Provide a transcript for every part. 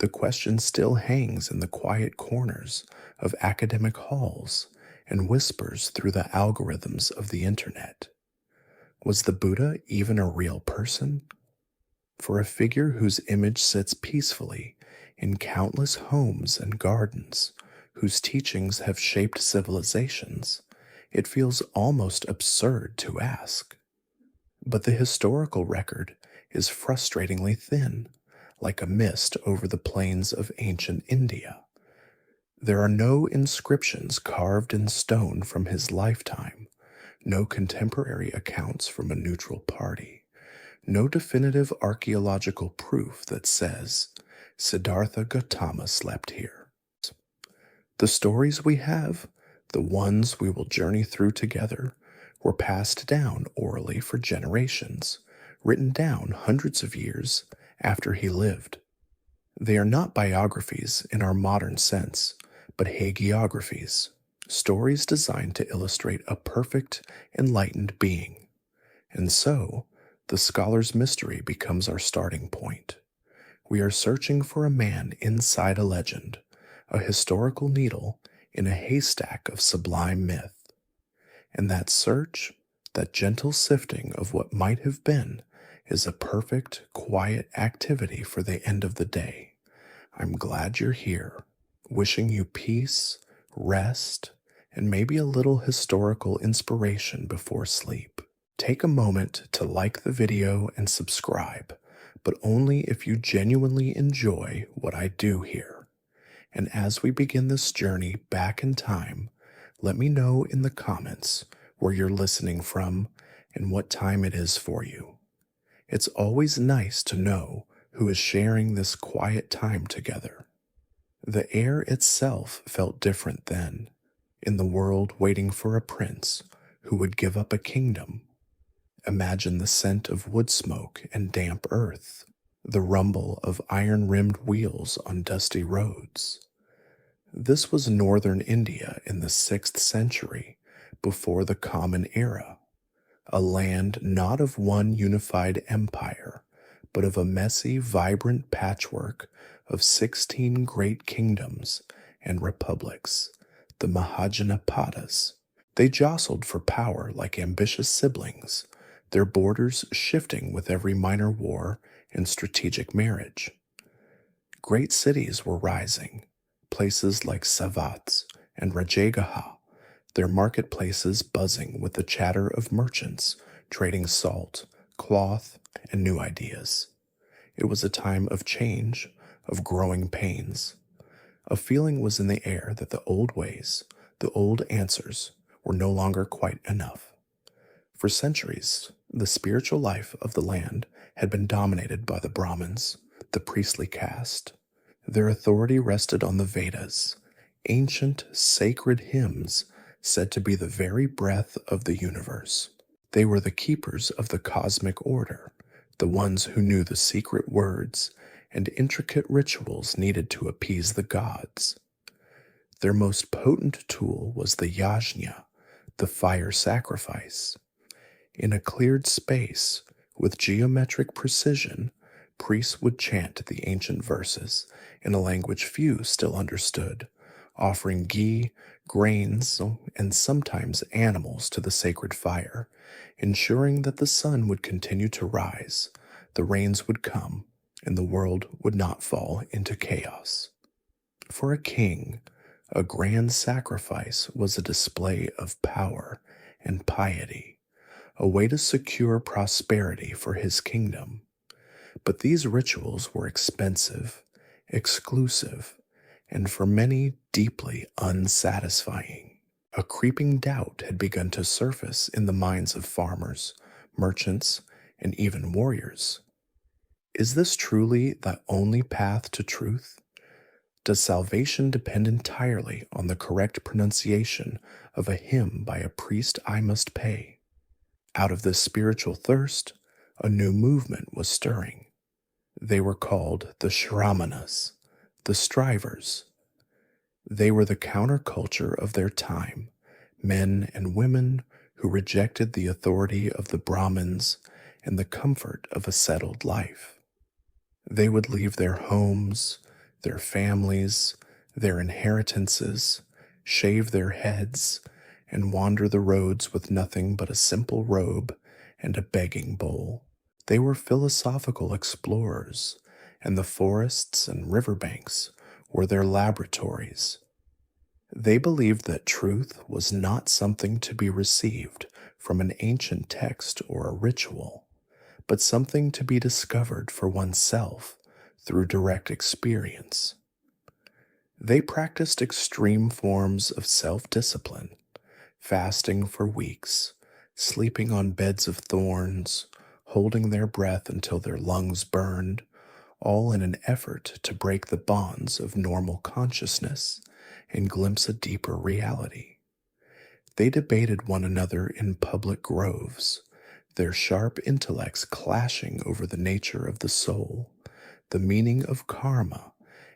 The question still hangs in the quiet corners of academic halls and whispers through the algorithms of the internet. Was the Buddha even a real person? For a figure whose image sits peacefully in countless homes and gardens, whose teachings have shaped civilizations, it feels almost absurd to ask. But the historical record is frustratingly thin, like a mist over the plains of ancient India. There are no inscriptions carved in stone from his lifetime, no contemporary accounts from a neutral party, no definitive archaeological proof that says Siddhartha Gautama slept here. The stories we have, the ones we will journey through together, were passed down orally for generations, written down hundreds of years after he lived. They are not biographies in our modern sense, but hagiographies, stories designed to illustrate a perfect, enlightened being. And so, the scholar's mystery becomes our starting point. We are searching for a man inside a legend, a historical needle in a haystack of sublime myth. And that search, that gentle sifting of what might have been, is a perfect, quiet activity for the end of the day. I'm glad you're here, wishing you peace, rest, and maybe a little historical inspiration before sleep. Take a moment to like the video and subscribe, but only if you genuinely enjoy what I do here. And as we begin this journey back in time, let me know in the comments where you're listening from and what time it is for you. It's always nice to know who is sharing this quiet time together. The air itself felt different then, in the world waiting for a prince who would give up a kingdom. Imagine the scent of wood smoke and damp earth, the rumble of iron-rimmed wheels on dusty roads. This was northern India in the 6th century, before the Common Era, a land not of one unified empire, but of a messy, vibrant patchwork of 16 great kingdoms and republics, the Mahajanapadas. They jostled for power like ambitious siblings, their borders shifting with every minor war and strategic marriage. Great cities were rising, places like Savat and Rajagaha, their marketplaces buzzing with the chatter of merchants trading salt, cloth, and new ideas. It was a time of change, of growing pains. A feeling was in the air that the old ways, the old answers, were no longer quite enough. For centuries, the spiritual life of the land had been dominated by the Brahmins, the priestly caste. Their authority rested on the Vedas, ancient, sacred hymns said to be the very breath of the universe. They were the keepers of the cosmic order, the ones who knew the secret words and intricate rituals needed to appease the gods. Their most potent tool was the yajna, the fire sacrifice. In a cleared space, with geometric precision, priests would chant the ancient verses in a language few still understood, offering ghee, grains, and sometimes animals to the sacred fire, ensuring that the sun would continue to rise, the rains would come, and the world would not fall into chaos. For a king, a grand sacrifice was a display of power and piety, a way to secure prosperity for his kingdom. But these rituals were expensive, exclusive, and for many deeply unsatisfying. A creeping doubt had begun to surface in the minds of farmers, merchants, and even warriors. Is this truly the only path to truth? Does salvation depend entirely on the correct pronunciation of a hymn by a priest I must pay? Out of this spiritual thirst, a new movement was stirring. They were called the Shramanas, the strivers. They were the counterculture of their time, men and women who rejected the authority of the Brahmins and the comfort of a settled life. They would leave their homes, their families, their inheritances, shave their heads, and wander the roads with nothing but a simple robe and a begging bowl. They were philosophical explorers, and the forests and riverbanks were their laboratories. They believed that truth was not something to be received from an ancient text or a ritual, but something to be discovered for oneself through direct experience. They practiced extreme forms of self-discipline, fasting for weeks, sleeping on beds of thorns, holding their breath until their lungs burned, all in an effort to break the bonds of normal consciousness and glimpse a deeper reality. They debated one another in public groves, their sharp intellects clashing over the nature of the soul, the meaning of karma,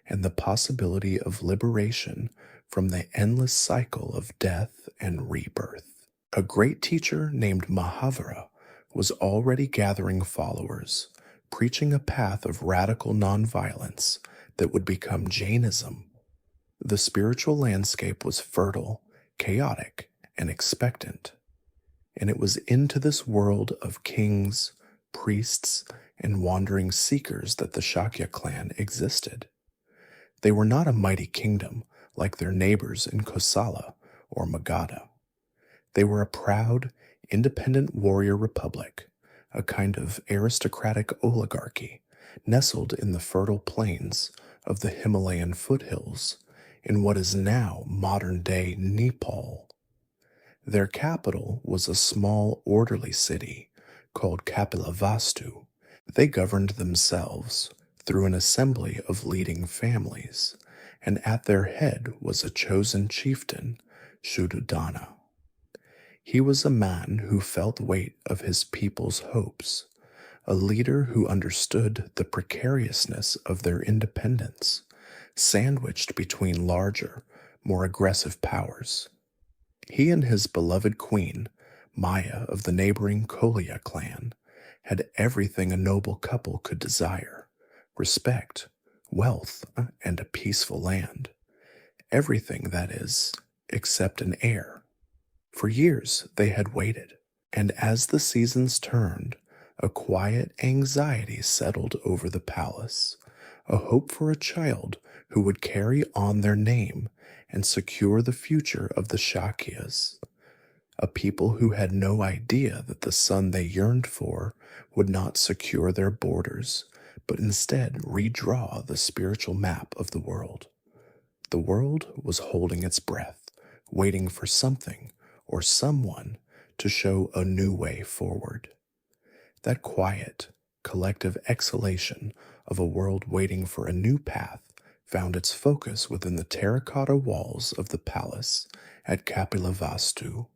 and the possibility of liberation from the endless cycle of death and rebirth. A great teacher named Mahavira was already gathering followers, preaching a path of radical nonviolence that would become Jainism. The spiritual landscape was fertile, chaotic, and expectant, and it was into this world of kings, priests, and wandering seekers that the Shakya clan existed. They were not a mighty kingdom like their neighbors in Kosala or Magadha. They were a proud, independent warrior republic, a kind of aristocratic oligarchy nestled in the fertile plains of the Himalayan foothills in what is now modern-day Nepal. Their capital was a small, orderly city called Kapilavastu. They governed themselves through an assembly of leading families, and at their head was a chosen chieftain, Shuddhodana. He was a man who felt the weight of his people's hopes, a leader who understood the precariousness of their independence, sandwiched between larger, more aggressive powers. He and his beloved queen, Maya of the neighboring Kolya clan, had everything a noble couple could desire: respect, wealth, and a peaceful land. Everything, that is, except an heir. For years they had waited, and as the seasons turned, a quiet anxiety settled over the palace, a hope for a child who would carry on their name and secure the future of the Shakyas, a people who had no idea that the son they yearned for would not secure their borders, but instead redraw the spiritual map of the world. The world was holding its breath, waiting for something or someone to show a new way forward. That quiet, collective exhalation of a world waiting for a new path found its focus within the terracotta walls of the palace at Kapilavastu,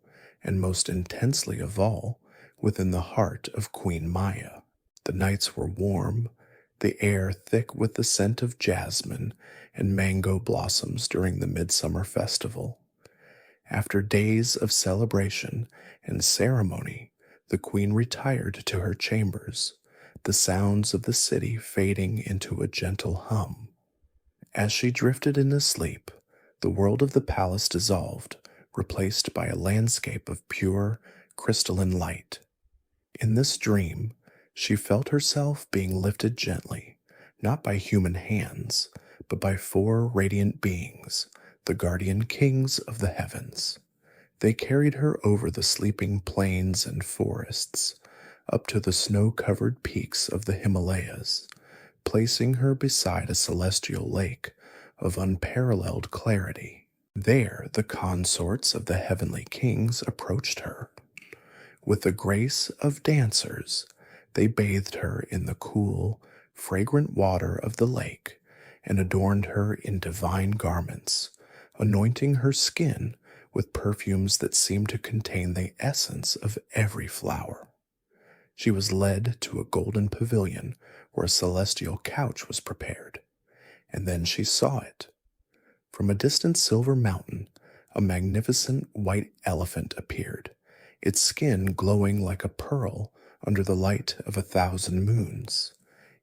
and most intensely of all, within the heart of Queen Maya. The nights were warm, the air thick with the scent of jasmine and mango blossoms during the midsummer festival. After days of celebration and ceremony, the queen retired to her chambers, the sounds of the city fading into a gentle hum. As she drifted into sleep, the world of the palace dissolved, replaced by a landscape of pure, crystalline light. In this dream, she felt herself being lifted gently, not by human hands, but by four radiant beings, the guardian kings of the heavens. They carried her over the sleeping plains and forests, up to the snow-covered peaks of the Himalayas, placing her beside a celestial lake of unparalleled clarity. There the consorts of the heavenly kings approached her. With the grace of dancers, they bathed her in the cool, fragrant water of the lake and adorned her in divine garments, anointing her skin with perfumes that seemed to contain the essence of every flower. She was led to a golden pavilion where a celestial couch was prepared, and then she saw it. From a distant silver mountain, a magnificent white elephant appeared, its skin glowing like a pearl under the light of 1,000 moons.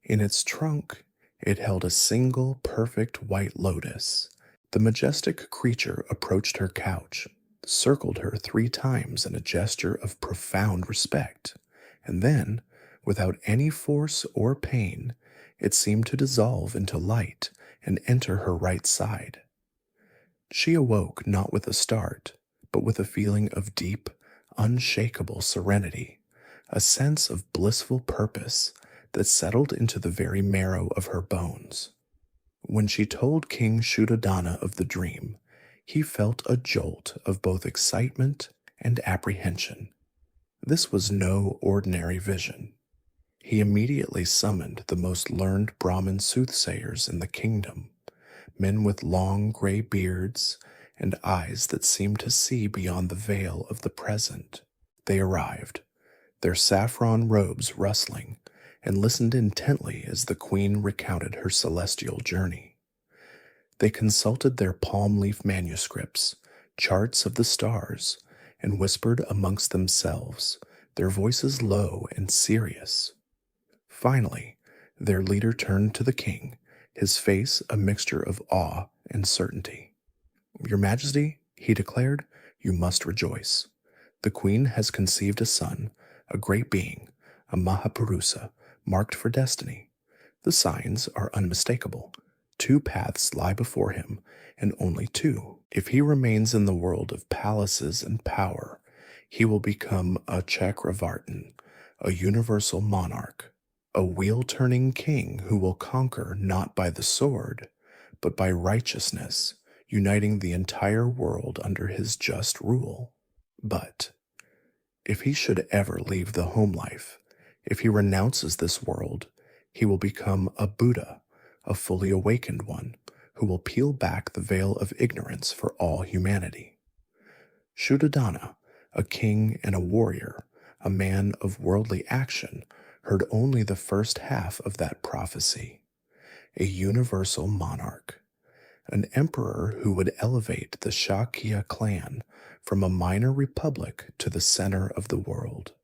In its trunk, It held a single perfect white lotus. The majestic creature approached her couch, circled her 3 times in a gesture of profound respect, and then, without any force or pain, it seemed to dissolve into light and enter her right side. She awoke not with a start, but with a feeling of deep, unshakable serenity, a sense of blissful purpose that settled into the very marrow of her bones. When she told King Shuddhodana of the dream, he felt a jolt of both excitement and apprehension. This was no ordinary vision. He immediately summoned the most learned Brahmin soothsayers in the kingdom, men with long gray beards and eyes that seemed to see beyond the veil of the present. They arrived, their saffron robes rustling, and listened intently as the queen recounted her celestial journey. They consulted their palm leaf manuscripts, charts of the stars, and whispered amongst themselves, their voices low and serious. Finally, their leader turned to the king, his face a mixture of awe and certainty. "Your Majesty," he declared, "you must rejoice. The queen has conceived a son, a great being, a Mahapurusa, marked for destiny. The signs are unmistakable. 2 paths lie before him, and only 2. If he remains in the world of palaces and power, he will become a Chakravartin, a universal monarch, a wheel-turning king who will conquer not by the sword, but by righteousness, uniting the entire world under his just rule. But if he should ever leave the home life, if he renounces this world, he will become a Buddha, a fully awakened one, who will peel back the veil of ignorance for all humanity." Shuddhodana, a king and a warrior, a man of worldly action, heard only the first half of that prophecy. A universal monarch, an emperor who would elevate the Shakya clan from a minor republic to the center of the world.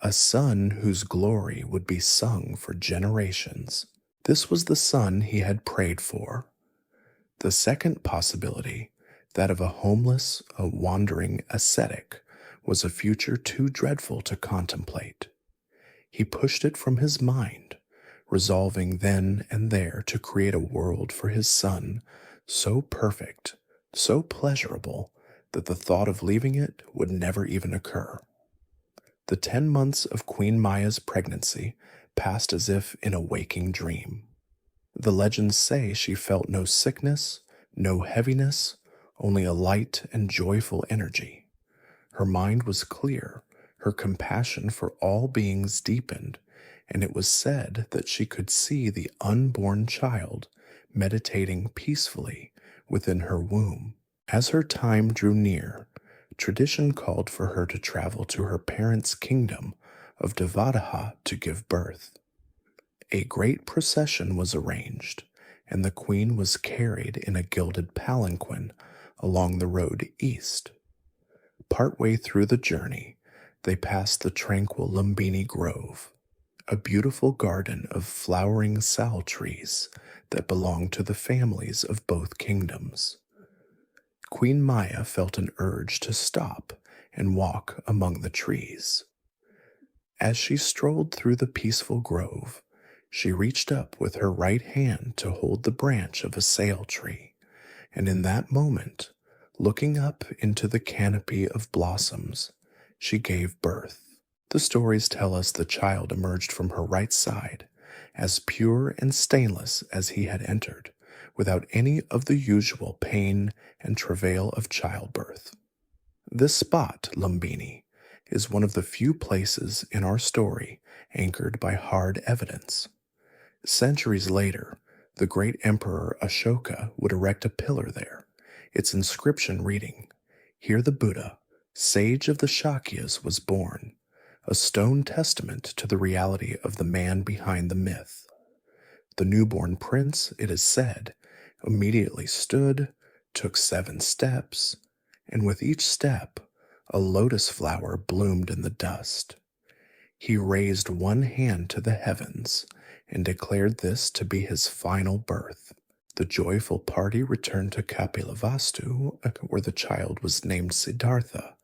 A son whose glory would be sung for generations. This was the son he had prayed for. The second possibility, that of a homeless, a wandering ascetic, was a future too dreadful to contemplate. He pushed it from his mind, resolving then and there to create a world for his son so perfect, so pleasurable, that the thought of leaving it would never even occur. The 10 months of Queen Maya's pregnancy passed as if in a waking dream. The legends say she felt no sickness, no heaviness, only a light and joyful energy. Her mind was clear, her compassion for all beings deepened, and it was said that she could see the unborn child meditating peacefully within her womb. As her time drew near, tradition called for her to travel to her parents' kingdom of Devadaha to give birth. A great procession was arranged, and the queen was carried in a gilded palanquin along the road east. Partway through the journey, they passed the tranquil Lumbini Grove, a beautiful garden of flowering sal trees that belonged to the families of both kingdoms. Queen Maya felt an urge to stop and walk among the trees. As she strolled through the peaceful grove, she reached up with her right hand to hold the branch of a sal tree, and in that moment, looking up into the canopy of blossoms, she gave birth. The stories tell us the child emerged from her right side, as pure and stainless as he had entered, without any of the usual pain and travail of childbirth. This spot, Lumbini, is one of the few places in our story anchored by hard evidence. Centuries later, the great emperor Ashoka would erect a pillar there, its inscription reading, "Here the Buddha, sage of the Shakyas, was born," a stone testament to the reality of the man behind the myth. The newborn prince, it is said, immediately stood, took 7 steps, and with each step, a lotus flower bloomed in the dust. He raised one hand to the heavens and declared this to be his final birth. The joyful party returned to Kapilavastu, where the child was named Siddhartha,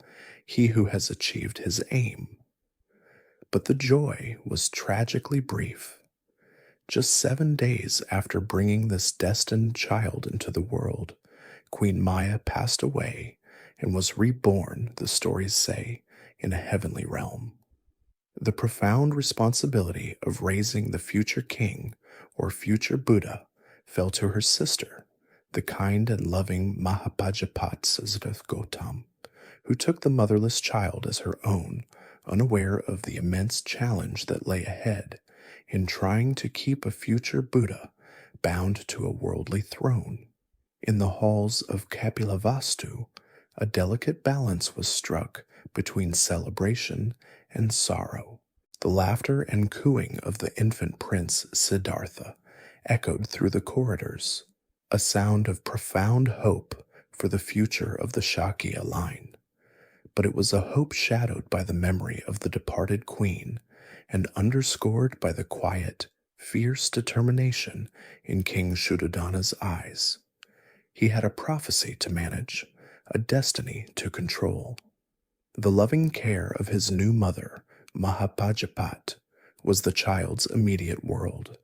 he who has achieved his aim. But the joy was tragically brief. Just 7 days after bringing this destined child into the world, Queen Maya passed away and was reborn, the stories say, in a heavenly realm. The profound responsibility of raising the future king or future Buddha fell to her sister, the kind and loving Mahapajapat Siddhartha Gautama, who took the motherless child as her own, unaware of the immense challenge that lay ahead in trying to keep a future Buddha bound to a worldly throne. In the halls of Kapilavastu, a delicate balance was struck between celebration and sorrow. The laughter and cooing of the infant prince Siddhartha echoed through the corridors, a sound of profound hope for the future of the Shakya line. But it was a hope shadowed by the memory of the departed queen and underscored by the quiet, fierce determination in King Shuddhodana's eyes. He had a prophecy to manage, a destiny to control. The loving care of his new mother, Mahapajapat, was the child's immediate world,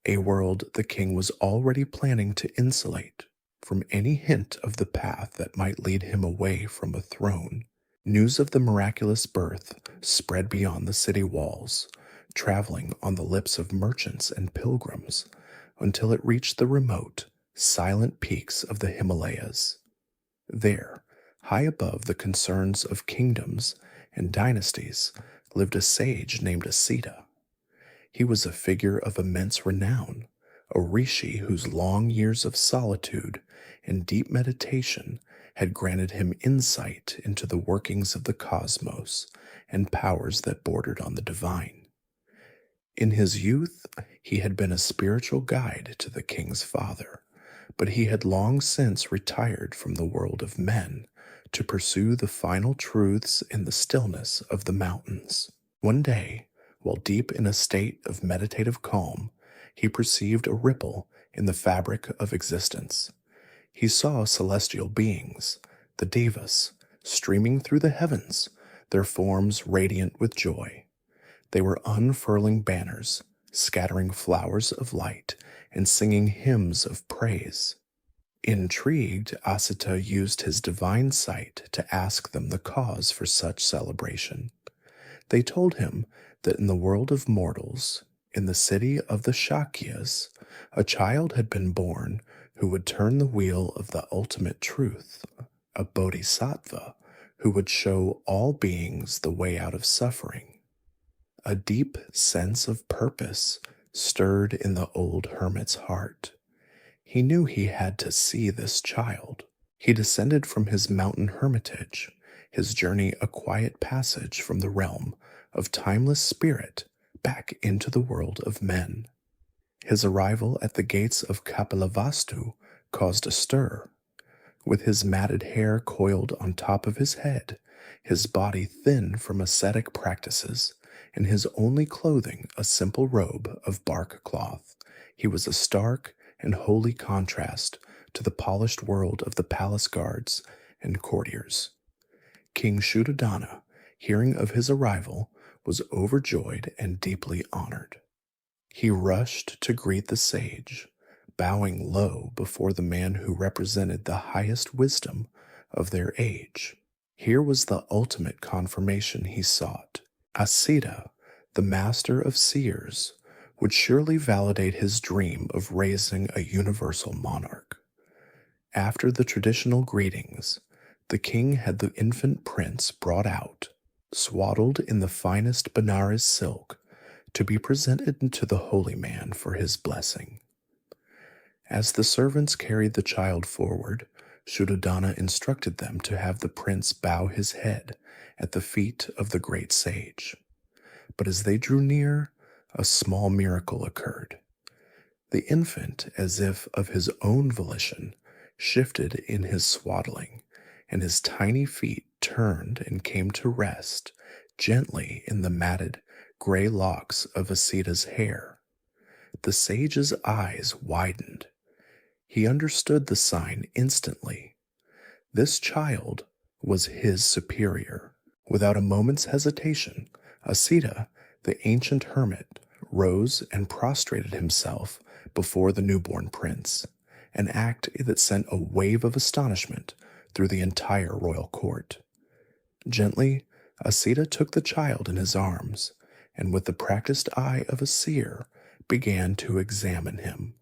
a world the king was already planning to insulate from any hint of the path that might lead him away from a throne. News of the miraculous birth spread beyond the city walls, traveling on the lips of merchants and pilgrims until it reached the remote, silent peaks of the Himalayas. There, high above the concerns of kingdoms and dynasties, lived a sage named Asita. He was a figure of immense renown, a rishi whose long years of solitude and deep meditation had granted him insight into the workings of the cosmos and powers that bordered on the divine. In his youth, he had been a spiritual guide to the king's father, but he had long since retired from the world of men to pursue the final truths in the stillness of the mountains. One day, while deep in a state of meditative calm, he perceived a ripple in the fabric of existence. He saw celestial beings, the devas, streaming through the heavens, their forms radiant with joy. They were unfurling banners, scattering flowers of light, and singing hymns of praise. Intrigued, Asita used his divine sight to ask them the cause for such celebration. They told him that in the world of mortals, in the city of the Shakyas, a child had been born who would turn the wheel of the ultimate truth, a bodhisattva who would show all beings the way out of suffering. A deep sense of purpose stirred in the old hermit's heart. He knew he had to see this child. He descended from his mountain hermitage, his journey a quiet passage from the realm of timeless spirit back into the world of men. His arrival at the gates of Kapilavastu caused a stir. With his matted hair coiled on top of his head, his body thin from ascetic practices, and his only clothing a simple robe of bark cloth, he was a stark and holy contrast to the polished world of the palace guards and courtiers. King Shuddhodana, hearing of his arrival, was overjoyed and deeply honored. He rushed to greet the sage, bowing low before the man who represented the highest wisdom of their age. Here was the ultimate confirmation he sought. Asita, the master of seers, would surely validate his dream of raising a universal monarch. After the traditional greetings, the king had the infant prince brought out, swaddled in the finest Benares silk, to be presented to the holy man for his blessing. As the servants carried the child forward, Shuddhodana instructed them to have the prince bow his head at the feet of the great sage. But as they drew near, a small miracle occurred. The infant, as if of his own volition, shifted in his swaddling, and his tiny feet turned and came to rest gently in the matted, gray locks of Asita's hair. The sage's eyes widened. He understood the sign instantly. This child was his superior. Without a moment's hesitation, Asita, the ancient hermit, rose and prostrated himself before the newborn prince, an act that sent a wave of astonishment through the entire royal court. Gently, Asita took the child in his arms, and with the practiced eye of a seer, began to examine him.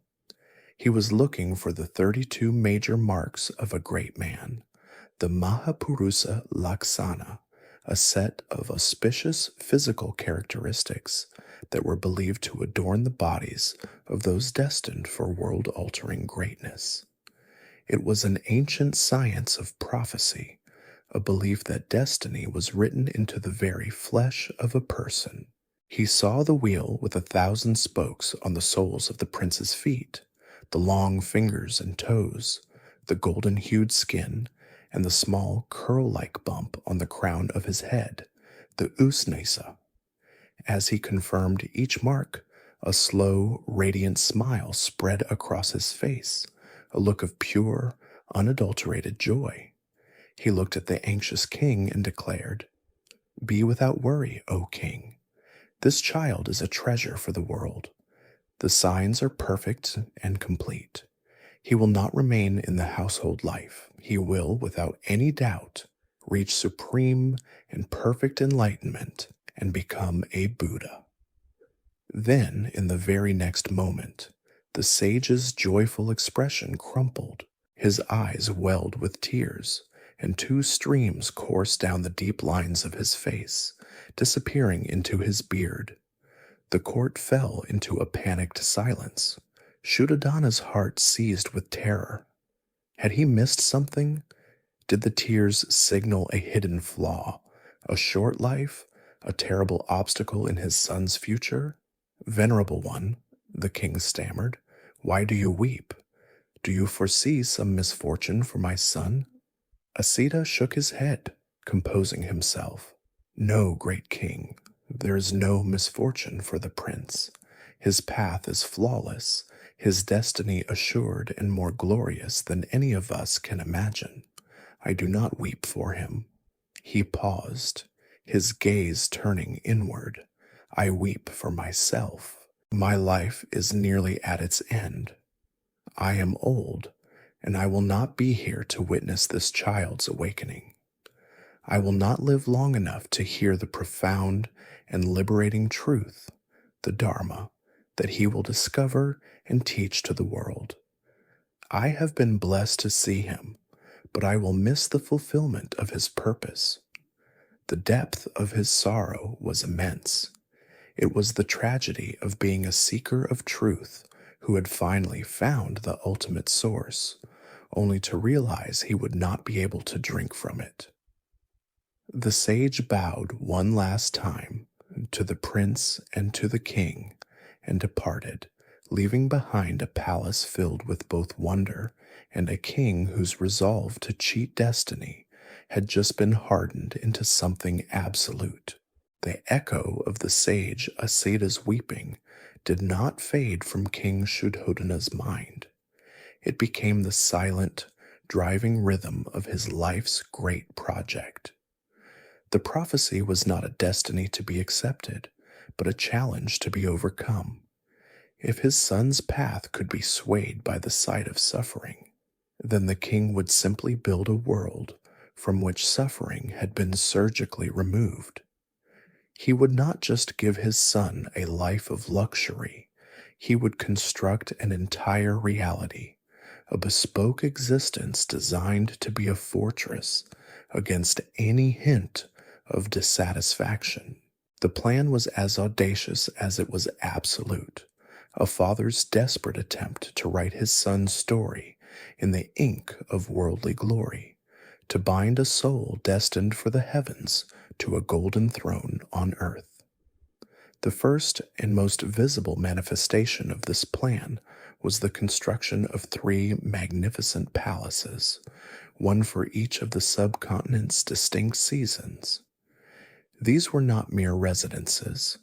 He was looking for the 32 major marks of a great man, the Mahapurusa Laksana, a set of auspicious physical characteristics that were believed to adorn the bodies of those destined for world-altering greatness. It was an ancient science of prophecy, a belief that destiny was written into the very flesh of a person. He saw the wheel with 1,000 spokes on the soles of the prince's feet, the long fingers and toes, the golden-hued skin, and the small curl-like bump on the crown of his head, the usnesa. As he confirmed each mark, a slow, radiant smile spread across his face, a look of pure, unadulterated joy. He looked at the anxious king and declared, "Be without worry, O king. This child is a treasure for the world. The signs are perfect and complete. He will not remain in the household life. He will, without any doubt, reach supreme and perfect enlightenment and become a Buddha." Then, in the very next moment, the sage's joyful expression crumpled. His eyes welled with tears, and 2 streams coursed down the deep lines of his face, disappearing into his beard. The court fell into a panicked silence. Shuddhadana's heart seized with terror. Had he missed something? Did the tears signal a hidden flaw, a short life, a terrible obstacle in his son's future? "Venerable one," the king stammered, "why do you weep? Do you foresee some misfortune for my son?" Asita shook his head, composing himself. "No, great king, there is no misfortune for the prince. His path is flawless, his destiny assured and more glorious than any of us can imagine. I do not weep for him." He paused, his gaze turning inward. "I weep for myself. My life is nearly at its end. I am old, and I will not be here to witness this child's awakening. I will not live long enough to hear the profound and liberating truth, the Dharma, that he will discover and teach to the world. I have been blessed to see him, but I will miss the fulfillment of his purpose." The depth of his sorrow was immense. It was the tragedy of being a seeker of truth who had finally found the ultimate source, only to realize he would not be able to drink from it. The sage bowed one last time to the prince and to the king and departed, leaving behind a palace filled with both wonder and a king whose resolve to cheat destiny had just been hardened into something absolute. The echo of the sage Asita's weeping did not fade from King Shuddhodana's mind. It became the silent, driving rhythm of his life's great project. The prophecy was not a destiny to be accepted, but a challenge to be overcome. If his son's path could be swayed by the sight of suffering, then the king would simply build a world from which suffering had been surgically removed. He would not just give his son a life of luxury, he would construct an entire reality, a bespoke existence designed to be a fortress against any hint of dissatisfaction. The plan was as audacious as it was absolute, a father's desperate attempt to write his son's story in the ink of worldly glory, to bind a soul destined for the heavens to a golden throne on earth. The first and most visible manifestation of this plan was the construction of 3 magnificent palaces, one for each of the subcontinent's distinct seasons. These were not mere residences.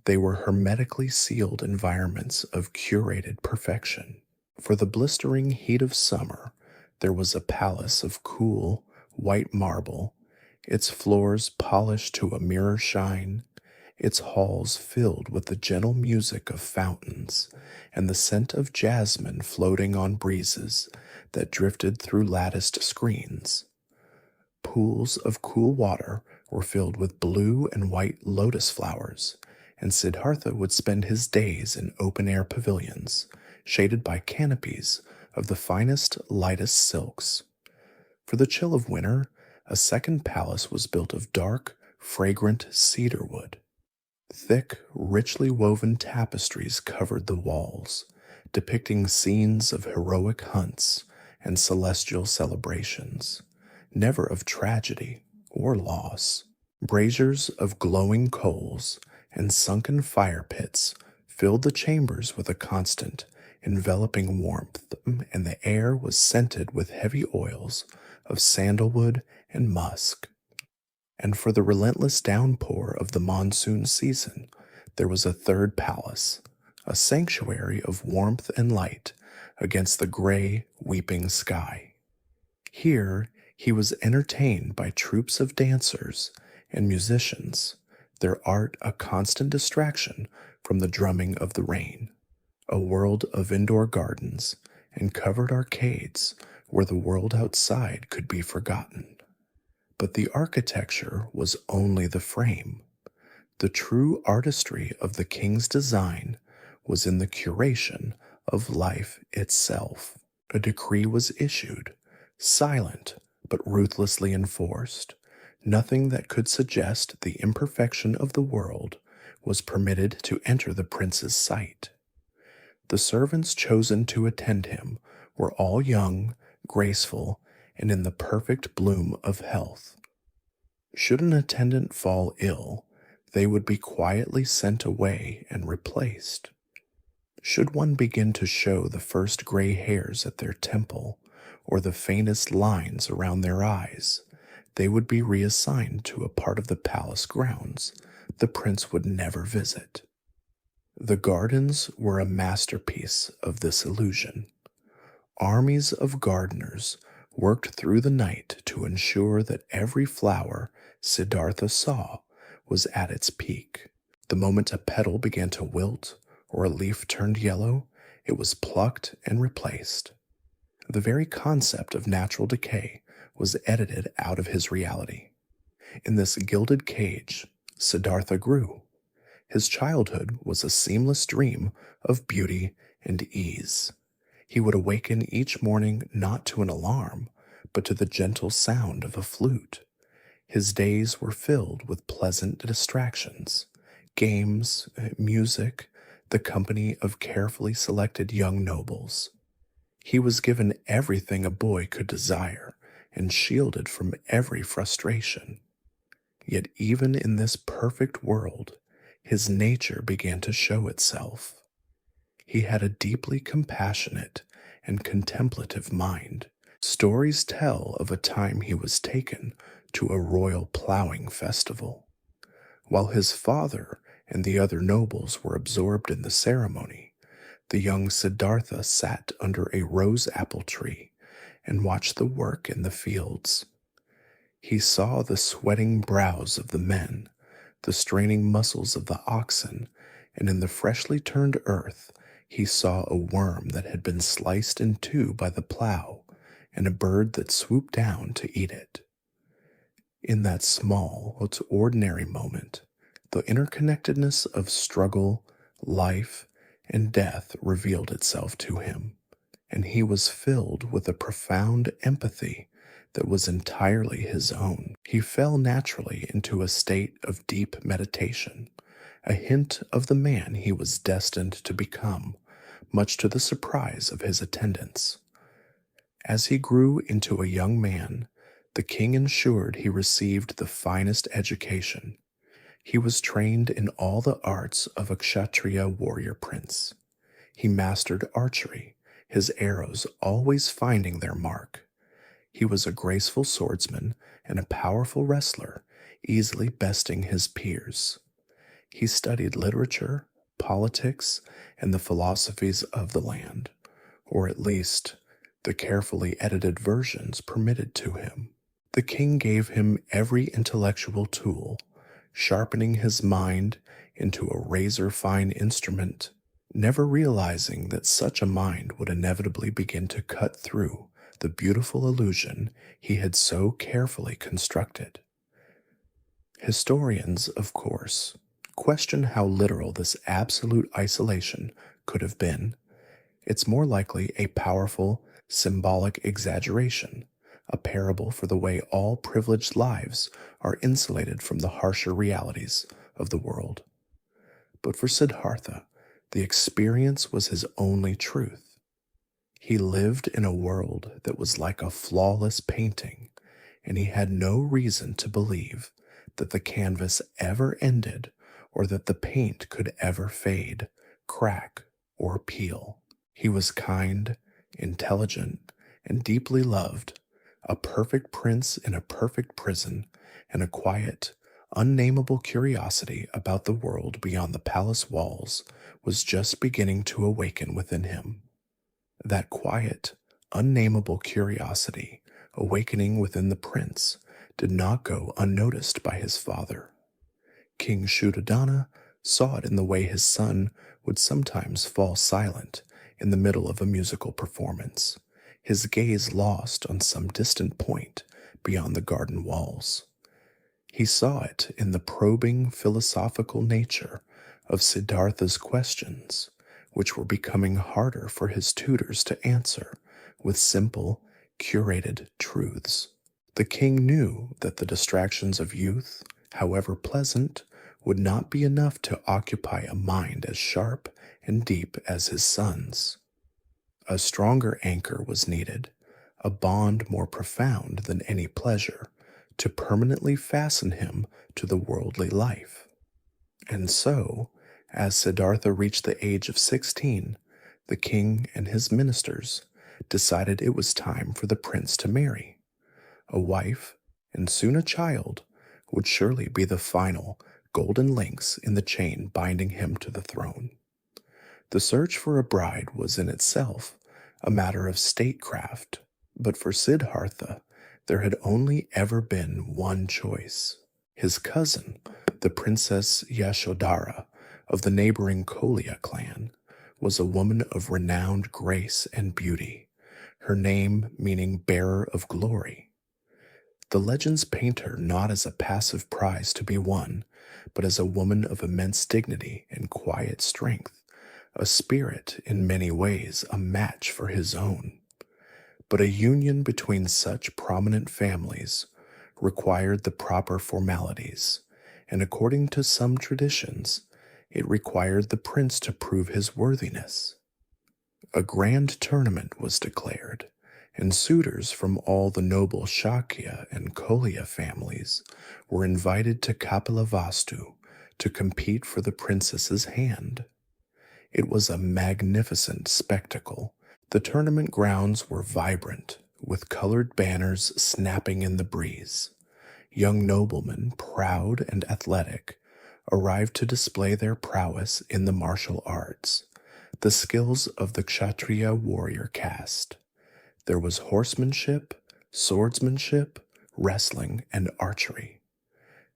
They were hermetically sealed environments of curated perfection. For the blistering heat of summer, there was a palace of cool, white marble, its floors polished to a mirror shine, its halls filled with the gentle music of fountains and the scent of jasmine floating on breezes that drifted through latticed screens. Pools of cool water were filled with blue and white lotus flowers, and Siddhartha would spend his days in open air pavilions, shaded by canopies of the finest, lightest silks. For the chill of winter, a second palace was built of dark, fragrant cedar wood. Thick, richly woven tapestries covered the walls, depicting scenes of heroic hunts and celestial celebrations, never of tragedy or loss. Braziers of glowing coals and sunken fire pits filled the chambers with a constant, enveloping warmth, and the air was scented with heavy oils of sandalwood and musk. And for the relentless downpour of the monsoon season, there was a third palace, a sanctuary of warmth and light against the gray, weeping sky. Here he was entertained by troops of dancers and musicians, their art a constant distraction from the drumming of the rain, a world of indoor gardens and covered arcades where the world outside could be forgotten. But the architecture was only the frame. The true artistry of the king's design was in the curation of life itself. A decree was issued, silent but ruthlessly enforced. Nothing that could suggest the imperfection of the world was permitted to enter the prince's sight. The servants chosen to attend him were all young, graceful, and in the perfect bloom of health. Should an attendant fall ill, they would be quietly sent away and replaced. Should one begin to show the first gray hairs at their temple or the faintest lines around their eyes, they would be reassigned to a part of the palace grounds the prince would never visit. The gardens were a masterpiece of this illusion. Armies of gardeners worked through the night to ensure that every flower Siddhartha saw was at its peak. The moment a petal began to wilt or a leaf turned yellow, it was plucked and replaced. The very concept of natural decay was edited out of his reality. In this gilded cage, Siddhartha grew. His childhood was a seamless dream of beauty and ease. He would awaken each morning not to an alarm, but to the gentle sound of a flute. His days were filled with pleasant distractions, games, music, the company of carefully selected young nobles. He was given everything a boy could desire and shielded from every frustration. Yet even in this perfect world, his nature began to show itself. He had a deeply compassionate and contemplative mind. Stories tell of a time he was taken to a royal plowing festival. While his father and the other nobles were absorbed in the ceremony, the young Siddhartha sat under a rose apple tree and watched the work in the fields. He saw the sweating brows of the men, the straining muscles of the oxen, and in the freshly turned earth he saw a worm that had been sliced in two by the plow and a bird that swooped down to eat it. In that small, but ordinary moment, the interconnectedness of struggle, life, and death revealed itself to him, and he was filled with a profound empathy that was entirely his own. He fell naturally into a state of deep meditation, a hint of the man he was destined to become, much to the surprise of his attendants. As he grew into a young man, the king ensured he received the finest education. He was trained in all the arts of a Kshatriya warrior prince. He mastered archery, his arrows always finding their mark. He was a graceful swordsman and a powerful wrestler, easily besting his peers. He studied literature, politics, and the philosophies of the land, or at least the carefully edited versions permitted to him. The king gave him every intellectual tool, sharpening his mind into a razor-fine instrument, never realizing that such a mind would inevitably begin to cut through the beautiful illusion he had so carefully constructed. Historians, of course, question how literal this absolute isolation could have been. It's more likely a powerful, symbolic exaggeration, a parable for the way all privileged lives are insulated from the harsher realities of the world. But for Siddhartha, the experience was his only truth. He lived in a world that was like a flawless painting, and he had no reason to believe that the canvas ever ended or that the paint could ever fade, crack, or peel. He was kind, intelligent, and deeply loved, a perfect prince in a perfect prison, and a quiet, unnameable curiosity about the world beyond the palace walls was just beginning to awaken within him. That quiet, unnameable curiosity awakening within the prince did not go unnoticed by his father. King Shuddhodana saw it in the way his son would sometimes fall silent in the middle of a musical performance, his gaze lost on some distant point beyond the garden walls. He saw it in the probing philosophical nature of Siddhartha's questions, which were becoming harder for his tutors to answer with simple, curated truths. The king knew that the distractions of youth, however pleasant, would not be enough to occupy a mind as sharp and deep as his son's. A stronger anchor was needed, a bond more profound than any pleasure, to permanently fasten him to the worldly life. And so, as Siddhartha reached the age of 16, the king and his ministers decided it was time for the prince to marry. A wife, and soon a child, would surely be the final golden links in the chain binding him to the throne. The search for a bride was in itself a matter of statecraft, but for Siddhartha, there had only ever been one choice. His cousin, the Princess Yashodhara of the neighboring Kolya clan, was a woman of renowned grace and beauty, her name meaning bearer of glory. The legends paint her not as a passive prize to be won, but as a woman of immense dignity and quiet strength, a spirit in many ways a match for his own. But a union between such prominent families required the proper formalities, and according to some traditions, it required the prince to prove his worthiness. A grand tournament was declared, and suitors from all the noble Shakya and Kolya families were invited to Kapilavastu to compete for the princess's hand. It was a magnificent spectacle. The tournament grounds were vibrant, with colored banners snapping in the breeze. Young noblemen, proud and athletic, arrived to display their prowess in the martial arts, the skills of the Kshatriya warrior caste. There was horsemanship, swordsmanship, wrestling, and archery.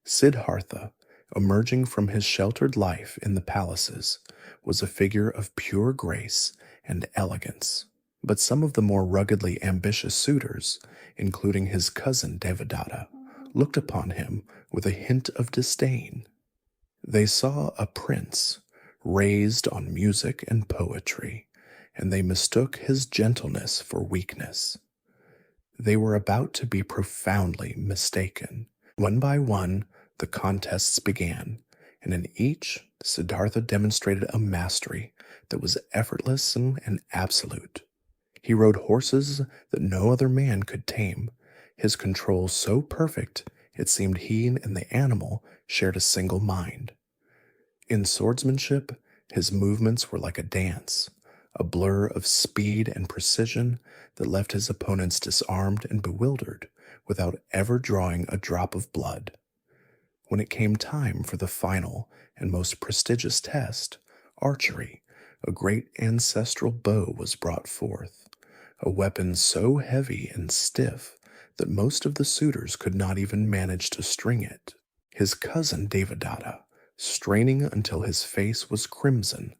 Siddhartha, emerging from his sheltered life in the palaces, was a figure of pure grace and elegance, but some of the more ruggedly ambitious suitors, including his cousin Devadatta, looked upon him with a hint of disdain. They saw a prince raised on music and poetry, and they mistook his gentleness for weakness. They were about to be profoundly mistaken. One by one, the contests began, and in each, Siddhartha demonstrated a mastery that was effortless and absolute. He rode horses that no other man could tame, his control so perfect it seemed he and the animal shared a single mind. In swordsmanship, his movements were like a dance, a blur of speed and precision that left his opponents disarmed and bewildered without ever drawing a drop of blood. When it came time for the final and most prestigious test, archery, a great ancestral bow was brought forth, a weapon so heavy and stiff that most of the suitors could not even manage to string it. His cousin Devadatta, straining until his face was crimson,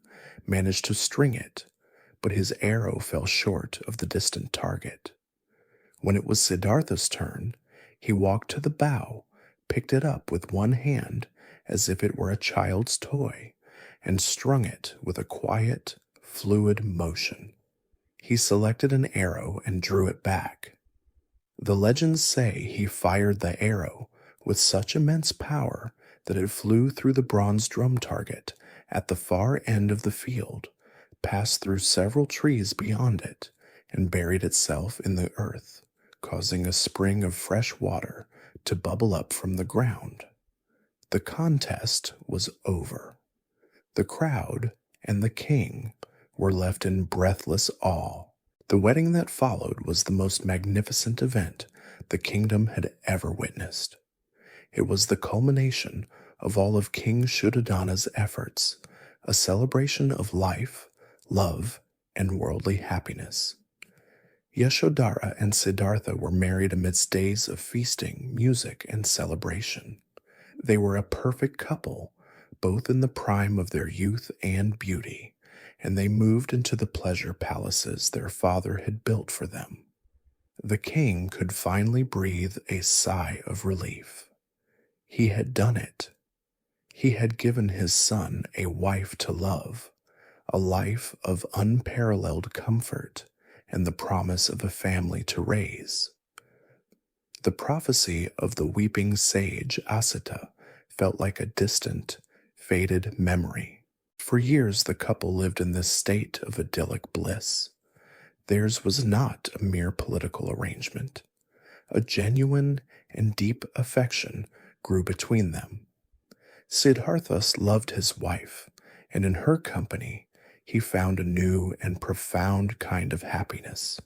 managed to string it, but his arrow fell short of the distant target. When it was Siddhartha's turn, he walked to the bow, picked it up with one hand as if it were a child's toy, and strung it with a quiet, fluid motion. He selected an arrow and drew it back. The legends say he fired the arrow with such immense power that it flew through the bronze drum target at the far end of the field, passed through several trees beyond it, and buried itself in the earth, causing a spring of fresh water to bubble up from the ground. The contest was over. The crowd and the king were left in breathless awe. The wedding that followed was the most magnificent event the kingdom had ever witnessed. It was the culmination of all of King Shuddhodana's efforts, a celebration of life, love, and worldly happiness. Yashodhara and Siddhartha were married amidst days of feasting, music, and celebration. They were a perfect couple, both in the prime of their youth and beauty, and they moved into the pleasure palaces their father had built for them. The king could finally breathe a sigh of relief. He had done it. He had given his son a wife to love, a life of unparalleled comfort, and the promise of a family to raise. The prophecy of the weeping sage Asita felt like a distant, faded memory. For years the couple lived in this state of idyllic bliss. Theirs was not a mere political arrangement. A genuine and deep affection grew between them. Siddhartha loved his wife, and in her company he found a new and profound kind of happiness.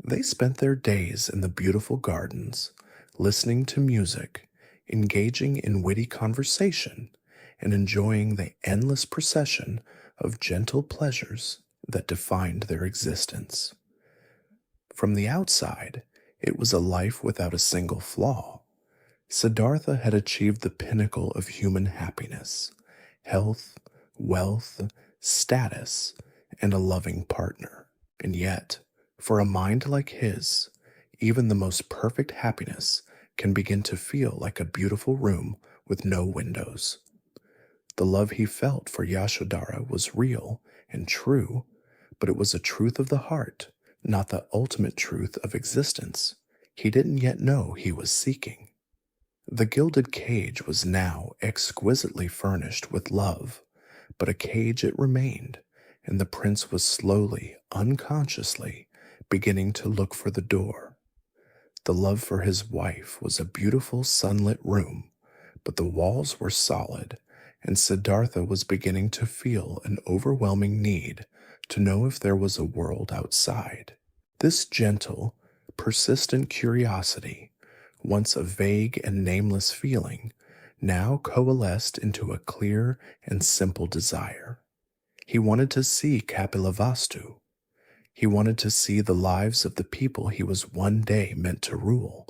They spent their days in the beautiful gardens, listening to music, engaging in witty conversation, and enjoying the endless procession of gentle pleasures that defined their existence. From the outside, it was a life without a single flaw. Siddhartha had achieved the pinnacle of human happiness, health, wealth, status, and a loving partner. And yet, for a mind like his, even the most perfect happiness can begin to feel like a beautiful room with no windows. The love he felt for Yashodhara was real and true, but it was a truth of the heart, not the ultimate truth of existence he didn't yet know he was seeking. The gilded cage was now exquisitely furnished with love, but a cage it remained, and the prince was slowly, unconsciously, beginning to look for the door. The love for his wife was a beautiful sunlit room, but the walls were solid, and Siddhartha was beginning to feel an overwhelming need to know if there was a world outside. This gentle, persistent curiosity, once a vague and nameless feeling, now coalesced into a clear and simple desire. He wanted to see Kapilavastu. He wanted to see the lives of the people he was one day meant to rule.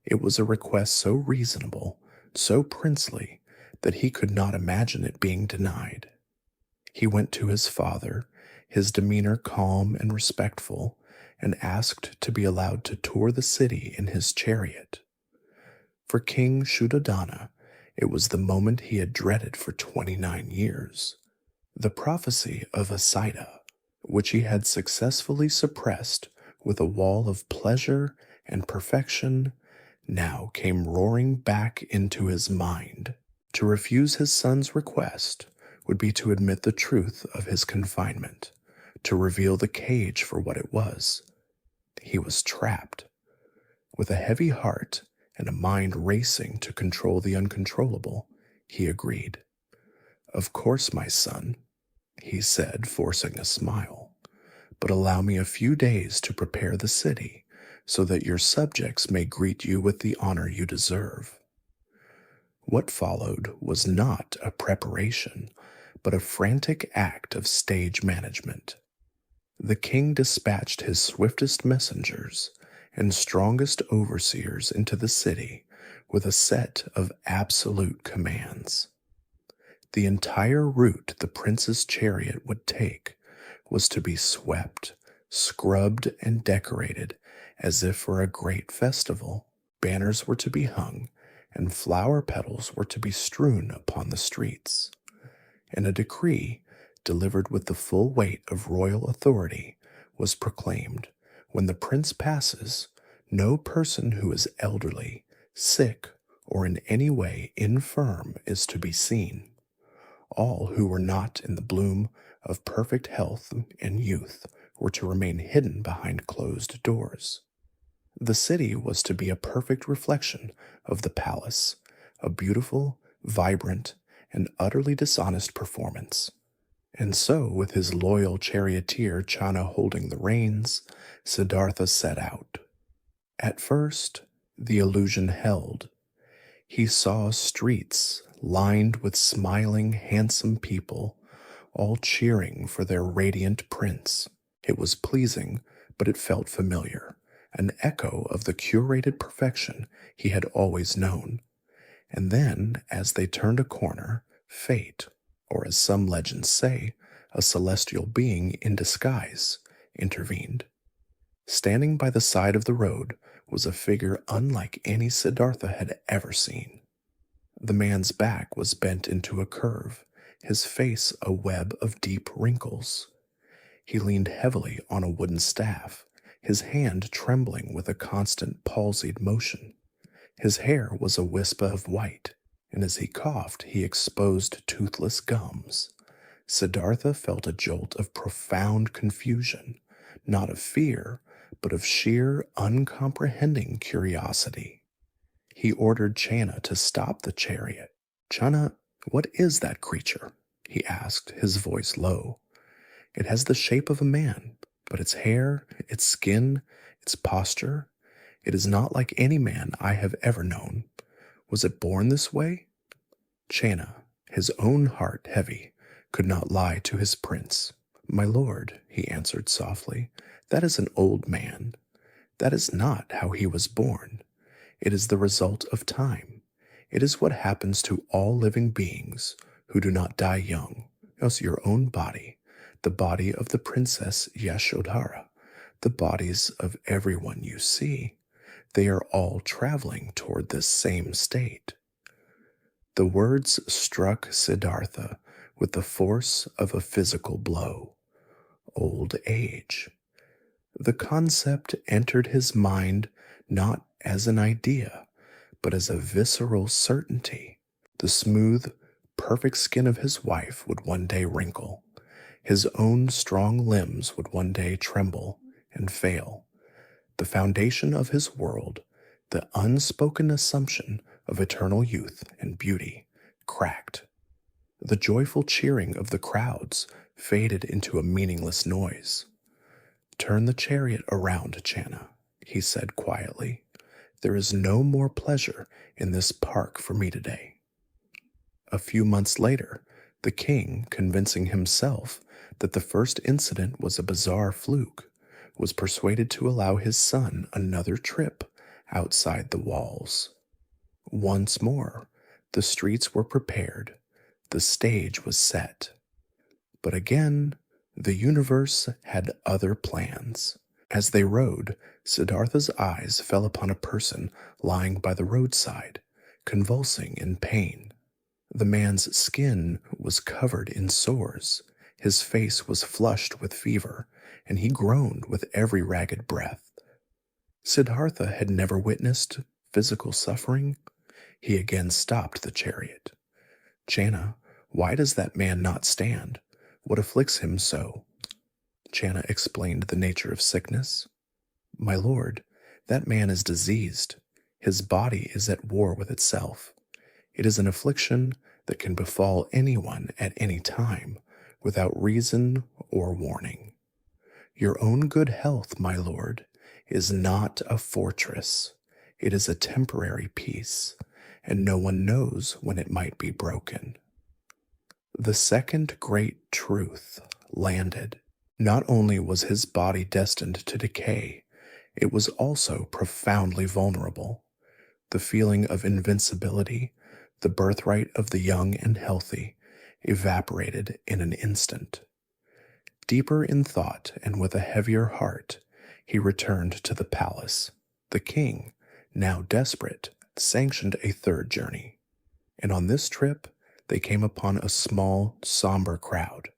It was a request so reasonable, so princely, that he could not imagine it being denied. He went to his father, his demeanor calm and respectful, and asked to be allowed to tour the city in his chariot. For King Shuddhodana, it was the moment he had dreaded for 29 years. The prophecy of Asita, which he had successfully suppressed with a wall of pleasure and perfection, now came roaring back into his mind. To refuse his son's request would be to admit the truth of his confinement, to reveal the cage for what it was. He was trapped. With a heavy heart and a mind racing to control the uncontrollable, he agreed. "Of course, my son," he said, forcing a smile, "but allow me a few days to prepare the city so that your subjects may greet you with the honor you deserve." What followed was not a preparation, but a frantic act of stage management. The king dispatched his swiftest messengers and strongest overseers into the city with a set of absolute commands. The entire route the prince's chariot would take was to be swept, scrubbed, and decorated as if for a great festival. Banners were to be hung, and flower petals were to be strewn upon the streets. And a decree, delivered with the full weight of royal authority, was proclaimed: when the prince passes, no person who is elderly, sick, or in any way infirm is to be seen. All who were not in the bloom of perfect health and youth were to remain hidden behind closed doors. The city was to be a perfect reflection of the palace, a beautiful, vibrant, and utterly dishonest performance. And so, with his loyal charioteer Channa holding the reins, Siddhartha set out. At first, the illusion held. He saw streets lined with smiling, handsome people, all cheering for their radiant prince. It was pleasing, but it felt familiar, an echo of the curated perfection he had always known. And then, as they turned a corner, fate, or as some legends say, a celestial being in disguise, intervened. Standing by the side of the road was a figure unlike any Siddhartha had ever seen. The man's back was bent into a curve, his face a web of deep wrinkles. He leaned heavily on a wooden staff, his hand trembling with a constant palsied motion. His hair was a wisp of white, and as he coughed he exposed toothless gums. Siddhartha felt a jolt of profound confusion, not of fear, but of sheer, uncomprehending curiosity. He ordered Channa to stop the chariot. "Channa, what is that creature?" he asked, his voice low. "It has the shape of a man, but its hair, its skin, its posture, it is not like any man I have ever known. Was it born this way?" Channa, his own heart heavy, could not lie to his prince. "My lord," he answered softly, "that is an old man. That is not how he was born. It is the result of time. It is what happens to all living beings who do not die young, else your own body, the body of the princess Yashodhara, the bodies of everyone you see, they are all traveling toward this same state." The words struck Siddhartha with the force of a physical blow. Old age. The concept entered his mind not as an idea, but as a visceral certainty. The smooth, perfect skin of his wife would one day wrinkle. His own strong limbs would one day tremble and fail. The foundation of his world, the unspoken assumption of eternal youth and beauty, cracked. The joyful cheering of the crowds faded into a meaningless noise. "Turn the chariot around, Channa," he said quietly. "There is no more pleasure in this park for me today." A few months later, the king, convincing himself that the first incident was a bizarre fluke, was persuaded to allow his son another trip outside the walls. Once more, the streets were prepared, the stage was set. But again, the universe had other plans. As they rode, Siddhartha's eyes fell upon a person lying by the roadside, convulsing in pain. The man's skin was covered in sores, his face was flushed with fever, and he groaned with every ragged breath. Siddhartha had never witnessed physical suffering. He again stopped the chariot. "Channa, why does that man not stand? What afflicts him so?" Channa explained the nature of sickness. "My lord, that man is diseased. His body is at war with itself. It is an affliction that can befall anyone at any time, without reason or warning. Your own good health, my lord, is not a fortress. It is a temporary peace, and no one knows when it might be broken. The second great truth landed. Not only was his body destined to decay, it was also profoundly vulnerable. The feeling of invincibility, the birthright of the young and healthy, evaporated in an instant. Deeper in thought and with a heavier heart, he returned to the palace. The king, now desperate, sanctioned a third journey. And on this trip, they came upon a small, somber crowd.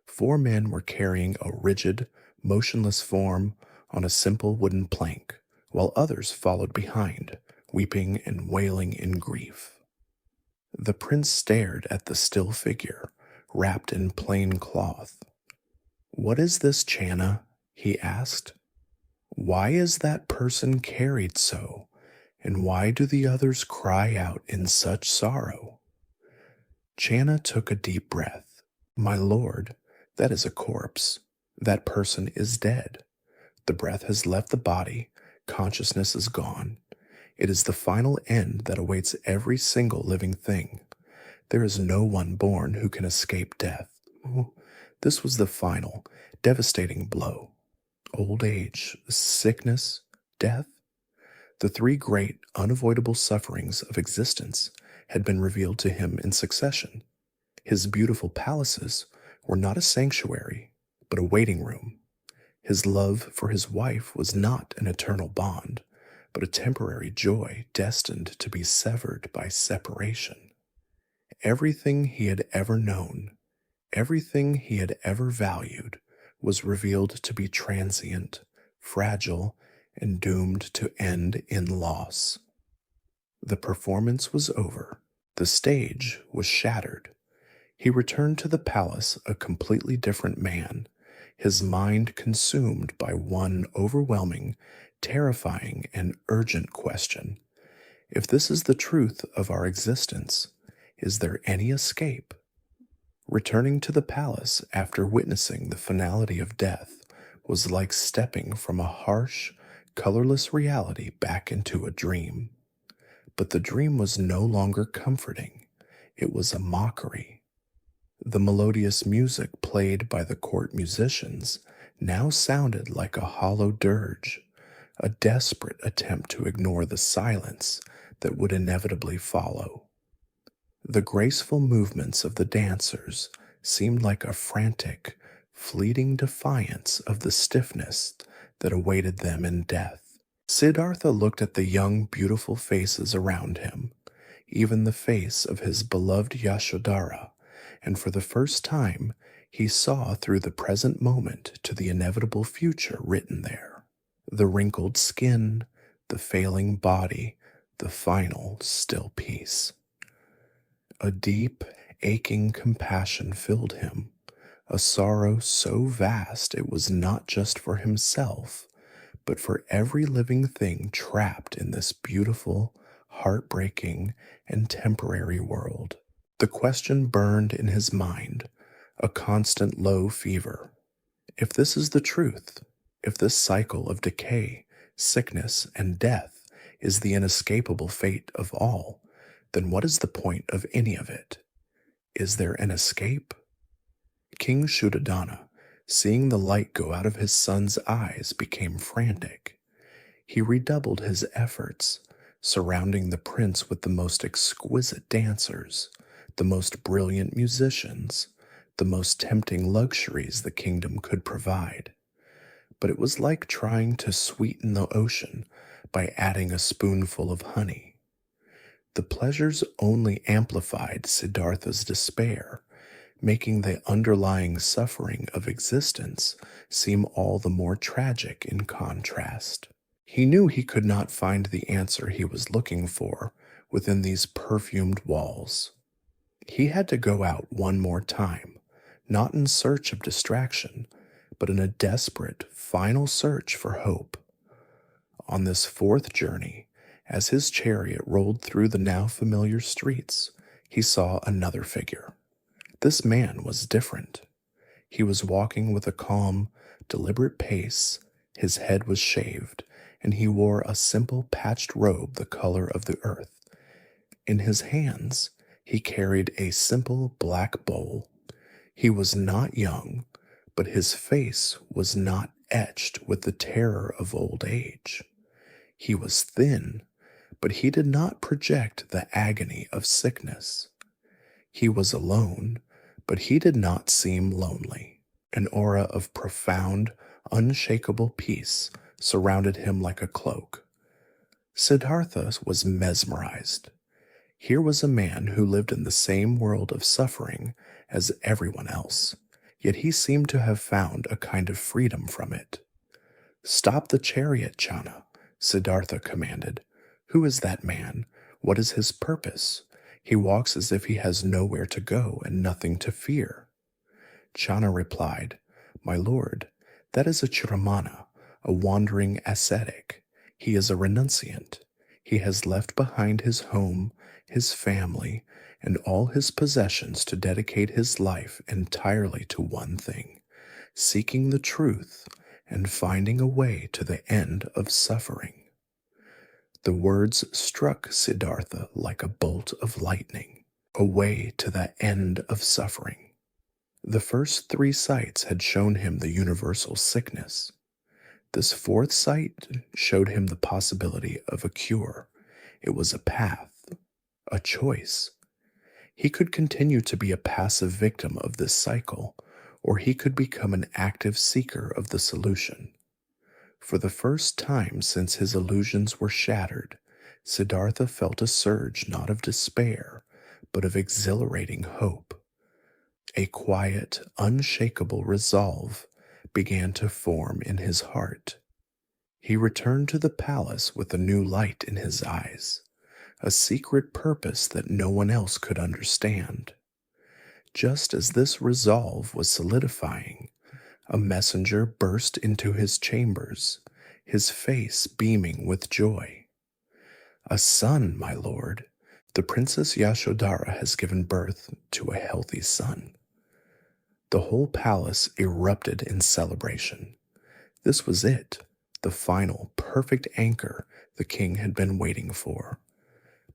4 men were carrying a rigid, motionless form on a simple wooden plank, while others followed behind, weeping and wailing in grief. The prince stared at the still figure, wrapped in plain cloth. "What is this, Channa?" he asked. "Why is that person carried so, and why do the others cry out in such sorrow?" Channa took a deep breath. "My lord, that is a corpse. That person is dead. The breath has left the body, consciousness is gone. It is the final end that awaits every single living thing. There is no one born who can escape death. This was the final, devastating blow. Old age, sickness, death. The 3 great, unavoidable sufferings of existence had been revealed to him in succession. His beautiful palaces were not a sanctuary, but a waiting room. His love for his wife was not an eternal bond, but a temporary joy destined to be severed by separation. Everything he had ever known, everything he had ever valued, was revealed to be transient, fragile, and doomed to end in loss. The performance was over. The stage was shattered. He returned to the palace a completely different man, his mind consumed by one overwhelming, terrifying, and urgent question. If this is the truth of our existence, is there any escape? Returning to the palace after witnessing the finality of death was like stepping from a harsh, colorless reality back into a dream. But the dream was no longer comforting. It was a mockery. The melodious music played by the court musicians now sounded like a hollow dirge, a desperate attempt to ignore the silence that would inevitably follow. The graceful movements of the dancers seemed like a frantic, fleeting defiance of the stiffness that awaited them in death. Siddhartha looked at the young, beautiful faces around him, even the face of his beloved Yashodhara, and for the first time he saw through the present moment to the inevitable future written there. The wrinkled skin, the failing body, the final still peace. A deep, aching compassion filled him, a sorrow so vast it was not just for himself, but for every living thing trapped in this beautiful, heartbreaking, and temporary world. The question burned in his mind, a constant low fever. If this is the truth, if this cycle of decay, sickness, and death is the inescapable fate of all, then what is the point of any of it? Is there an escape? King Shuddhodana, seeing the light go out of his son's eyes, became frantic. He redoubled his efforts, surrounding the prince with the most exquisite dancers, the most brilliant musicians, the most tempting luxuries the kingdom could provide. But it was like trying to sweeten the ocean by adding a spoonful of honey. The pleasures only amplified Siddhartha's despair, making the underlying suffering of existence seem all the more tragic in contrast. He knew he could not find the answer he was looking for within these perfumed walls. He had to go out one more time, not in search of distraction, but in a desperate, final search for hope. On this 4th journey, as his chariot rolled through the now familiar streets, he saw another figure. This man was different. He was walking with a calm, deliberate pace, his head was shaved, and he wore a simple patched robe the color of the earth. In his hands, he carried a simple black bowl. He was not young, but his face was not etched with the terror of old age. He was thin, but he did not project the agony of sickness. He was alone, but he did not seem lonely. An aura of profound, unshakable peace surrounded him like a cloak. Siddhartha was mesmerized. Here was a man who lived in the same world of suffering as everyone else, yet he seemed to have found a kind of freedom from it. "Stop the chariot, Channa," Siddhartha commanded. "Who is that man? What is his purpose? He walks as if he has nowhere to go and nothing to fear." Channa replied, "My lord, that is a Chiramana, a wandering ascetic. He is a renunciant. He has left behind his home, his family, and all his possessions to dedicate his life entirely to one thing, seeking the truth and finding a way to the end of suffering." The words struck Siddhartha like a bolt of lightning. A way to the end of suffering. The first 3 sights had shown him the universal sickness. This 4th sight showed him the possibility of a cure. It was a path, a choice. He could continue to be a passive victim of this cycle, or he could become an active seeker of the solution. For the first time since his illusions were shattered, Siddhartha felt a surge not of despair, but of exhilarating hope. A quiet, unshakable resolve began to form in his heart. He returned to the palace with a new light in his eyes, a secret purpose that no one else could understand. Just as this resolve was solidifying, a messenger burst into his chambers, his face beaming with joy. "A son, my lord. The Princess Yashodhara has given birth to a healthy son." The whole palace erupted in celebration. This was it, the final, perfect anchor the king had been waiting for.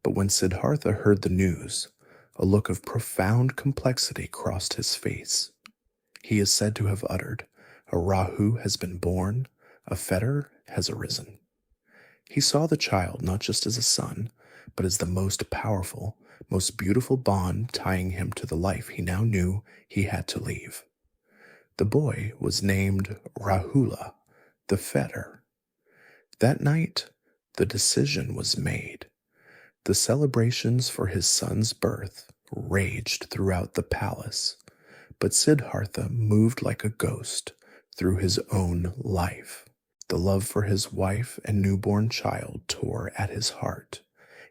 But when Siddhartha heard the news, a look of profound complexity crossed his face. He is said to have uttered, "A Rahu has been born, a fetter has arisen." He saw the child not just as a son, but as the most powerful, most beautiful bond tying him to the life he now knew he had to leave. The boy was named Rahula, the fetter. That night, the decision was made. The celebrations for his son's birth raged throughout the palace, but Siddhartha moved like a ghost through his own life. The love for his wife and newborn child tore at his heart.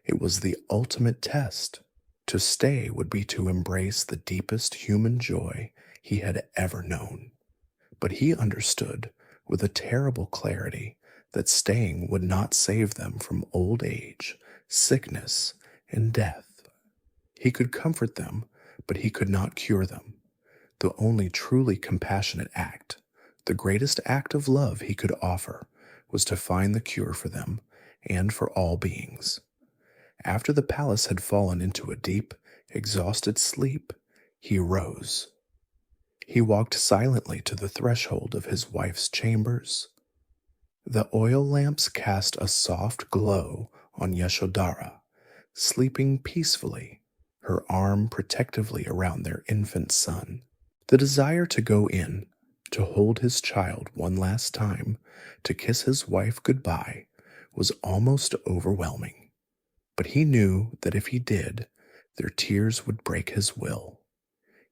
It was the ultimate test. To stay would be to embrace the deepest human joy he had ever known. But he understood with a terrible clarity that staying would not save them from old age, sickness, and death. He could comfort them, but he could not cure them. The only truly compassionate act, the greatest act of love he could offer, was to find the cure for them and for all beings. After the palace had fallen into a deep, exhausted sleep, he rose. He walked silently to the threshold of his wife's chambers. The oil lamps cast a soft glow on Yashodhara, sleeping peacefully, her arm protectively around their infant son. The desire to go in, to hold his child one last time, to kiss his wife goodbye, was almost overwhelming. But he knew that if he did, their tears would break his will.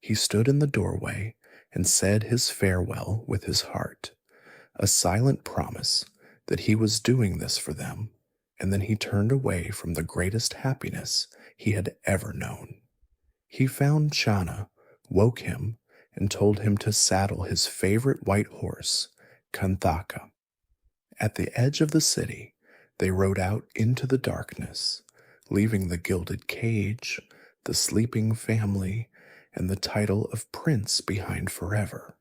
He stood in the doorway and said his farewell with his heart, a silent promise that he was doing this for them, and then he turned away from the greatest happiness he had ever known. He found Channa, woke him, and told him to saddle his favorite white horse, Kanthaka. At the edge of the city, they rode out into the darkness, leaving the gilded cage, the sleeping family, and the title of prince behind forever,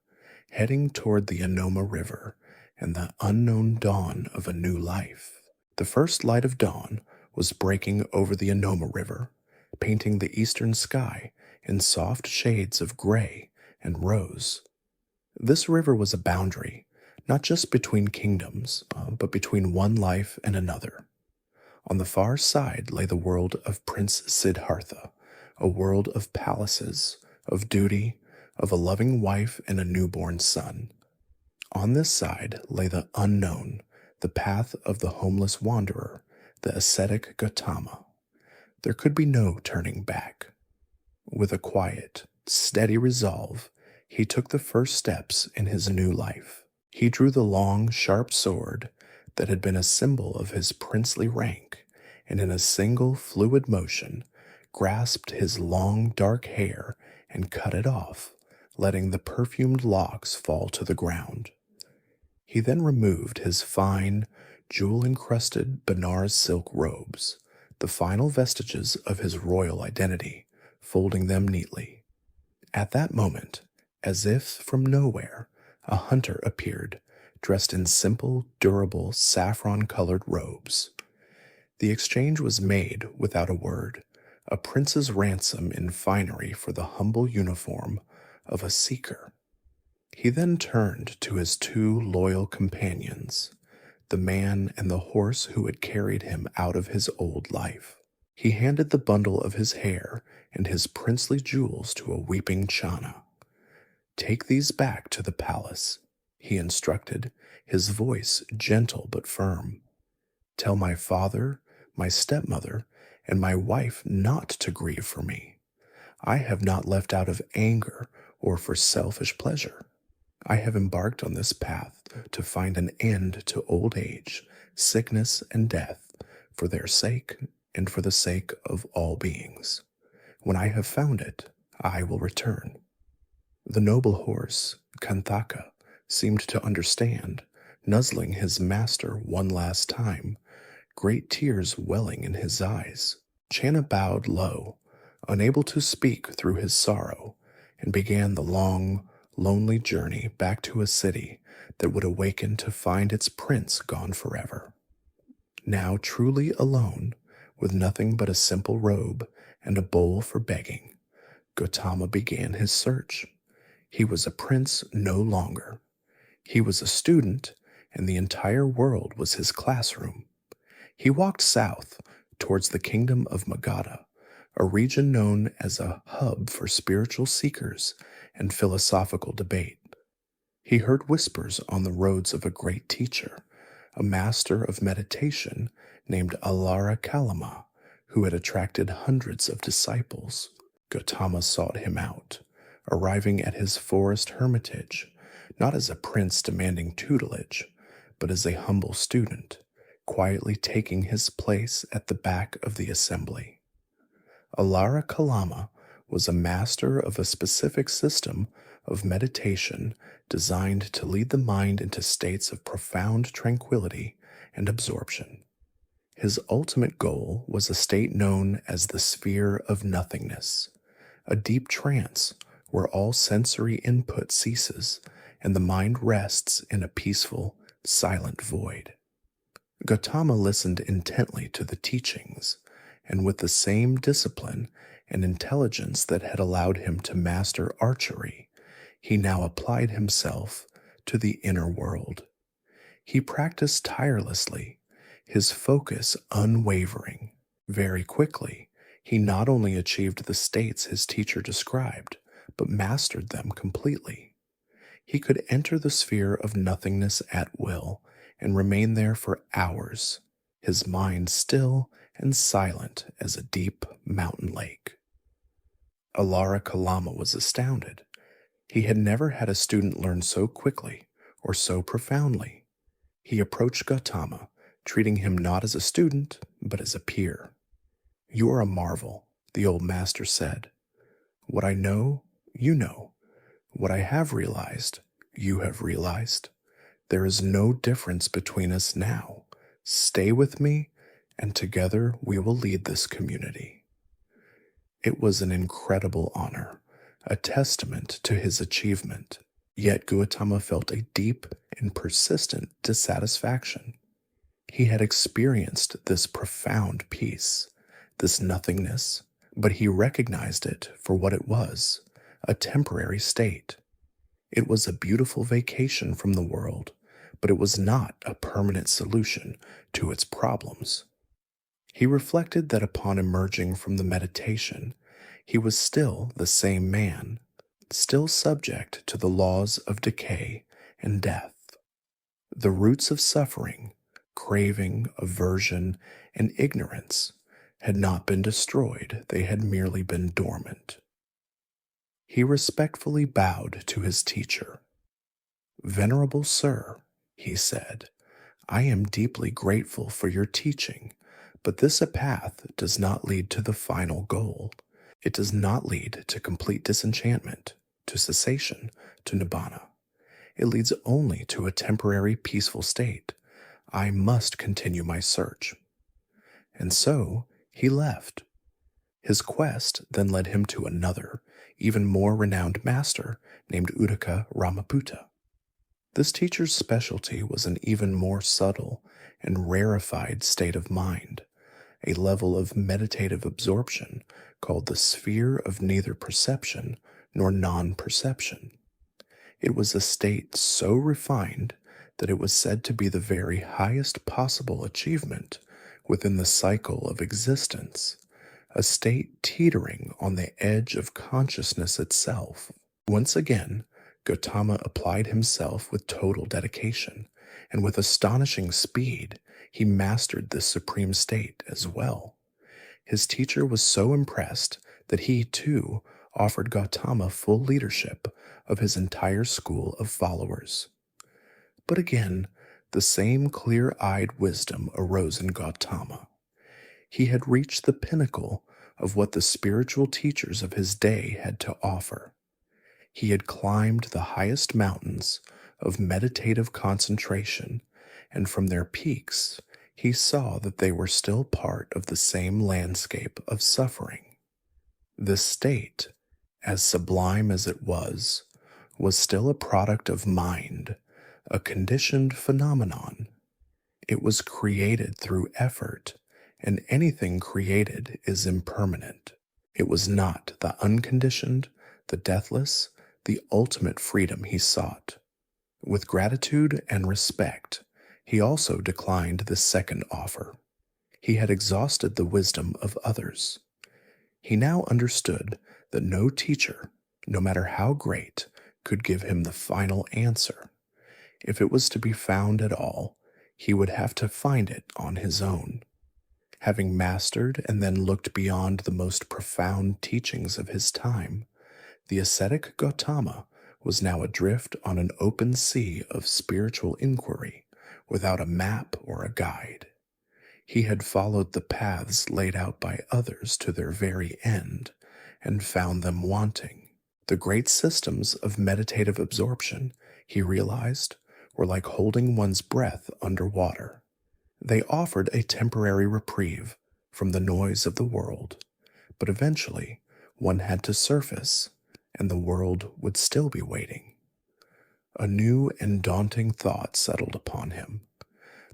heading toward the Anoma River and the unknown dawn of a new life. The first light of dawn was breaking over the Anoma River, painting the eastern sky in soft shades of gray and rose. This river was a boundary, not just between kingdoms, but between one life and another. On the far side lay the world of Prince Siddhartha, a world of palaces, of duty, of a loving wife and a newborn son. On this side lay the unknown, the path of the homeless wanderer, the ascetic Gautama. There could be no turning back. With a quiet, steady resolve, he took the first steps in his new life. He drew the long, sharp sword that had been a symbol of his princely rank, and in a single fluid motion grasped his long, dark hair and cut it off, letting the perfumed locks fall to the ground. He then removed his fine, jewel-encrusted Benares silk robes, the final vestiges of his royal identity, folding them neatly. At that moment, as if from nowhere, a hunter appeared, dressed in simple, durable, saffron-colored robes. The exchange was made without a word, a prince's ransom in finery for the humble uniform of a seeker. He then turned to his two loyal companions, the man and the horse who had carried him out of his old life. He handed the bundle of his hair and his princely jewels to a weeping Chana. "Take these back to the palace," he instructed, his voice gentle but firm. "Tell my father, my stepmother, and my wife not to grieve for me. I have not left out of anger or for selfish pleasure. I have embarked on this path to find an end to old age, sickness, and death, for their sake and for the sake of all beings. When I have found it, I will return." The noble horse, Kanthaka, seemed to understand, nuzzling his master one last time, great tears welling in his eyes. Channa bowed low, unable to speak through his sorrow, and began the long, lonely journey back to a city that would awaken to find its prince gone forever. Now truly alone, with nothing but a simple robe and a bowl for begging, Gautama began his search. He was a prince no longer. He was a student, and the entire world was his classroom. He walked south towards the kingdom of Magadha, a region known as a hub for spiritual seekers and philosophical debate. He heard whispers on the roads of a great teacher, a master of meditation named Alara Kalama, who had attracted hundreds of disciples. Gautama sought him out, arriving at his forest hermitage, not as a prince demanding tutelage, but as a humble student, quietly taking his place at the back of the assembly. Alara Kalama was a master of a specific system of meditation designed to lead the mind into states of profound tranquility and absorption. His ultimate goal was a state known as the sphere of nothingness, a deep trance where all sensory input ceases and the mind rests in a peaceful, silent void. Gautama listened intently to the teachings, and with the same discipline and intelligence that had allowed him to master archery, he now applied himself to the inner world. He practiced tirelessly, his focus unwavering. Very quickly, he not only achieved the states his teacher described, but mastered them completely. He could enter the sphere of nothingness at will and remain there for hours, his mind still and silent as a deep mountain lake. Alara Kalama was astounded. He had never had a student learn so quickly or so profoundly. He approached Gautama, treating him not as a student, but as a peer. "You are a marvel," the old master said. "What I know, you know. What I have realized, you have realized. There is no difference between us now. Stay with me, and together we will lead this community." It was an incredible honor, a testament to his achievement. Yet Gautama felt a deep and persistent dissatisfaction. He had experienced this profound peace, this nothingness, but he recognized it for what it was, a temporary state. It was a beautiful vacation from the world, but it was not a permanent solution to its problems. He reflected that upon emerging from the meditation, he was still the same man, still subject to the laws of decay and death. The roots of suffering, craving, aversion, and ignorance had not been destroyed, they had merely been dormant. He respectfully bowed to his teacher. "Venerable sir," he said, "I am deeply grateful for your teaching, but this path does not lead to the final goal. It does not lead to complete disenchantment, to cessation, to nibbana. It leads only to a temporary peaceful state. I must continue my search." And so he left. His quest then led him to another, even more renowned master named Uddaka Ramaputta. This teacher's specialty was an even more subtle and rarefied state of mind, a level of meditative absorption called the sphere of neither perception nor non-perception. It was a state so refined that it was said to be the very highest possible achievement within the cycle of existence, a state teetering on the edge of consciousness itself. Once again, Gautama applied himself with total dedication, and with astonishing speed, he mastered this supreme state as well. His teacher was so impressed that he, too, offered Gautama full leadership of his entire school of followers. But again, the same clear-eyed wisdom arose in Gautama. He had reached the pinnacle of what the spiritual teachers of his day had to offer. He had climbed the highest mountains of meditative concentration, and from their peaks he saw that they were still part of the same landscape of suffering. This state, as sublime as it was still a product of mind, a conditioned phenomenon. It was created through effort, and anything created is impermanent. It was not the unconditioned, the deathless, the ultimate freedom he sought. With gratitude and respect, he also declined the second offer. He had exhausted the wisdom of others. He now understood that no teacher, no matter how great, could give him the final answer. If it was to be found at all, he would have to find it on his own. Having mastered and then looked beyond the most profound teachings of his time, the ascetic Gautama was now adrift on an open sea of spiritual inquiry without a map or a guide. He had followed the paths laid out by others to their very end and found them wanting. The great systems of meditative absorption, he realized, were like holding one's breath underwater. They offered a temporary reprieve from the noise of the world, but eventually one had to surface, and the world would still be waiting. A new and daunting thought settled upon him.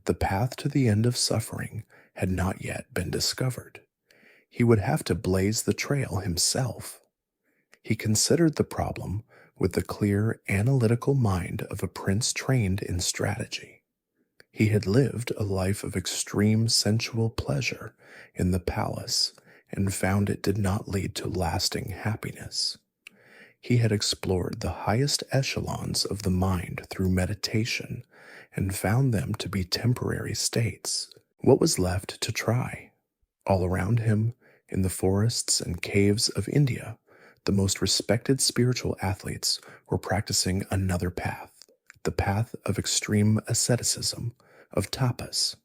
The path to the end of suffering had not yet been discovered. He would have to blaze the trail himself. He considered the problem with the clear, analytical mind of a prince trained in strategy. He had lived a life of extreme sensual pleasure in the palace and found it did not lead to lasting happiness. He had explored the highest echelons of the mind through meditation and found them to be temporary states. What was left to try? All around him, in the forests and caves of India, the most respected spiritual athletes were practicing another path, the path of extreme asceticism, of tapas.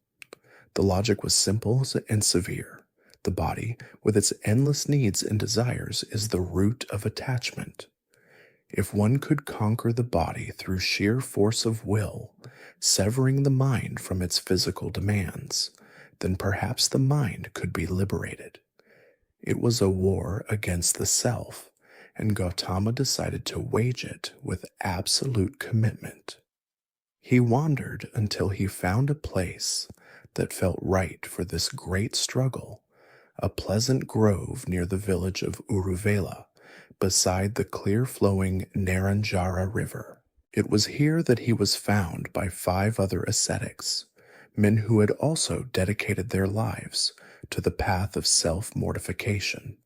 The logic was simple and severe. The body, with its endless needs and desires, is the root of attachment. If one could conquer the body through sheer force of will, severing the mind from its physical demands, then perhaps the mind could be liberated. It was a war against the self, and Gautama decided to wage it with absolute commitment. He wandered until he found a place that felt right for this great struggle, a pleasant grove near the village of Uruvela, beside the clear-flowing Naranjara River. It was here that he was found by 5 other ascetics, men who had also dedicated their lives to the path of self-mortification.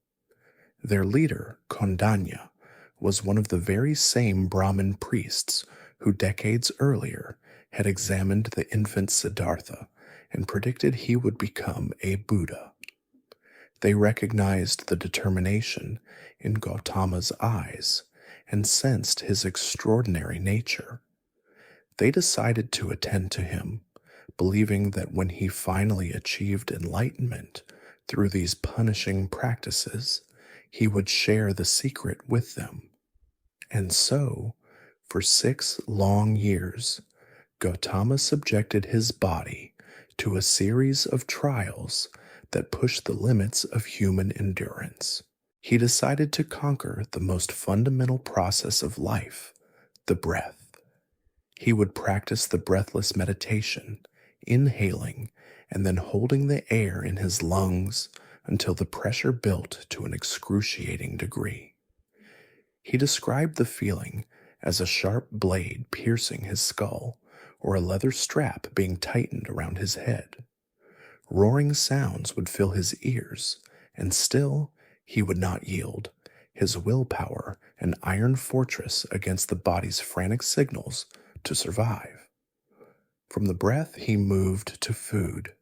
Their leader, Kondanya, was one of the very same Brahmin priests who decades earlier had examined the infant Siddhartha and predicted he would become a Buddha. They recognized the determination in Gautama's eyes and sensed his extraordinary nature. They decided to attend to him, believing that when he finally achieved enlightenment through these punishing practices, he would share the secret with them. And so, for 6 long years, Gautama subjected his body to a series of trials that pushed the limits of human endurance. He decided to conquer the most fundamental process of life, the breath. He would practice the breathless meditation, inhaling and then holding the air in his lungs until the pressure built to an excruciating degree. He described the feeling as a sharp blade piercing his skull or a leather strap being tightened around his head. Roaring sounds would fill his ears, and still he would not yield, his willpower an iron fortress against the body's frantic signals to survive. From the breath he moved to food.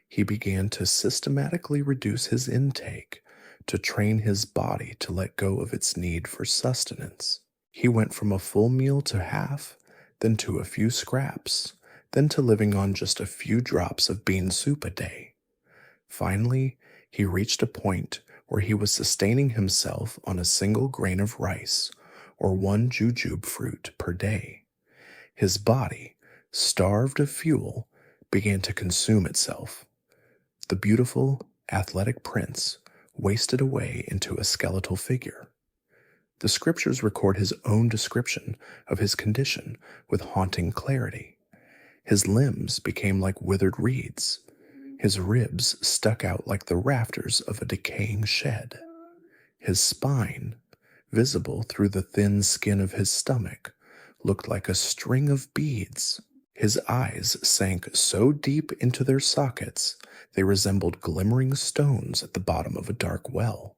He began to systematically reduce his intake to train his body to let go of its need for sustenance. He went from a full meal to half, then to a few scraps, then to living on just a few drops of bean soup a day. Finally, he reached a point where he was sustaining himself on a single grain of rice or 1 jujube fruit per day. His body, starved of fuel, began to consume itself. The beautiful, athletic prince wasted away into a skeletal figure. The scriptures record his own description of his condition with haunting clarity. His limbs became like withered reeds. His ribs stuck out like the rafters of a decaying shed. His spine, visible through the thin skin of his stomach, looked like a string of beads. His eyes sank so deep into their sockets they resembled glimmering stones at the bottom of a dark well.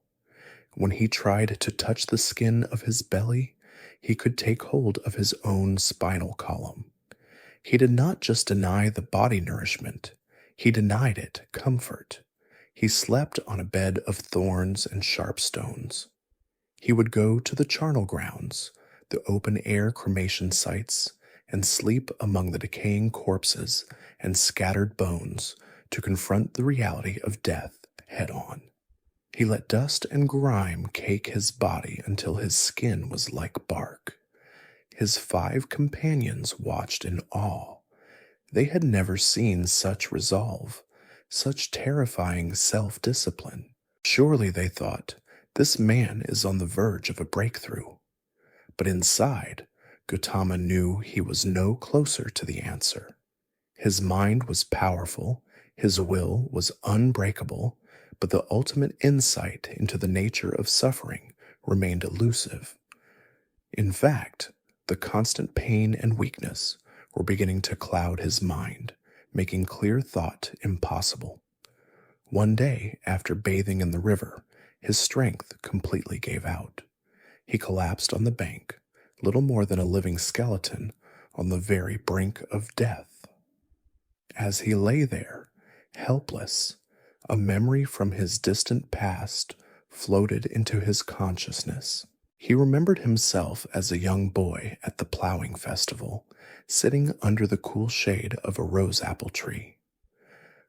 When he tried to touch the skin of his belly, he could take hold of his own spinal column. He did not just deny the body nourishment, he denied it comfort. He slept on a bed of thorns and sharp stones. He would go to the charnel grounds, the open-air cremation sites, and sleep among the decaying corpses and scattered bones to confront the reality of death head-on. He let dust and grime cake his body until his skin was like bark. His 5 companions watched in awe. They had never seen such resolve, such terrifying self-discipline. Surely, they thought, this man is on the verge of a breakthrough. But inside, Gautama knew he was no closer to the answer. His mind was powerful, his will was unbreakable, but the ultimate insight into the nature of suffering remained elusive. In fact, the constant pain and weakness were beginning to cloud his mind, making clear thought impossible. One day, after bathing in the river, his strength completely gave out. He collapsed on the bank, little more than a living skeleton, on the very brink of death. As he lay there, helpless, a memory from his distant past floated into his consciousness. He remembered himself as a young boy at the plowing festival, sitting under the cool shade of a rose apple tree.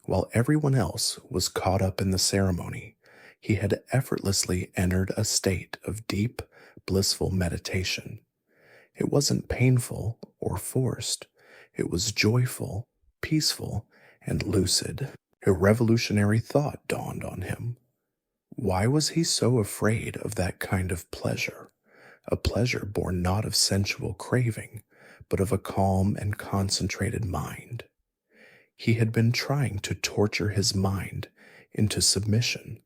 While everyone else was caught up in the ceremony, he had effortlessly entered a state of deep, blissful meditation. It wasn't painful or forced. It was joyful, peaceful, and lucid. A revolutionary thought dawned on him. Why was he so afraid of that kind of pleasure? A pleasure born not of sensual craving, but of a calm and concentrated mind. He had been trying to torture his mind into submission.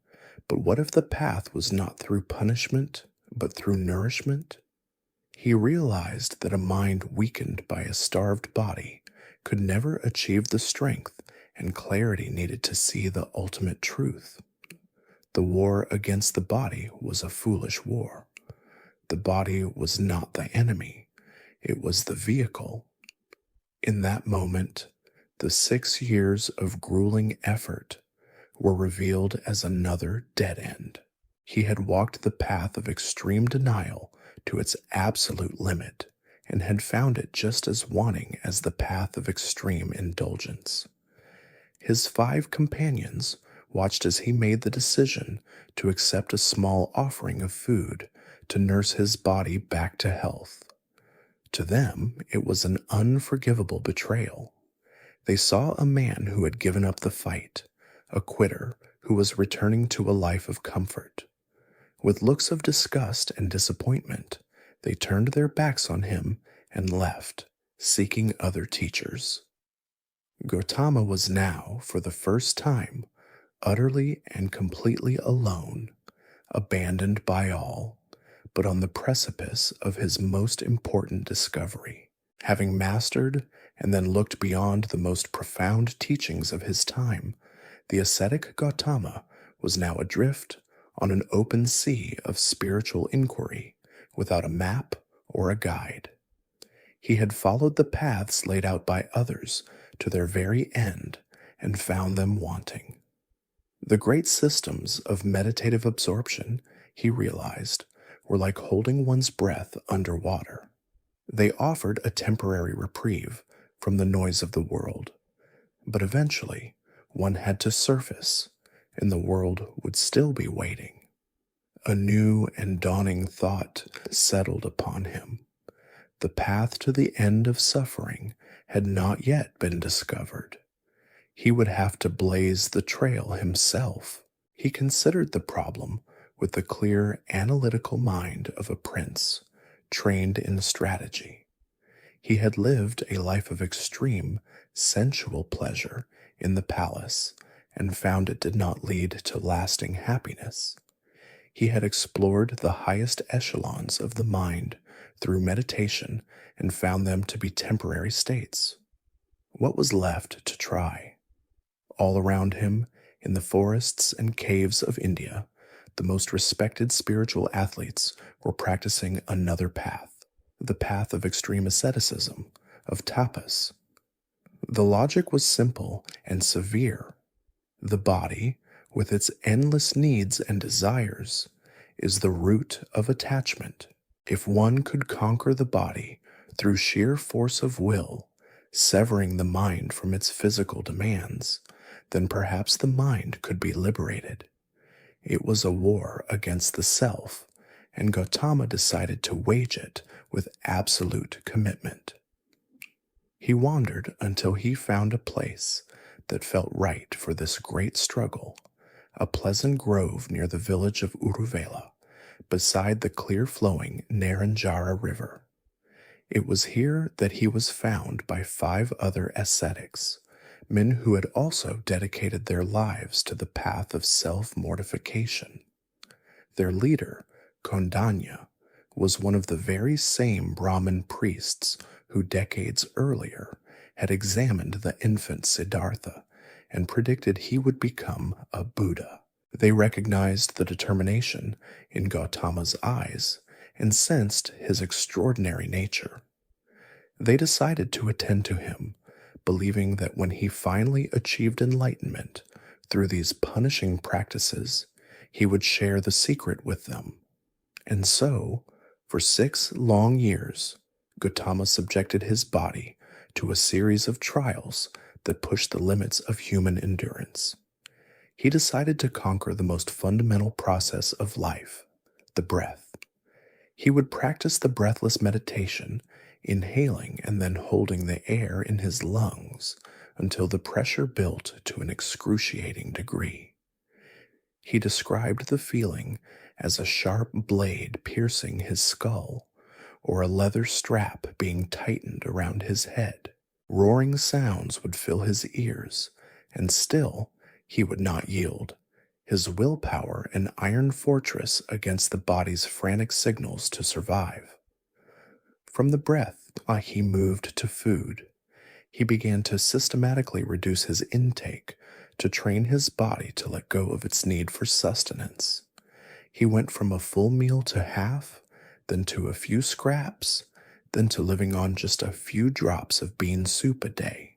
But what if the path was not through punishment, but through nourishment? He realized that a mind weakened by a starved body could never achieve the strength and clarity needed to see the ultimate truth. The war against the body was a foolish war. The body was not the enemy, it was the vehicle. In that moment, the 6 years of grueling effort were revealed as another dead end. He had walked the path of extreme denial to its absolute limit and had found it just as wanting as the path of extreme indulgence. His 5 companions watched as he made the decision to accept a small offering of food to nurse his body back to health. To them, it was an unforgivable betrayal. They saw a man who had given up the fight, a quitter who was returning to a life of comfort. With looks of disgust and disappointment, they turned their backs on him and left, seeking other teachers. Gautama was now, for the first time, utterly and completely alone, abandoned by all, but on the precipice of his most important discovery. Having mastered and then looked beyond the most profound teachings of his time, the ascetic Gautama was now adrift on an open sea of spiritual inquiry without a map or a guide. He had followed the paths laid out by others to their very end and found them wanting. The great systems of meditative absorption, he realized, were like holding one's breath underwater. They offered a temporary reprieve from the noise of the world, but eventually one had to surface, and the world would still be waiting. A new and dawning thought settled upon him. The path to the end of suffering had not yet been discovered. He would have to blaze the trail himself. He considered the problem with the clear, analytical mind of a prince, trained in strategy. He had lived a life of extreme, sensual pleasure in the palace and found it did not lead to lasting happiness. He had explored the highest echelons of the mind through meditation and found them to be temporary states. What was left to try? All around him, in the forests and caves of India, the most respected spiritual athletes were practicing another path, the path of extreme asceticism, of tapas. The logic was simple and severe. The body, with its endless needs and desires, is the root of attachment. If one could conquer the body through sheer force of will, severing the mind from its physical demands, then perhaps the mind could be liberated. It was a war against the self, and Gautama decided to wage it with absolute commitment. He wandered until he found a place that felt right for this great struggle, a pleasant grove near the village of Uruvela, beside the clear-flowing Naranjara River. It was here that he was found by 5 other ascetics, men who had also dedicated their lives to the path of self-mortification. Their leader, Kondanya, was one of the very same Brahmin priests who decades earlier had examined the infant Siddhartha and predicted he would become a Buddha. They recognized the determination in Gautama's eyes and sensed his extraordinary nature. They decided to attend to him, believing that when he finally achieved enlightenment through these punishing practices, he would share the secret with them. And so, for 6 long years, Gautama subjected his body to a series of trials that pushed the limits of human endurance. He decided to conquer the most fundamental process of life, the breath. He would practice the breathless meditation, inhaling and then holding the air in his lungs until the pressure built to an excruciating degree. He described the feeling as a sharp blade piercing his skull, or a leather strap being tightened around his head. Roaring sounds would fill his ears, and still he would not yield. his willpower an iron fortress against the body's frantic signals to survive. From the breath, he moved to food. He began to systematically reduce his intake to train his body to let go of its need for sustenance. He went from a full meal to half, then to a few scraps, then to living on just a few drops of bean soup a day.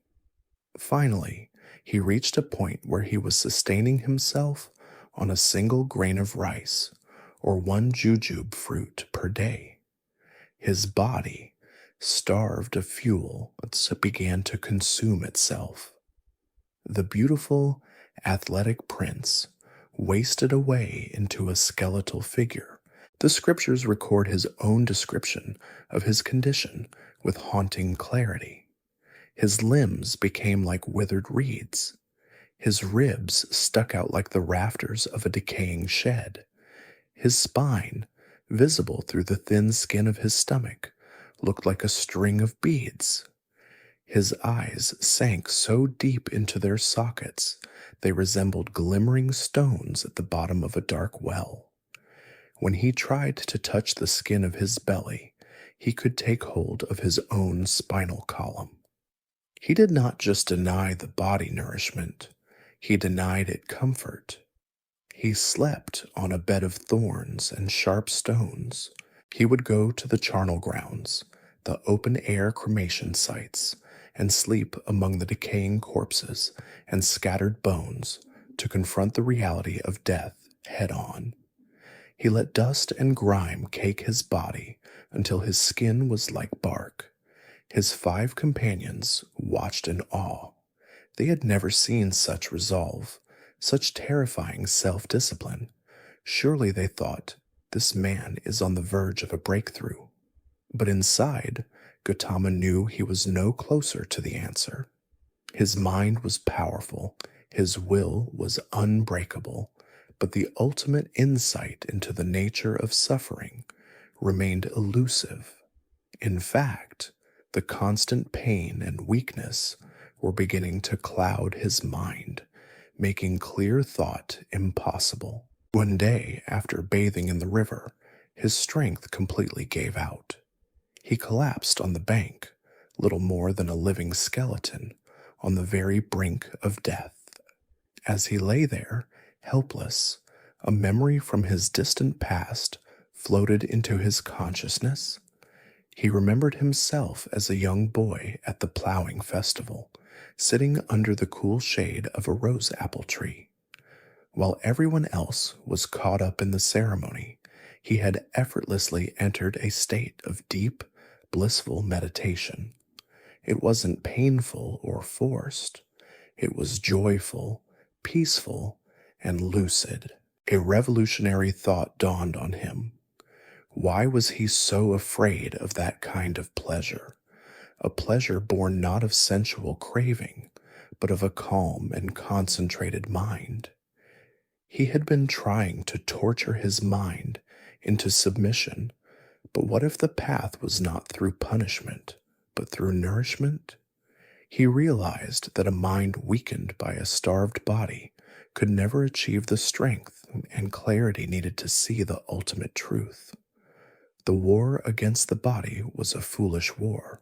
Finally, he reached a point where he was sustaining himself on a single grain of rice or one jujube fruit per day. His body, starved of fuel, began to consume itself. The beautiful, athletic prince wasted away into a skeletal figure. The scriptures record his own description of his condition with haunting clarity. His limbs became like withered reeds. His ribs stuck out like the rafters of a decaying shed. His spine, visible through the thin skin of his stomach, looked like a string of beads. His eyes sank so deep into their sockets they resembled glimmering stones at the bottom of a dark well. When he tried to touch the skin of his belly, he could take hold of his own spinal column. He did not just deny the body nourishment, he denied it comfort. He slept on a bed of thorns and sharp stones. He would go to the charnel grounds, the open-air cremation sites, and sleep among the decaying corpses and scattered bones to confront the reality of death head-on. He let dust and grime cake his body until his skin was like bark. His 5 companions watched in awe. They had never seen such resolve, such terrifying self-discipline. Surely, they thought, this man is on the verge of a breakthrough. But inside, Gautama knew he was no closer to the answer. His mind was powerful, his will was unbreakable, but the ultimate insight into the nature of suffering remained elusive. In fact, the constant pain and weakness were beginning to cloud his mind, making clear thought impossible. One day, after bathing in the river, his strength completely gave out. He collapsed on the bank, little more than a living skeleton, on the very brink of death. As he lay there, helpless, a memory from his distant past floated into his consciousness. He remembered himself as a young boy at the plowing festival, sitting under the cool shade of a rose apple tree. While everyone else was caught up in the ceremony, he had effortlessly entered a state of deep, blissful meditation. It wasn't painful or forced. It was joyful, peaceful, and lucid. A revolutionary thought dawned on him. Why was he so afraid of that kind of pleasure? A pleasure born not of sensual craving, but of a calm and concentrated mind. He had been trying to torture his mind into submission, but what if the path was not through punishment, but through nourishment? He realized that a mind weakened by a starved body could never achieve the strength and clarity needed to see the ultimate truth. The war against the body was a foolish war.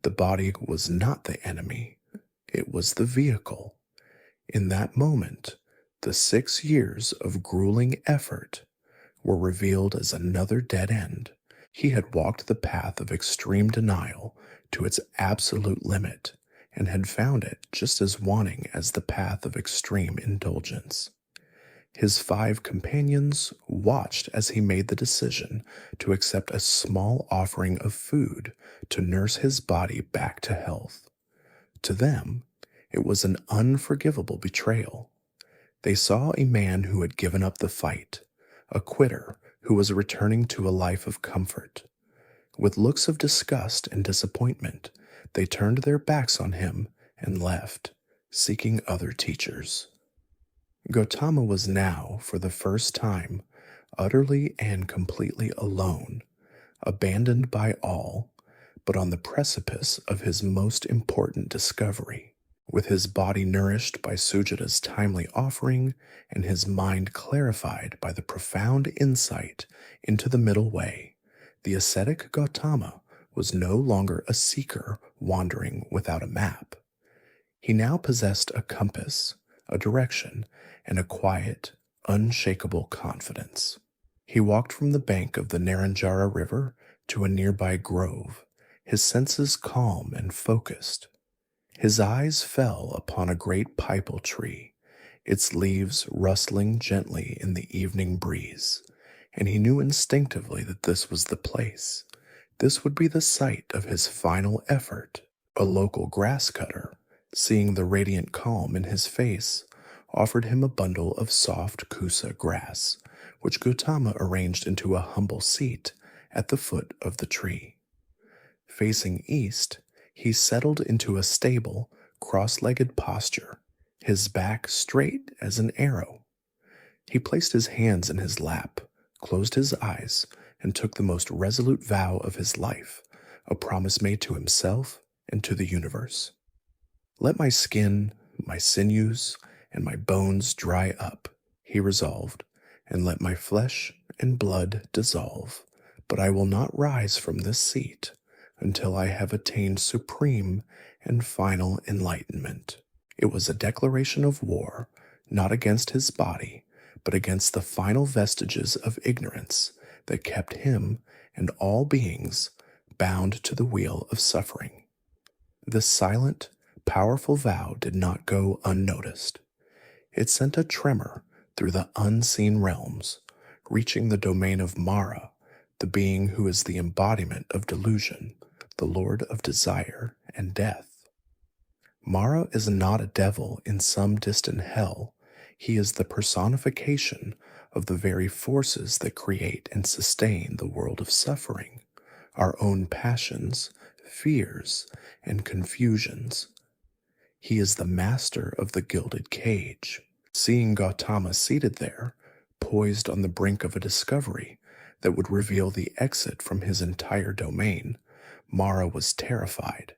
The body was not the enemy, it was the vehicle. In that moment, the 6 years of grueling effort were revealed as another dead end. He had walked the path of extreme denial to its absolute limit and had found it just as wanting as the path of extreme indulgence. His 5 companions watched as he made the decision to accept a small offering of food to nurse his body back to health. To them, it was an unforgivable betrayal. They saw a man who had given up the fight, a quitter who was returning to a life of comfort. With looks of disgust and disappointment, they turned their backs on him and left, seeking other teachers. Gautama was now, for the first time, utterly and completely alone, abandoned by all, but on the precipice of his most important discovery. With his body nourished by Sujata's timely offering and his mind clarified by the profound insight into the middle way, the ascetic Gautama was no longer a seeker wandering without a map. He now possessed a compass, a direction, and a quiet, unshakable confidence. He walked from the bank of the Naranjara River to a nearby grove, his senses calm and focused. His eyes fell upon a great pipal tree, its leaves rustling gently in the evening breeze, and he knew instinctively that this was the place. This would be the site of his final effort. A local grass cutter, seeing the radiant calm in his face, offered him a bundle of soft kusa grass, which Gautama arranged into a humble seat at the foot of the tree. Facing east, he settled into a stable, cross-legged posture, his back straight as an arrow. He placed his hands in his lap, closed his eyes, and took the most resolute vow of his life, a promise made to himself and to the universe. Let my skin, my sinews, and my bones dry up, he resolved, and let my flesh and blood dissolve, but I will not rise from this seat until I have attained supreme and final enlightenment. It was a declaration of war, not against his body, but against the final vestiges of ignorance that kept him and all beings bound to the wheel of suffering. This silent, powerful vow did not go unnoticed. It sent a tremor through the unseen realms, reaching the domain of Mara, the being who is the embodiment of delusion, the lord of desire and death. Mara is not a devil in some distant hell. He is the personification of the very forces that create and sustain the world of suffering, our own passions, fears, and confusions. He is the master of the gilded cage. Seeing Gautama seated there, poised on the brink of a discovery that would reveal the exit from his entire domain, Mara was terrified.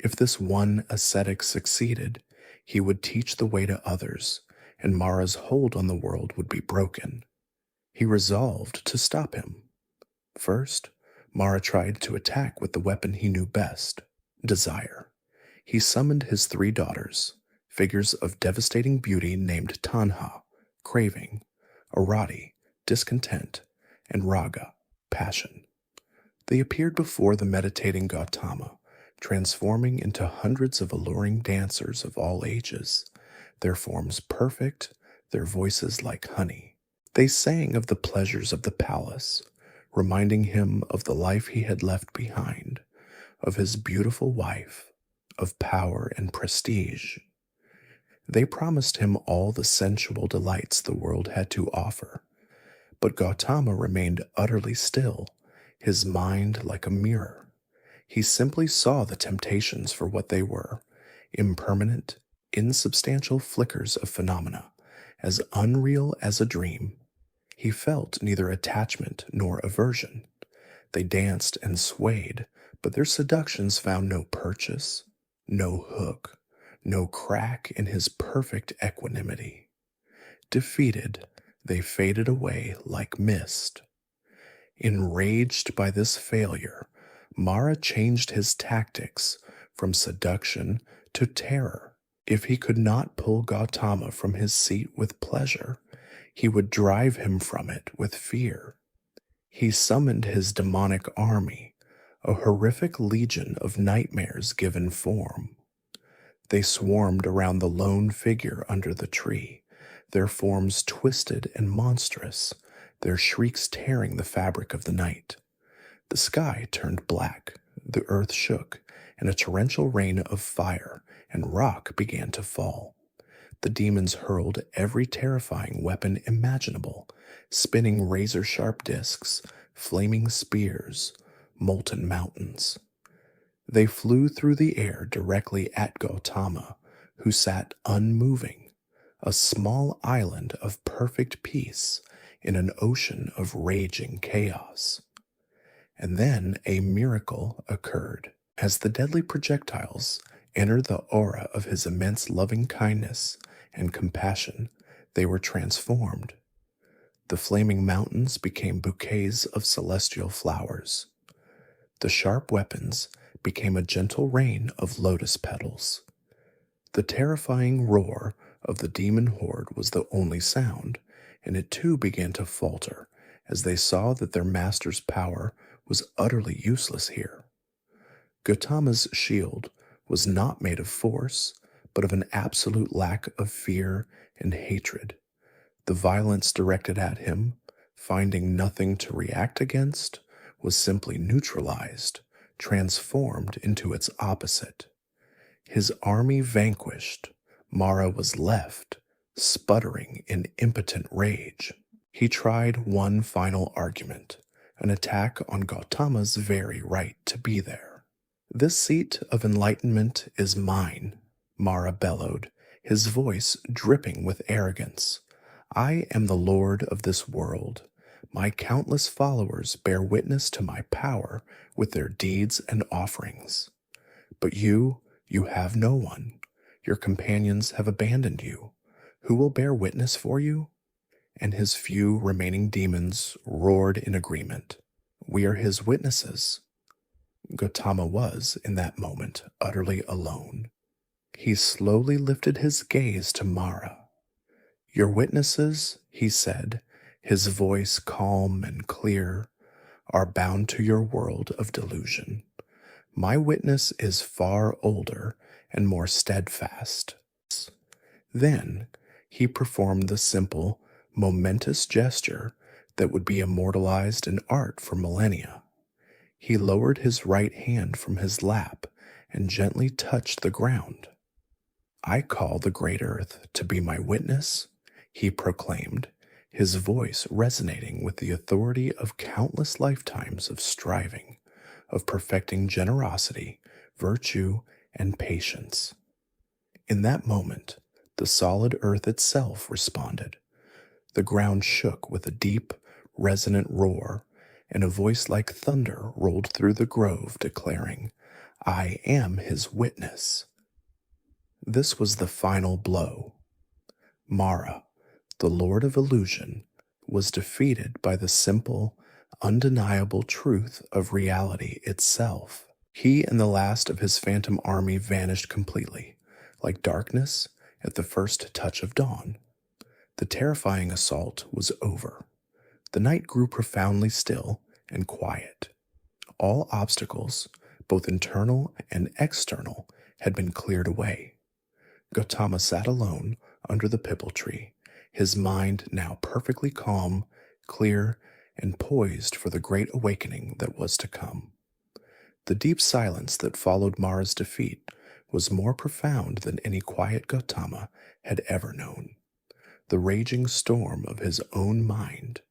If this one ascetic succeeded, he would teach the way to others, and Mara's hold on the world would be broken. He resolved to stop him. First, Mara tried to attack with the weapon he knew best, desire. He summoned his 3 daughters, figures of devastating beauty named Tanha, craving, Arati, discontent, and Raga, passion. They appeared before the meditating Gautama, transforming into hundreds of alluring dancers of all ages, their forms perfect, their voices like honey. They sang of the pleasures of the palace, reminding him of the life he had left behind, of his beautiful wife, of power and prestige. They promised him all the sensual delights the world had to offer, but Gautama remained utterly still, his mind like a mirror. He simply saw the temptations for what they were, impermanent, insubstantial flickers of phenomena, as unreal as a dream. He felt neither attachment nor aversion. They danced and swayed, but their seductions found no purchase, no hook, no crack in his perfect equanimity. Defeated, they faded away like mist. Enraged by this failure, Mara changed his tactics from seduction to terror. If he could not pull Gautama from his seat with pleasure, he would drive him from it with fear. He summoned his demonic army, a horrific legion of nightmares given form. They swarmed around the lone figure under the tree, their forms twisted and monstrous, their shrieks tearing the fabric of the night. The sky turned black, the earth shook, and a torrential rain of fire and rock began to fall. The demons hurled every terrifying weapon imaginable, spinning razor-sharp discs, flaming spears, molten mountains. They flew through the air directly at Gautama, who sat unmoving, a small island of perfect peace in an ocean of raging chaos. And then a miracle occurred. As the deadly projectiles entered the aura of his immense loving kindness and compassion, they were transformed. The flaming mountains became bouquets of celestial flowers. The sharp weapons became a gentle rain of lotus petals. The terrifying roar of the demon horde was the only sound, and it too began to falter as they saw that their master's power was utterly useless here. Gautama's shield was not made of force, but of an absolute lack of fear and hatred. The violence directed at him, finding nothing to react against, was simply neutralized, transformed into its opposite. His army vanquished, Mara was left, sputtering in impotent rage. He tried one final argument, an attack on Gautama's very right to be there. "This seat of enlightenment is mine," Mara bellowed, his voice dripping with arrogance. "I am the lord of this world. My countless followers bear witness to my power with their deeds and offerings. But you have no one. Your companions have abandoned you. Who will bear witness for you?" And his few remaining demons roared in agreement. "We are his witnesses." Gautama was, in that moment, utterly alone. He slowly lifted his gaze to Mara. "Your witnesses," he said, his voice calm and clear, "are bound to your world of delusion. My witness is far older and more steadfast." Then he performed the simple, momentous gesture that would be immortalized in art for millennia. He lowered his right hand from his lap and gently touched the ground. "I call the great earth to be my witness," he proclaimed, his voice resonating with the authority of countless lifetimes of striving, of perfecting generosity, virtue, and patience. In that moment, the solid earth itself responded. The ground shook with a deep, resonant roar, and a voice like thunder rolled through the grove declaring, "I am his witness." This was the final blow. Mara, the Lord of Illusion, was defeated by the simple, undeniable truth of reality itself. He and the last of his phantom army vanished completely, like darkness at the first touch of dawn. The terrifying assault was over. The night grew profoundly still and quiet. All obstacles, both internal and external, had been cleared away. Gautama sat alone under the pipal tree, his mind now perfectly calm, clear, and poised for the great awakening that was to come. The deep silence that followed Mara's defeat was more profound than any quiet Gautama had ever known. The raging storm of his own mind,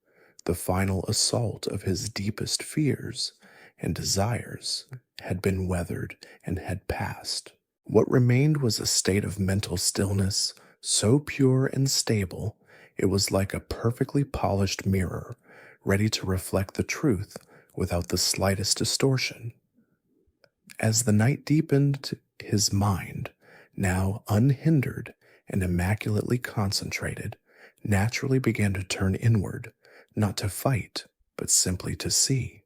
the final assault of his deepest fears and desires, had been weathered and had passed. What remained was a state of mental stillness so pure and stable it was like a perfectly polished mirror, ready to reflect the truth without the slightest distortion. As the night deepened, his mind, now unhindered and immaculately concentrated, naturally began to turn inward, not to fight, but simply to see.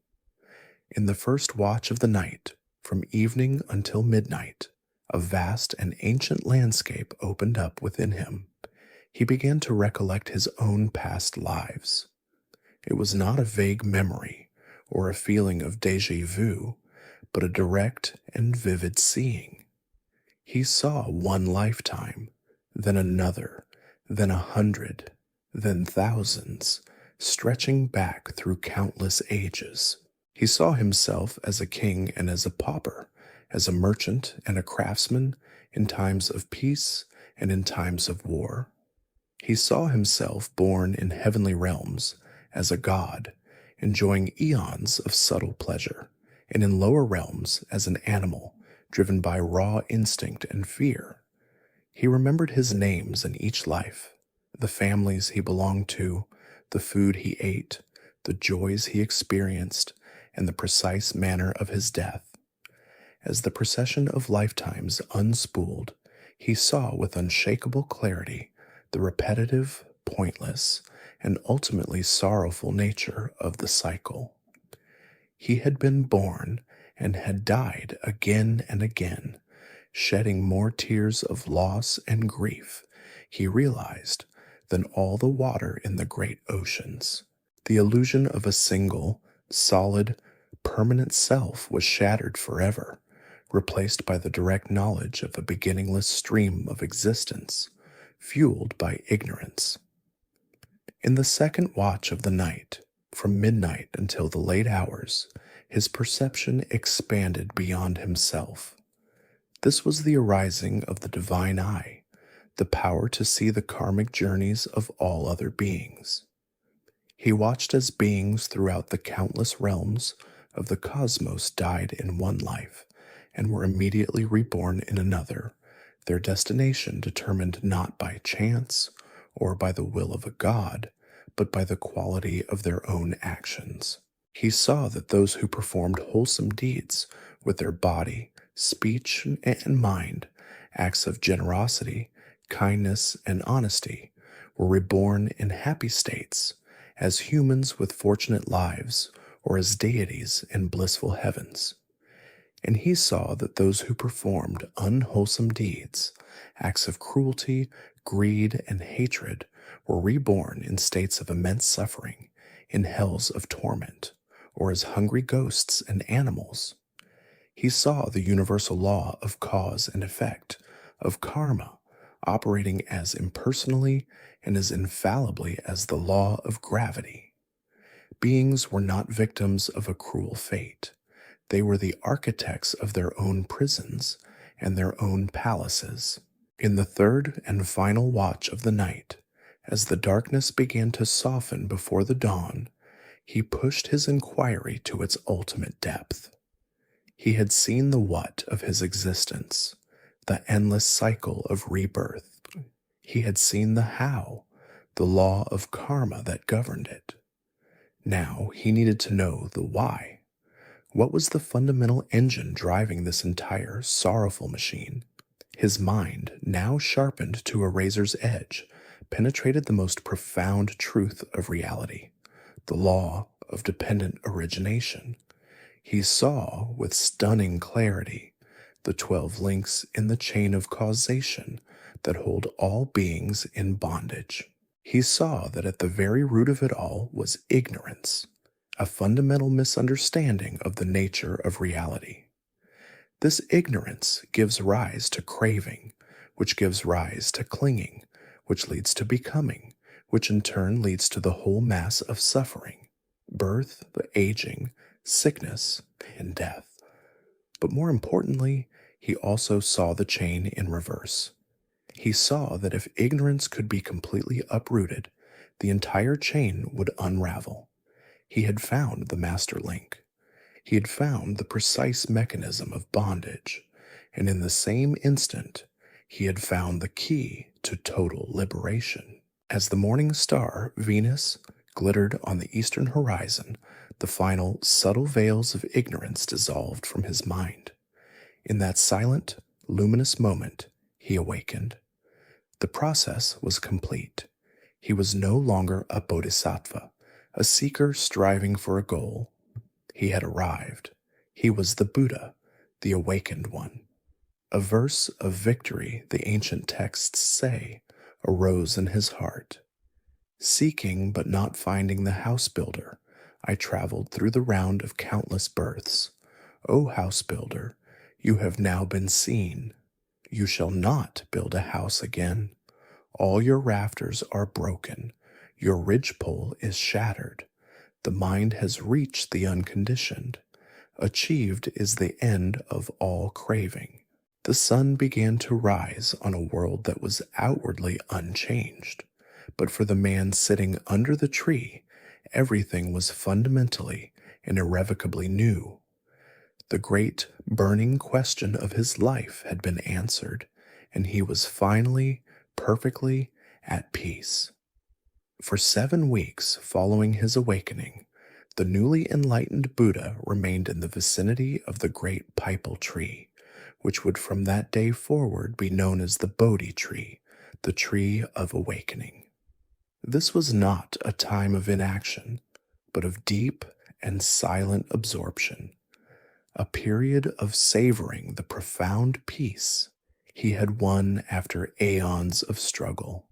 In the first watch of the night, from evening until midnight, a vast and ancient landscape opened up within him. He began to recollect his own past lives. It was not a vague memory or a feeling of déjà vu, but a direct and vivid seeing. He saw one lifetime, then another, then 100, then thousands, stretching back through countless ages. He saw himself as a king and as a pauper, as a merchant and a craftsman, in times of peace and in times of war. He saw himself born in heavenly realms as a god, enjoying eons of subtle pleasure, and in lower realms as an animal, driven by raw instinct and fear. He remembered his names in each life, the families he belonged to, the food he ate, the joys he experienced, and the precise manner of his death. As the procession of lifetimes unspooled, he saw with unshakable clarity the repetitive, pointless, and ultimately sorrowful nature of the cycle. He had been born and had died again and again, shedding more tears of loss and grief, he realized, than all the water in the great oceans. The illusion of a single, solid, permanent self was shattered forever, replaced by the direct knowledge of a beginningless stream of existence, fueled by ignorance. In the second watch of the night, from midnight until the late hours, his perception expanded beyond himself. This was the arising of the divine eye, the power to see the karmic journeys of all other beings. He watched as beings throughout the countless realms of the cosmos died in one life and were immediately reborn in another, their destination determined not by chance or by the will of a god, but by the quality of their own actions. He saw that those who performed wholesome deeds with their body, speech, and mind, acts of generosity, kindness, and honesty, were reborn in happy states, as humans with fortunate lives, or as deities in blissful heavens. And he saw that those who performed unwholesome deeds, acts of cruelty, greed, and hatred, were reborn in states of immense suffering, in hells of torment, or as hungry ghosts and animals. He saw the universal law of cause and effect, of karma, operating as impersonally and as infallibly as the law of gravity. Beings were not victims of a cruel fate. They were the architects of their own prisons and their own palaces. In the third and final watch of the night, as the darkness began to soften before the dawn, he pushed his inquiry to its ultimate depth. He had seen the what of his existence, the endless cycle of rebirth. He had seen the how, the law of karma that governed it. Now he needed to know the why. What was the fundamental engine driving this entire sorrowful machine? His mind, now sharpened to a razor's edge, penetrated the most profound truth of reality, the law of dependent origination. He saw with stunning clarity the 12 links in the chain of causation that hold all beings in bondage. He saw that at the very root of it all was ignorance, a fundamental misunderstanding of the nature of reality. This ignorance gives rise to craving, which gives rise to clinging, which leads to becoming, which in turn leads to the whole mass of suffering, birth, aging, sickness, and death. But more importantly, he also saw the chain in reverse. He saw that if ignorance could be completely uprooted, the entire chain would unravel. He had found the master link. He had found the precise mechanism of bondage, and in the same instant, he had found the key to total liberation. As the morning star, Venus, glittered on the eastern horizon, the final subtle veils of ignorance dissolved from his mind. In that silent, luminous moment, he awakened. The process was complete. He was no longer a bodhisattva, a seeker striving for a goal. He had arrived. He was the Buddha, the awakened one. A verse of victory, the ancient texts say, arose in his heart. Seeking but not finding the house builder, I traveled through the round of countless births. O house builder, you have now been seen. You shall not build a house again. All your rafters are broken. Your ridgepole is shattered. The mind has reached the unconditioned. Achieved is the end of all craving. The sun began to rise on a world that was outwardly unchanged. But for the man sitting under the tree, everything was fundamentally and irrevocably new. The great burning question of his life had been answered, and he was finally, perfectly at peace. For 7 weeks following his awakening, The newly enlightened Buddha remained in the vicinity of the great pipal tree, which would from that day forward be known as the Bodhi tree, the tree of awakening. This was not a time of inaction, but of deep and silent absorption, a period of savoring the profound peace he had won after aeons of struggle.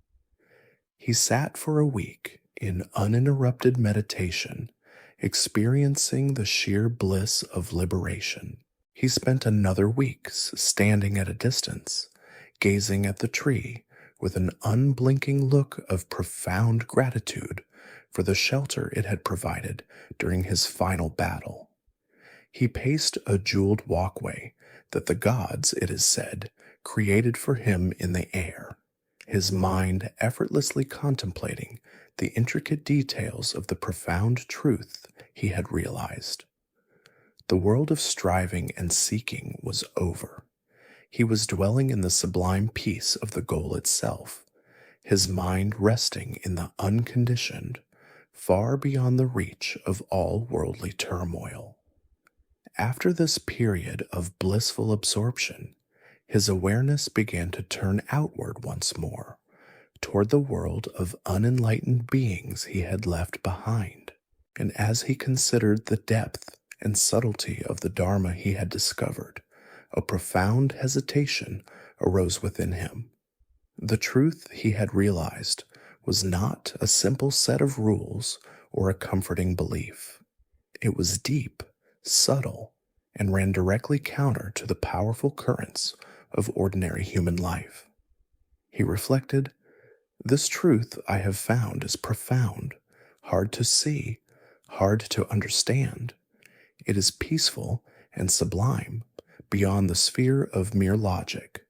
He sat for a week in uninterrupted meditation, experiencing the sheer bliss of liberation. He spent another week standing at a distance, gazing at the tree with an unblinking look of profound gratitude for the shelter it had provided during his final battle. He paced a jeweled walkway that the gods, it is said, created for him in the air, his mind effortlessly contemplating the intricate details of the profound truth he had realized. The world of striving and seeking was over. He was dwelling in the sublime peace of the goal itself, his mind resting in the unconditioned, far beyond the reach of all worldly turmoil. After this period of blissful absorption, his awareness began to turn outward once more, toward the world of unenlightened beings he had left behind. And as he considered the depth and subtlety of the Dharma he had discovered, a profound hesitation arose within him. The truth he had realized was not a simple set of rules or a comforting belief. It was deep, subtle, and ran directly counter to the powerful currents of ordinary human life. He reflected, "This truth I have found is profound, hard to see, hard to understand. It is peaceful and sublime, beyond the sphere of mere logic.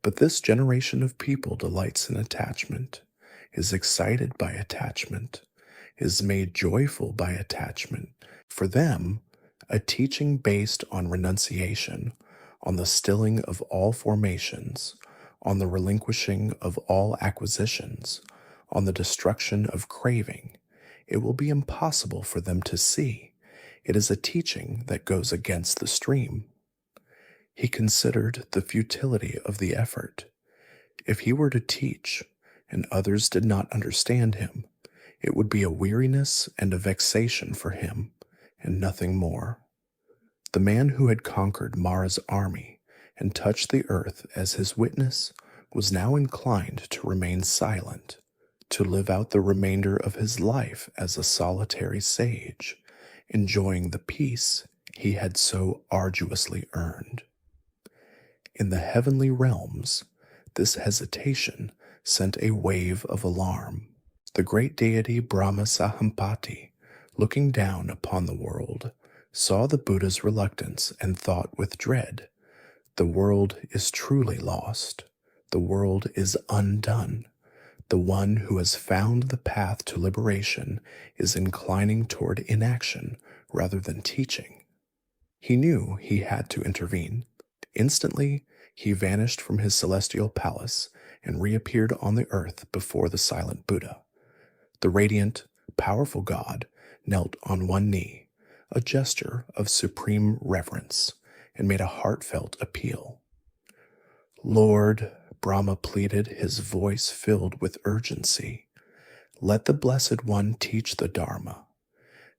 But this generation of people delights in attachment, is excited by attachment, is made joyful by attachment. For them, a teaching based on renunciation, on the stilling of all formations, on the relinquishing of all acquisitions, on the destruction of craving, it will be impossible for them to see. It is a teaching that goes against the stream." He considered the futility of the effort. If he were to teach, and others did not understand him, it would be a weariness and a vexation for him, and nothing more. The man who had conquered Mara's army and touched the earth as his witness was now inclined to remain silent, to live out the remainder of his life as a solitary sage, enjoying the peace he had so arduously earned. In the heavenly realms, this hesitation sent a wave of alarm. The great deity Brahma Sahampati, looking down upon the world, saw the Buddha's reluctance and thought with dread, "The world is truly lost. The world is undone. The one who has found the path to liberation is inclining toward inaction rather than teaching." He knew he had to intervene. Instantly, he vanished from his celestial palace and reappeared on the earth before the silent Buddha. The radiant, powerful God knelt on one knee, a gesture of supreme reverence, and made a heartfelt appeal. "Lord," Brahma pleaded, his voice filled with urgency, "let the Blessed One teach the Dharma.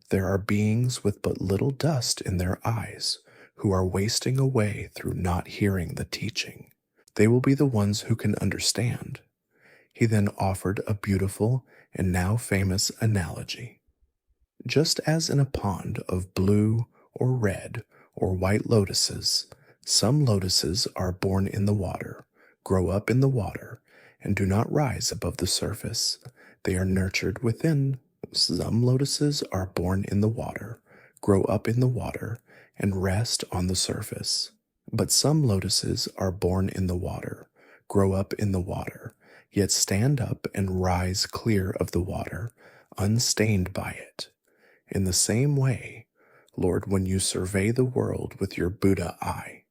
There are beings with but little dust in their eyes who are wasting away through not hearing the teaching. They will be the ones who can understand." He then offered a beautiful and now famous analogy. Just as in a pond of blue or red or white lotuses, some lotuses are born in the water, grow up in the water, and do not rise above the surface. They are nurtured within. Some lotuses are born in the water, grow up in the water, and rest on the surface. But some lotuses are born in the water, grow up in the water, yet stand up and rise clear of the water, unstained by it. In the same way, Lord, when you survey the world with your Buddha eye,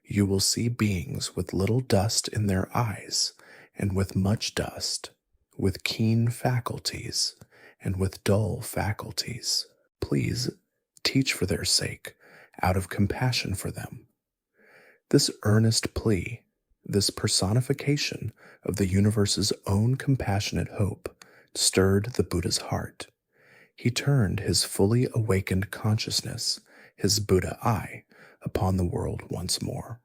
you will see beings with little dust in their eyes, and with much dust, with keen faculties, and with dull faculties. Please teach for their sake, out of compassion for them. This earnest plea, this personification of the universe's own compassionate hope, stirred the Buddha's heart. He turned his fully awakened consciousness, his Buddha eye, upon the world once more.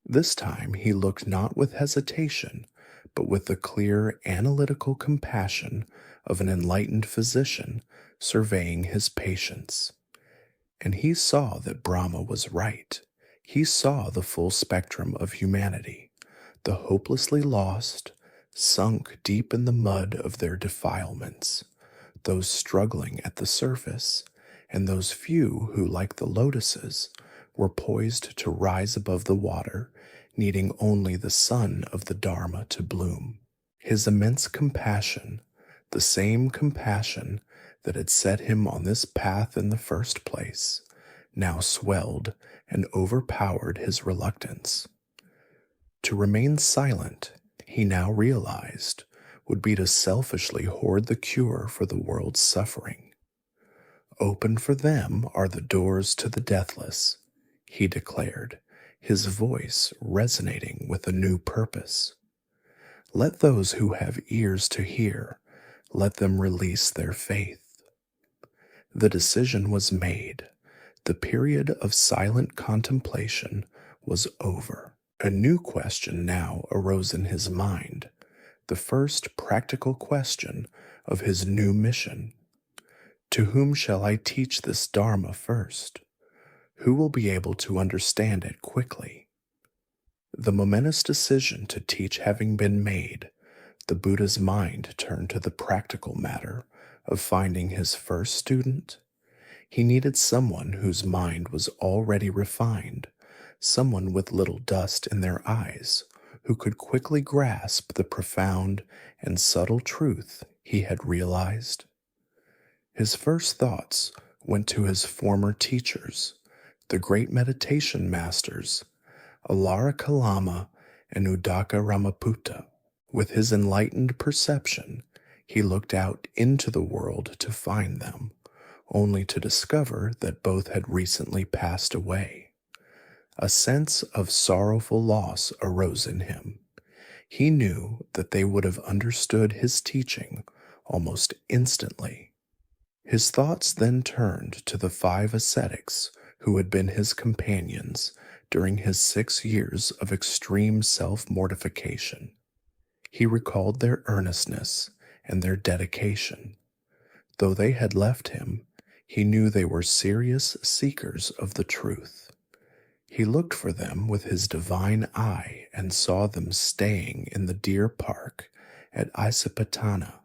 This time he looked not with hesitation, but with the clear analytical compassion of an enlightened physician surveying his patients. And he saw that Brahma was right. He saw the full spectrum of humanity, the hopelessly lost, sunk deep in the mud of their defilements, those struggling at the surface, and those few who, like the lotuses, were poised to rise above the water, needing only the sun of the Dharma to bloom. His immense compassion, the same compassion that had set him on this path in the first place, now swelled and overpowered his reluctance. To remain silent, he now realized, would be to selfishly hoard the cure for the world's suffering. Open for them are the doors to the deathless, he declared, his voice resonating with a new purpose. Let those who have ears to hear, let them release their faith. The decision was made. The period of silent contemplation was over. A new question now arose in his mind, the first practical question of his new mission. To whom shall I teach this Dharma first? Who will be able to understand it quickly? The momentous decision to teach having been made, the Buddha's mind turned to the practical matter of finding his first student. He needed someone whose mind was already refined, someone with little dust in their eyes, who could quickly grasp the profound and subtle truth he had realized. His first thoughts went to his former teachers, the great meditation masters, Alara Kalama and Udaka Ramaputta. With his enlightened perception, he looked out into the world to find them, only to discover that both had recently passed away. A sense of sorrowful loss arose in him. He knew that they would have understood his teaching almost instantly. His thoughts then turned to the 5 ascetics who had been his companions during his 6 years of extreme self-mortification. He recalled their earnestness and their dedication. Though they had left him, he knew they were serious seekers of the truth. He looked for them with his divine eye and saw them staying in the deer park at Isipatana,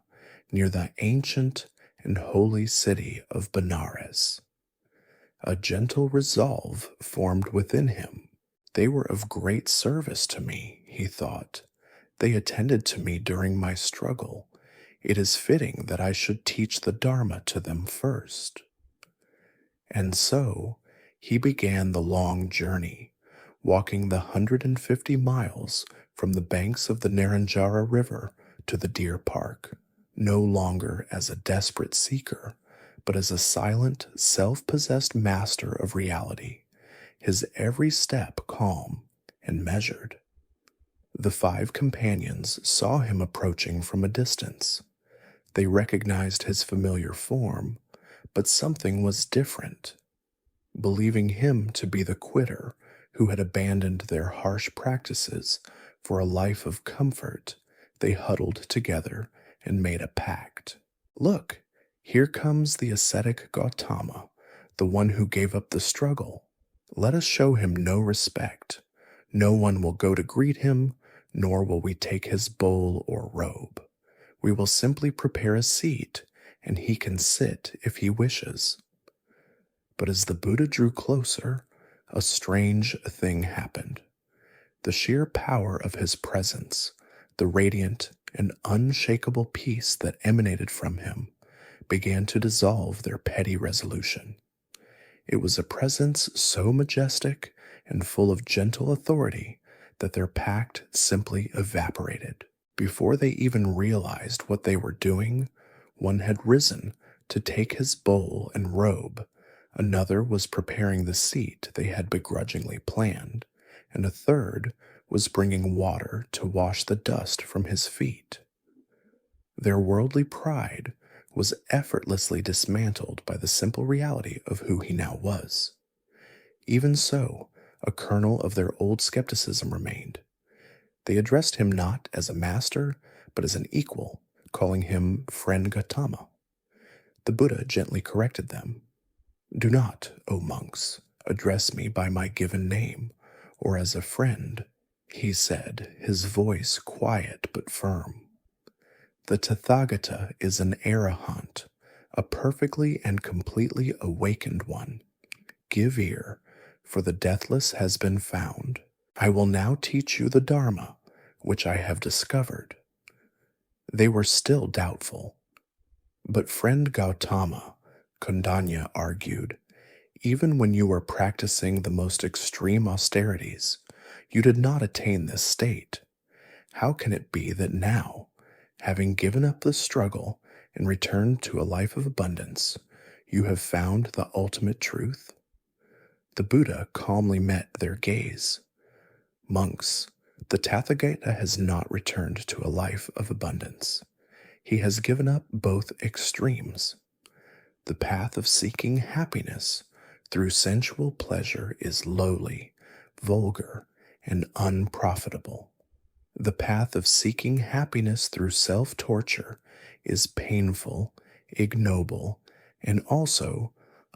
near the ancient and holy city of Benares. A gentle resolve formed within him. They were of great service to me, he thought. They attended to me during my struggle. It is fitting that I should teach the Dharma to them first. And so he began the long journey, walking the 150 miles from the banks of the Naranjara River to the deer park, no longer as a desperate seeker, but as a silent, self-possessed master of reality, his every step calm and measured. The 5 companions saw him approaching from a distance. They recognized his familiar form, but something was different. Believing him to be the quitter who had abandoned their harsh practices for a life of comfort, they huddled together and made a pact. Look, here comes the ascetic Gautama, the one who gave up the struggle. Let us show him no respect. No one will go to greet him, nor will we take his bowl or robe. We will simply prepare a seat, and he can sit if he wishes. But as the Buddha drew closer, a strange thing happened. The sheer power of his presence, the radiant and unshakable peace that emanated from him, began to dissolve their petty resolution. It was a presence so majestic and full of gentle authority that their pact simply evaporated. Before they even realized what they were doing, one had risen to take his bowl and robe, another was preparing the seat they had begrudgingly planned, and a third was bringing water to wash the dust from his feet. Their worldly pride was effortlessly dismantled by the simple reality of who he now was. Even so, a kernel of their old skepticism remained. They addressed him not as a master, but as an equal, calling him friend Gautama. The Buddha gently corrected them. "Do not, O monks, address me by my given name, or as a friend," he said, his voice quiet but firm. "The Tathagata is an arahant, a perfectly and completely awakened one. Give ear, for the deathless has been found. I will now teach you the Dharma, which I have discovered." They were still doubtful. "But friend Gautama," Kondanya argued, "even when you were practicing the most extreme austerities, you did not attain this state. How can it be that now, having given up the struggle and returned to a life of abundance, you have found the ultimate truth?" The Buddha calmly met their gaze. "Monks, the Tathagata has not returned to a life of abundance. He has given up both extremes. The path of seeking happiness through sensual pleasure is lowly, vulgar, and unprofitable. The path of seeking happiness through self-torture is painful, ignoble, and also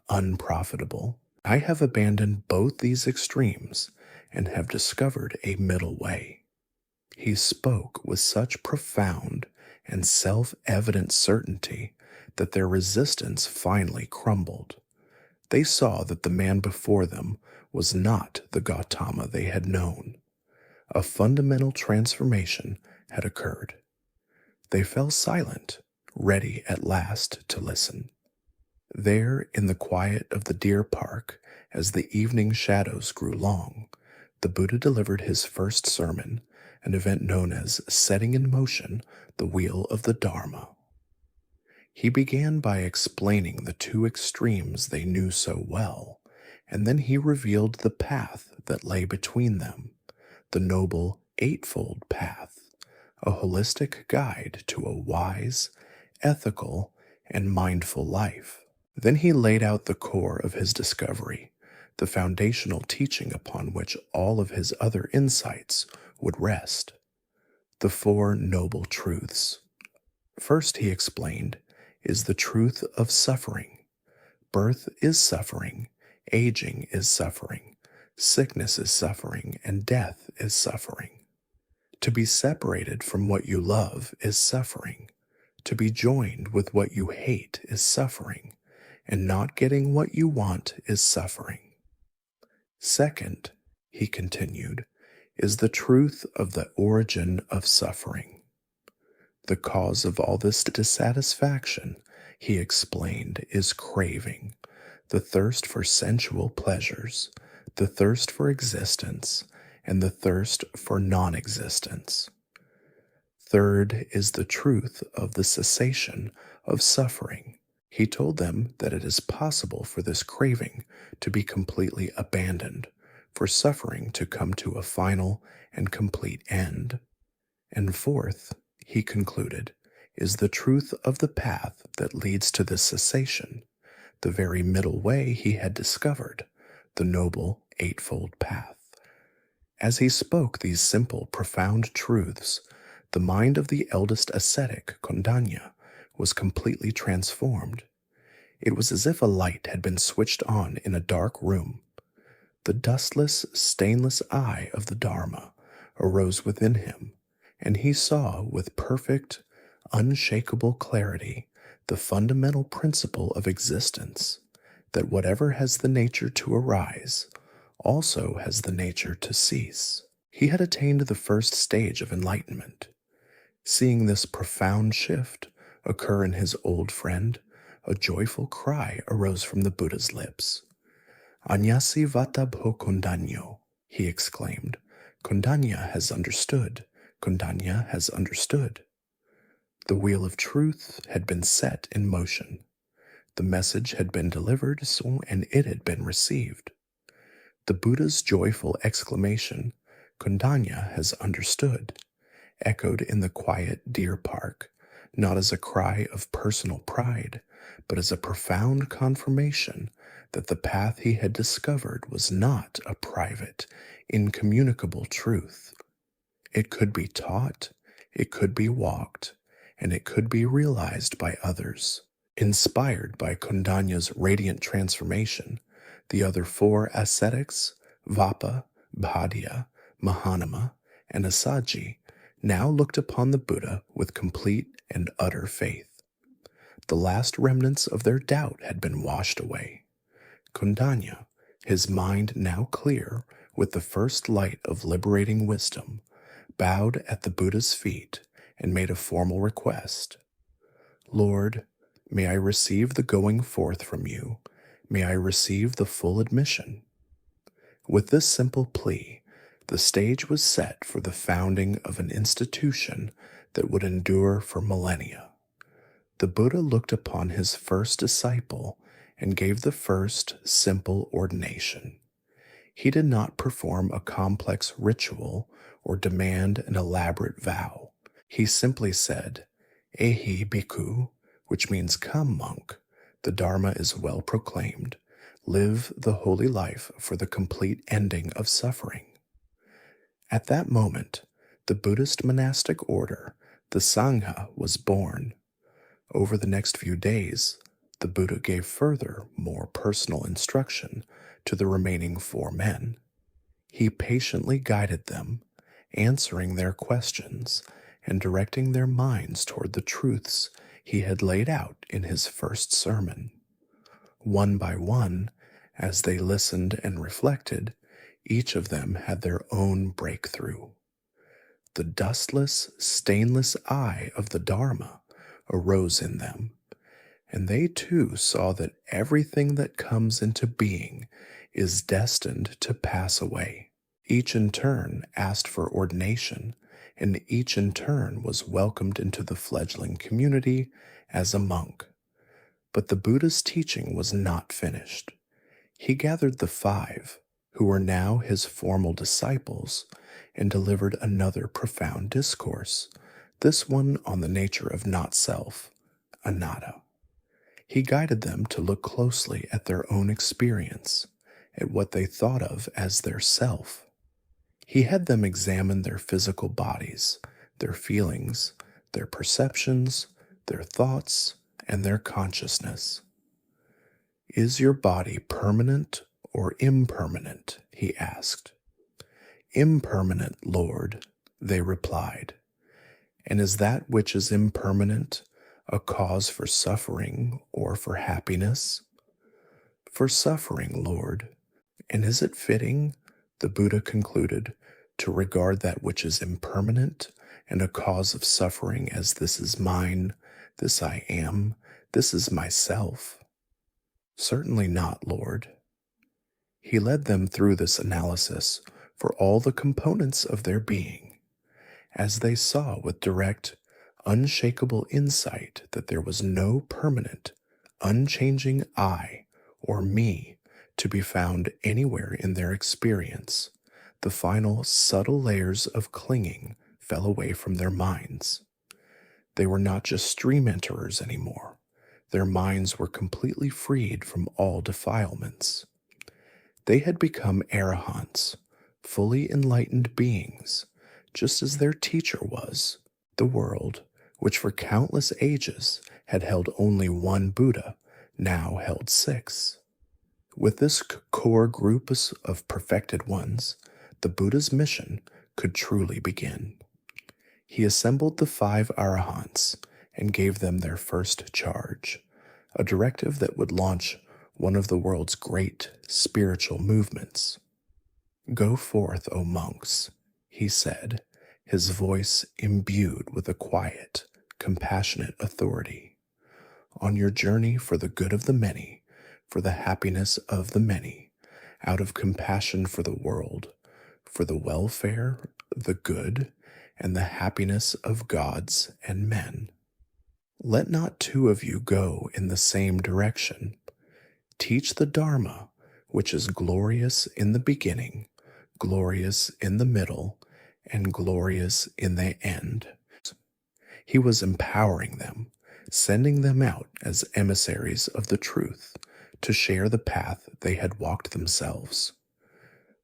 unprofitable. I have abandoned both these extremes and have discovered a middle way." He spoke with such profound and self-evident certainty that their resistance finally crumbled. They saw that the man before them was not the Gautama they had known. A fundamental transformation had occurred. They fell silent, ready at last to listen. There, in the quiet of the deer park, as the evening shadows grew long, the Buddha delivered his first sermon, an event known as setting in motion the wheel of the Dharma. He began by explaining the two extremes they knew so well, and then he revealed the path that lay between them, the noble Eightfold Path, a holistic guide to a wise, ethical, and mindful life. Then he laid out the core of his discovery, the foundational teaching upon which all of his other insights would rest. The Four Noble Truths. First, he explained, is the truth of suffering. Birth is suffering, aging is suffering, sickness is suffering, and death is suffering. To be separated from what you love is suffering. To be joined with what you hate is suffering, and not getting what you want is suffering. Second, he continued, is the truth of the origin of suffering. The cause of all this dissatisfaction, he explained, is craving, the thirst for sensual pleasures, the thirst for existence, and the thirst for non-existence. Third is the truth of the cessation of suffering. He told them that it is possible for this craving to be completely abandoned, for suffering to come to a final and complete end. And fourth, he concluded, is the truth of the path that leads to this cessation, the very middle way he had discovered, the Noble Eightfold Path. As he spoke these simple, profound truths, the mind of the eldest ascetic, Kondanya, was completely transformed. It was as if a light had been switched on in a dark room. The dustless, stainless eye of the Dharma arose within him, and he saw with perfect, unshakable clarity the fundamental principle of existence, that whatever has the nature to arise also has the nature to cease. He had attained the first stage of enlightenment. Seeing this profound shift occur in his old friend, a joyful cry arose from the Buddha's lips. "Anyasi vatabho Kondanyo," he exclaimed. "Kondanya has understood. Kondanya has understood." The wheel of truth had been set in motion. The message had been delivered, and it had been received. The Buddha's joyful exclamation, Kundanya has understood, echoed in the quiet deer park, not as a cry of personal pride, but as a profound confirmation that the path he had discovered was not a private, incommunicable truth. It could be taught, it could be walked, and it could be realized by others. Inspired by Kundanya's radiant transformation, the other four ascetics, Vapa, Bhadya, Mahanama, and Asaji, now looked upon the Buddha with complete and utter faith. The last remnants of their doubt had been washed away. Kundanya, his mind now clear with the first light of liberating wisdom, bowed at the Buddha's feet and made a formal request. Lord, may I receive the going forth from you. May I receive the full admission. With this simple plea, the stage was set for the founding of an institution that would endure for millennia. The Buddha looked upon his first disciple and gave the first simple ordination. He did not perform a complex ritual or demand an elaborate vow. He simply said, Ehi bhikkhu, which means come, monk. The Dharma is well proclaimed. Live the holy life for the complete ending of suffering. At that moment, the Buddhist monastic order, the Sangha, was born. Over the next few days, the Buddha gave further, more personal instruction to the remaining four men. He patiently guided them, answering their questions and directing their minds toward the truths he had laid out in his first sermon. One by one, as they listened and reflected, each of them had their own breakthrough. The dustless, stainless eye of the Dharma arose in them, and they too saw that everything that comes into being is destined to pass away. Each in turn asked for ordination, and each in turn was welcomed into the fledgling community as a monk. But the Buddha's teaching was not finished. He gathered the five, who were now his formal disciples, and delivered another profound discourse, this one on the nature of not-self, anatta. He guided them to look closely at their own experience, at what they thought of as their self. He had them examine their physical bodies, their feelings, their perceptions, their thoughts, and their consciousness. Is your body permanent or impermanent? He asked. Impermanent, Lord, they replied. And is that which is impermanent a cause for suffering or for happiness? For suffering, Lord. And is it fitting, the Buddha concluded, to regard that which is impermanent and a cause of suffering as this is mine, this I am, this is myself? Certainly not, Lord. He led them through this analysis for all the components of their being, as they saw with direct, unshakable insight that there was no permanent, unchanging I or me to be found anywhere in their experience. The final subtle layers of clinging fell away from their minds. They were not just stream enterers anymore. Their minds were completely freed from all defilements. They had become arahants, fully enlightened beings, just as their teacher was. The world, which for countless ages had held only one Buddha, now held 6. With this core group of perfected ones, the Buddha's mission could truly begin. He assembled the 5 arahants and gave them their first charge, a directive that would launch one of the world's great spiritual movements. Go forth, O monks, he said, his voice imbued with a quiet, compassionate authority. On your journey for the good of the many, for the happiness of the many, out of compassion for the world, for the welfare, the good, and the happiness of gods and men. Let not two of you go in the same direction. Teach the Dharma, which is glorious in the beginning, glorious in the middle, and glorious in the end. He was empowering them, sending them out as emissaries of the truth to share the path they had walked themselves.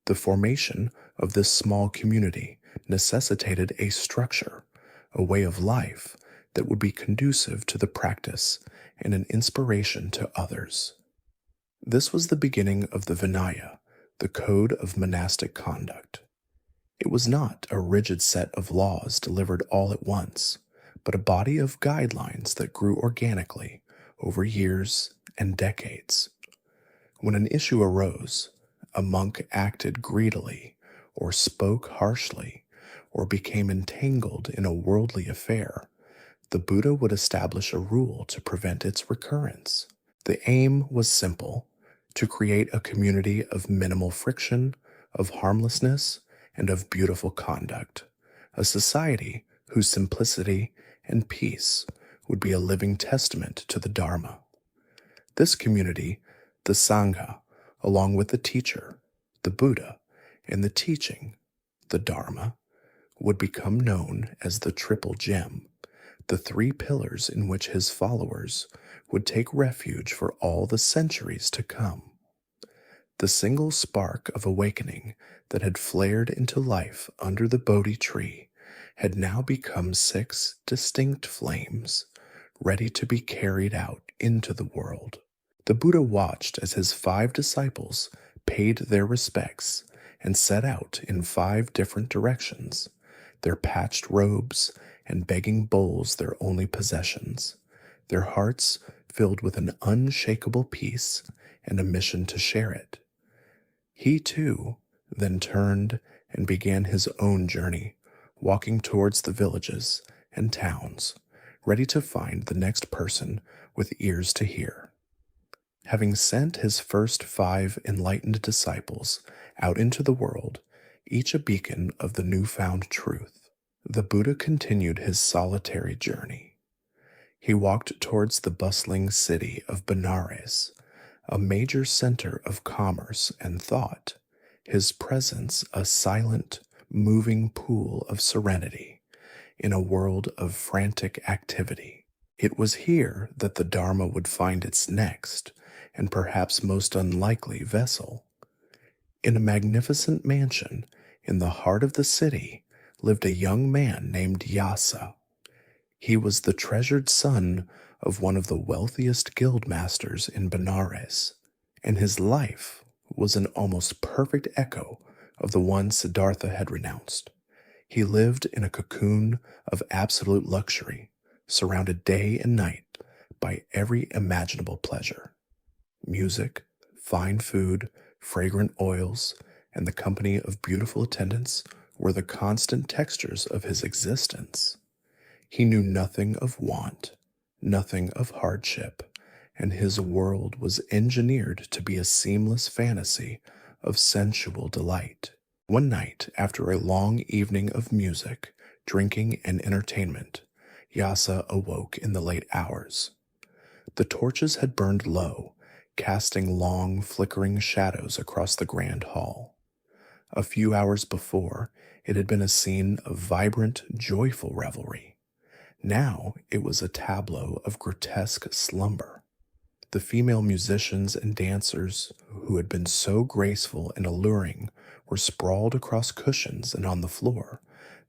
The formation of this small community necessitated a structure, a way of life that would be conducive to the practice and an inspiration to others. This was the beginning of the Vinaya, the code of monastic conduct. It was not a rigid set of laws delivered all at once, but a body of guidelines that grew organically over years and decades. When an issue arose, a monk acted greedily, or spoke harshly, or became entangled in a worldly affair, the Buddha would establish a rule to prevent its recurrence. The aim was simple: to create a community of minimal friction, of harmlessness, and of beautiful conduct, a society whose simplicity and peace would be a living testament to the Dharma. This community, the Sangha, along with the teacher, the Buddha, and the teaching, the Dharma, would become known as the Triple Gem, the three pillars in which his followers would take refuge for all the centuries to come. The single spark of awakening that had flared into life under the Bodhi tree had now become 6 distinct flames, ready to be carried out into the world. The Buddha watched as his 5 disciples paid their respects and set out in 5 different directions, their patched robes and begging bowls their only possessions, their hearts filled with an unshakable peace and a mission to share it. He, too, then turned and began his own journey, walking towards the villages and towns, ready to find the next person with ears to hear. Having sent his first 5 enlightened disciples out into the world, each a beacon of the newfound truth, the Buddha continued his solitary journey. He walked towards the bustling city of Benares, a major center of commerce and thought, his presence a silent, moving pool of serenity in a world of frantic activity. It was here that the Dharma would find its next, and perhaps most unlikely vessel. In a magnificent mansion in the heart of the city lived a young man named Yasa. He was the treasured son of one of the wealthiest guildmasters in Benares, and his life was an almost perfect echo of the one Siddhartha had renounced. He lived in a cocoon of absolute luxury, surrounded day and night by every imaginable pleasure. Music, fine food, fragrant oils, and the company of beautiful attendants were the constant textures of his existence. He knew nothing of want, nothing of hardship, and his world was engineered to be a seamless fantasy of sensual delight. One night, after a long evening of music, drinking, and entertainment, Yasa awoke in the late hours. The torches had burned low, casting long, flickering shadows across the grand hall. A few hours before, it had been a scene of vibrant, joyful revelry. Now it was a tableau of grotesque slumber. The female musicians and dancers who had been so graceful and alluring were sprawled across cushions and on the floor,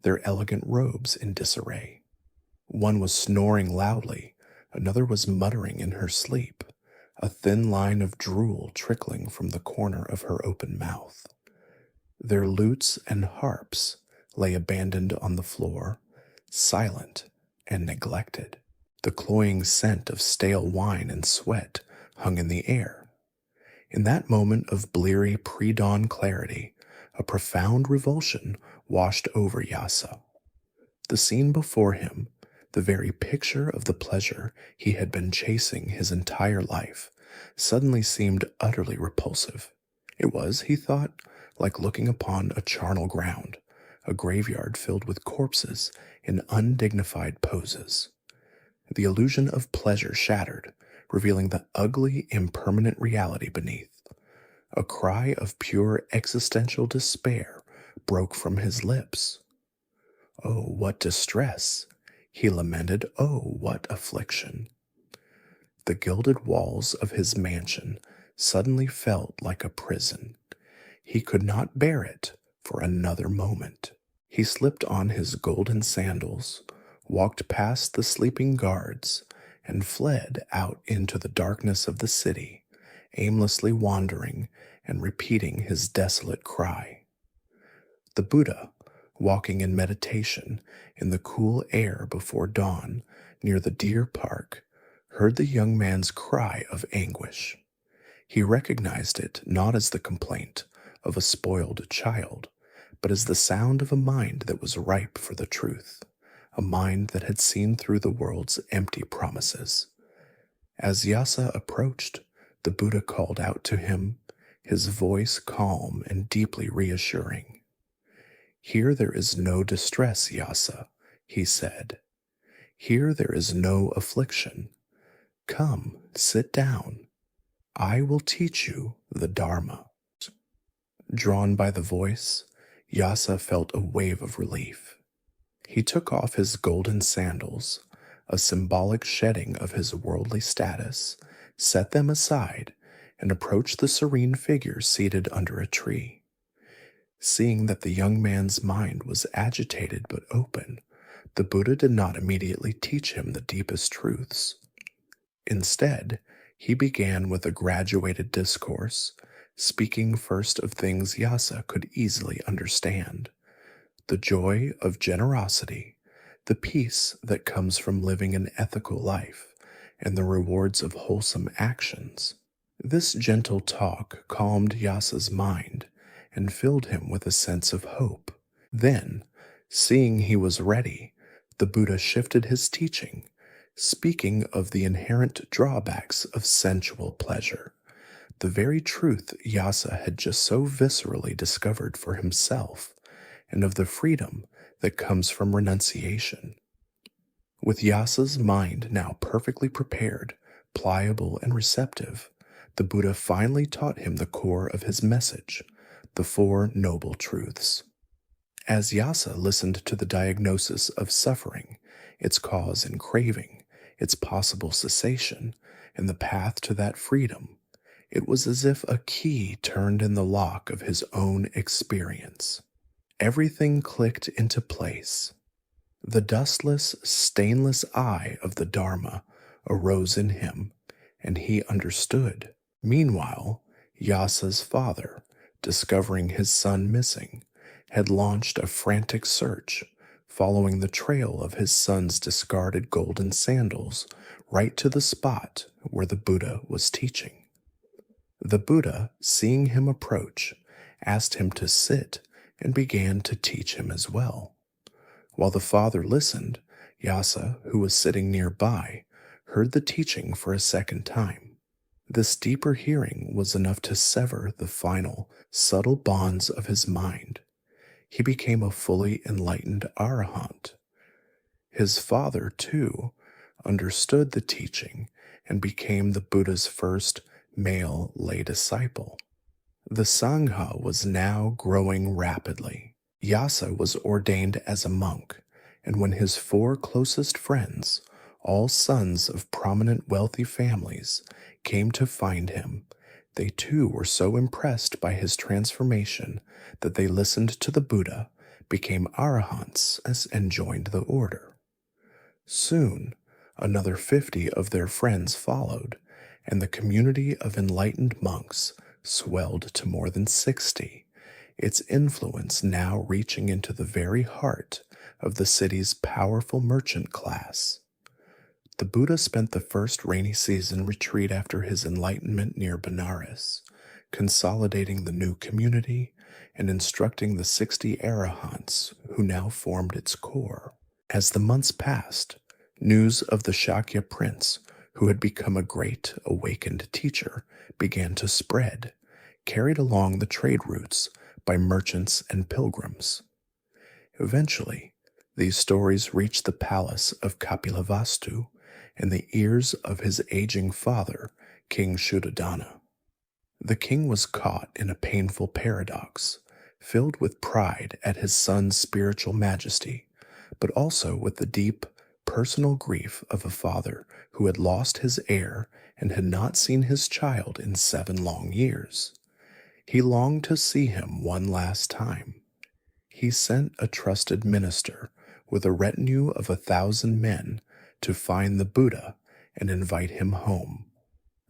their elegant robes in disarray. One was snoring loudly, another was muttering in her sleep, a thin line of drool trickling from the corner of her open mouth. Their lutes and harps lay abandoned on the floor, silent and neglected. The cloying scent of stale wine and sweat hung in the air. In that moment of bleary pre-dawn clarity, a profound revulsion washed over Yasa. The scene before him, the very picture of the pleasure he had been chasing his entire life, suddenly seemed utterly repulsive. It was, he thought, like looking upon a charnel ground, a graveyard filled with corpses in undignified poses. The illusion of pleasure shattered, revealing the ugly, impermanent reality beneath. A cry of pure existential despair broke from his lips. "Oh, what distress!" he lamented. "Oh, what affliction!" The gilded walls of his mansion suddenly felt like a prison. He could not bear it for another moment. He slipped on his golden sandals, walked past the sleeping guards, and fled out into the darkness of the city, aimlessly wandering and repeating his desolate cry. The Buddha, walking in meditation in the cool air before dawn near the deer park, heard the young man's cry of anguish. He recognized it not as the complaint of a spoiled child, but as the sound of a mind that was ripe for the truth, a mind that had seen through the world's empty promises. As Yasa approached, the Buddha called out to him, his voice calm and deeply reassuring. "Here there is no distress, Yasa," he said. "Here there is no affliction. Come, sit down. I will teach you the Dharma." Drawn by the voice, Yasa felt a wave of relief. He took off his golden sandals, a symbolic shedding of his worldly status, set them aside, and approached the serene figure seated under a tree. Seeing that the young man's mind was agitated but open, the Buddha did not immediately teach him the deepest truths. Instead, he began with a graduated discourse, speaking first of things Yasa could easily understand: the joy of generosity, the peace that comes from living an ethical life, and the rewards of wholesome actions. This gentle talk calmed Yasa's mind and filled him with a sense of hope. Then, seeing he was ready, the Buddha shifted his teaching, speaking of the inherent drawbacks of sensual pleasure, the very truth Yasa had just so viscerally discovered for himself, and of the freedom that comes from renunciation. With Yasa's mind now perfectly prepared, pliable, and receptive, the Buddha finally taught him the core of his message, the Four Noble Truths. As Yasa listened to the diagnosis of suffering, its cause and craving, its possible cessation, and the path to that freedom, it was as if a key turned in the lock of his own experience. Everything clicked into place. The dustless, stainless eye of the Dharma arose in him, and he understood. Meanwhile, Yasa's father, discovering his son missing, had launched a frantic search, following the trail of his son's discarded golden sandals right to the spot where the Buddha was teaching. The Buddha, seeing him approach, asked him to sit and began to teach him as well. While the father listened, Yasa, who was sitting nearby, heard the teaching for a second time. This deeper hearing was enough to sever the final, subtle bonds of his mind. He became a fully enlightened arahant. His father, too, understood the teaching and became the Buddha's first male lay disciple. The Sangha was now growing rapidly. Yasa was ordained as a monk, and when his four closest friends, all sons of prominent wealthy families, came to find him, they too were so impressed by his transformation that they listened to the Buddha, became arahants, and joined the order. Soon, another 50 of their friends followed, and the community of enlightened monks swelled to more than 60, its influence now reaching into the very heart of the city's powerful merchant class. The Buddha spent the first rainy season retreat after his enlightenment near Benares, consolidating the new community and instructing the 60 arahants who now formed its core. As the months passed, news of the Shakya prince, who had become a great awakened teacher, began to spread, carried along the trade routes by merchants and pilgrims. Eventually, these stories reached the palace of Kapilavastu, in the ears of his aging father, King Shuddhodana. The king was caught in a painful paradox, filled with pride at his son's spiritual majesty, but also with the deep, personal grief of a father who had lost his heir and had not seen his child in 7 long years. He longed to see him one last time. He sent a trusted minister with a retinue of 1,000 men to find the Buddha and invite him home.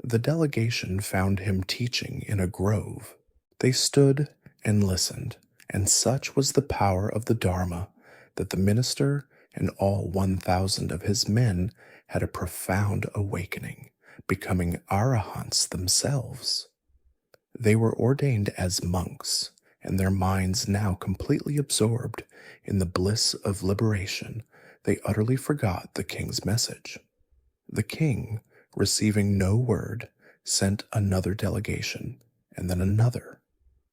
The delegation found him teaching in a grove. They stood and listened, and such was the power of the Dharma that the minister and all 1,000 of his men had a profound awakening, becoming arahants themselves. They were ordained as monks, and their minds now completely absorbed in the bliss of liberation, they utterly forgot the king's message. The king, receiving no word, sent another delegation, and then another.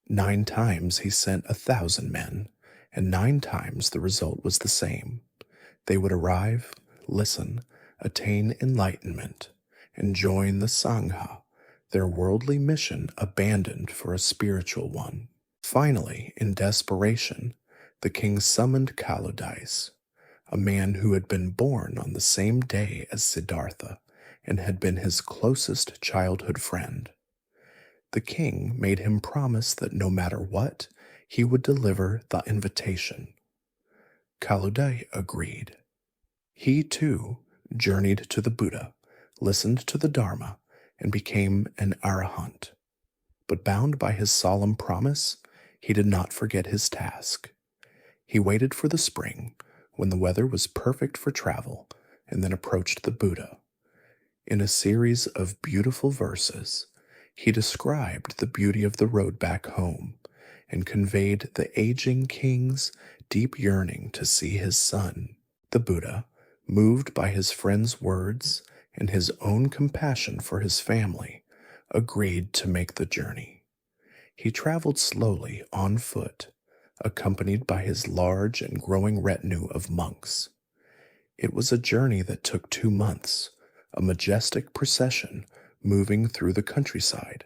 9 times he sent 1,000 men, and 9 times the result was the same. They would arrive, listen, attain enlightenment, and join the Sangha, their worldly mission abandoned for a spiritual one. Finally, in desperation, the king summoned Kaludais, a man who had been born on the same day as Siddhartha and had been his closest childhood friend. The king made him promise that no matter what, he would deliver the invitation. Kaludai agreed. He, too, journeyed to the Buddha, listened to the Dharma, and became an arahant. But bound by his solemn promise, he did not forget his task. He waited for the spring, when the weather was perfect for travel, and then approached the Buddha. In a series of beautiful verses, he described the beauty of the road back home and conveyed the aging king's deep yearning to see his son. The Buddha, moved by his friend's words and his own compassion for his family, agreed to make the journey. He traveled slowly on foot, accompanied by his large and growing retinue of monks. It was a journey that took 2 months, a majestic procession moving through the countryside.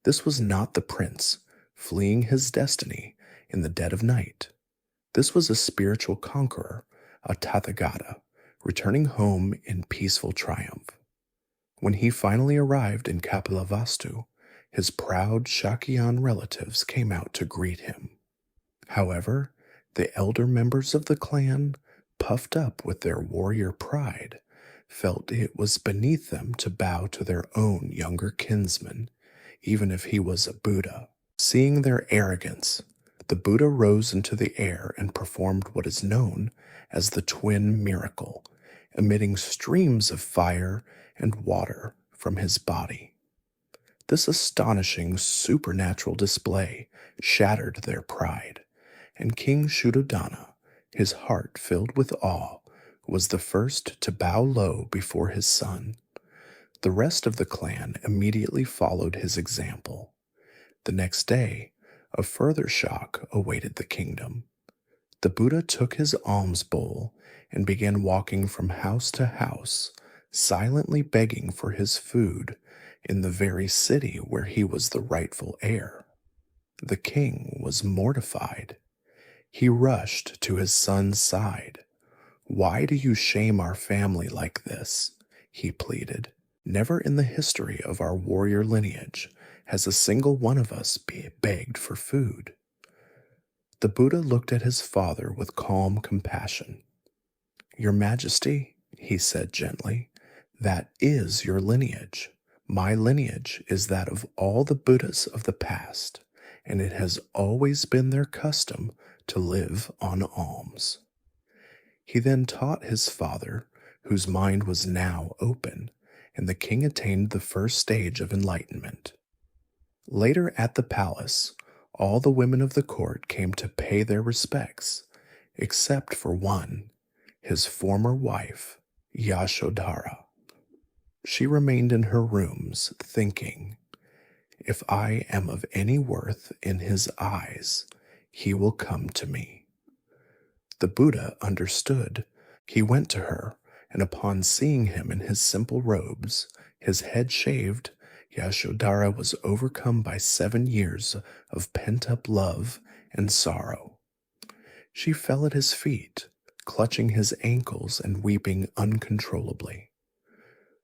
This was not the prince fleeing his destiny in the dead of night. This was a spiritual conqueror, a Tathagata, returning home in peaceful triumph. When he finally arrived in Kapilavastu, his proud Shakyan relatives came out to greet him. However, the elder members of the clan, puffed up with their warrior pride, felt it was beneath them to bow to their own younger kinsman, even if he was a Buddha. Seeing their arrogance, the Buddha rose into the air and performed what is known as the twin miracle, emitting streams of fire and water from his body. This astonishing supernatural display shattered their pride, and King Shuddhodana, his heart filled with awe, was the first to bow low before his son. The rest of the clan immediately followed his example. The next day, a further shock awaited the kingdom. The Buddha took his alms bowl and began walking from house to house, silently begging for his food in the very city where he was the rightful heir. The king was mortified. He rushed to his son's side. "Why do you shame our family like this?" he pleaded. "Never in the history of our warrior lineage has a single one of us begged for food." The Buddha looked at his father with calm compassion. "Your Majesty," he said gently, "that is your lineage. My lineage is that of all the Buddhas of the past, and it has always been their custom to live on alms." He then taught his father, whose mind was now open, and the king attained the first stage of enlightenment. Later at the palace, all the women of the court came to pay their respects, except for one, his former wife, Yashodhara. She remained in her rooms, thinking, "If I am of any worth in his eyes, he will come to me." The Buddha understood. He went to her and upon seeing him in his simple robes, his head shaved, Yashodhara was overcome by 7 years of pent-up love and sorrow. She fell at his feet, clutching his ankles and weeping uncontrollably.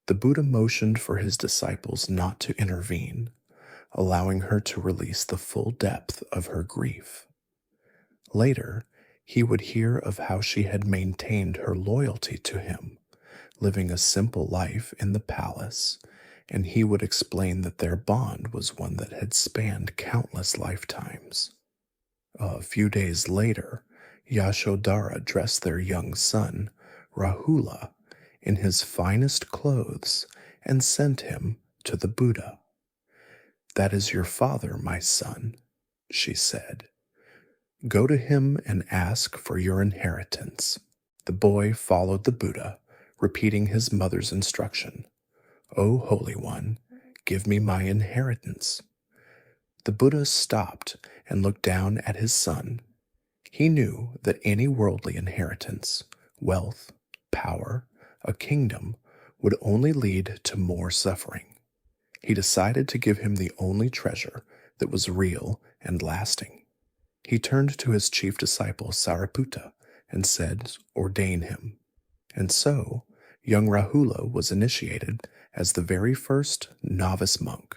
The Buddha motioned for his disciples not to intervene, allowing her to release the full depth of her grief. Later, he would hear of how she had maintained her loyalty to him, living a simple life in the palace, and he would explain that their bond was one that had spanned countless lifetimes. A few days later, Yashodhara dressed their young son, Rahula, in his finest clothes and sent him to the Buddha. "That is your father, my son," she said. "Go to him and ask for your inheritance." The boy followed the Buddha, repeating his mother's instruction. "O Holy One, give me my inheritance." The Buddha stopped and looked down at his son. He knew that any worldly inheritance, wealth, power, a kingdom, would only lead to more suffering. He decided to give him the only treasure that was real and lasting. He turned to his chief disciple Sariputta and said, "Ordain him." And so, young Rahula was initiated as the very first novice monk.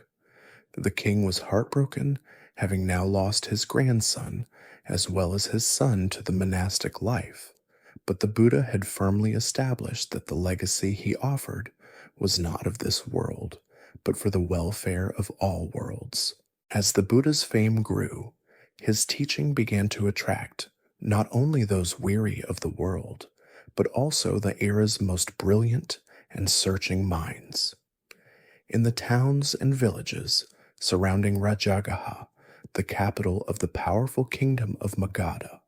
The king was heartbroken, having now lost his grandson, as well as his son to the monastic life. But the Buddha had firmly established that the legacy he offered was not of this world, but for the welfare of all worlds. As the Buddha's fame grew, his teaching began to attract not only those weary of the world, but also the era's most brilliant and searching minds. In the towns and villages surrounding Rajagaha, the capital of the powerful kingdom of Magadha,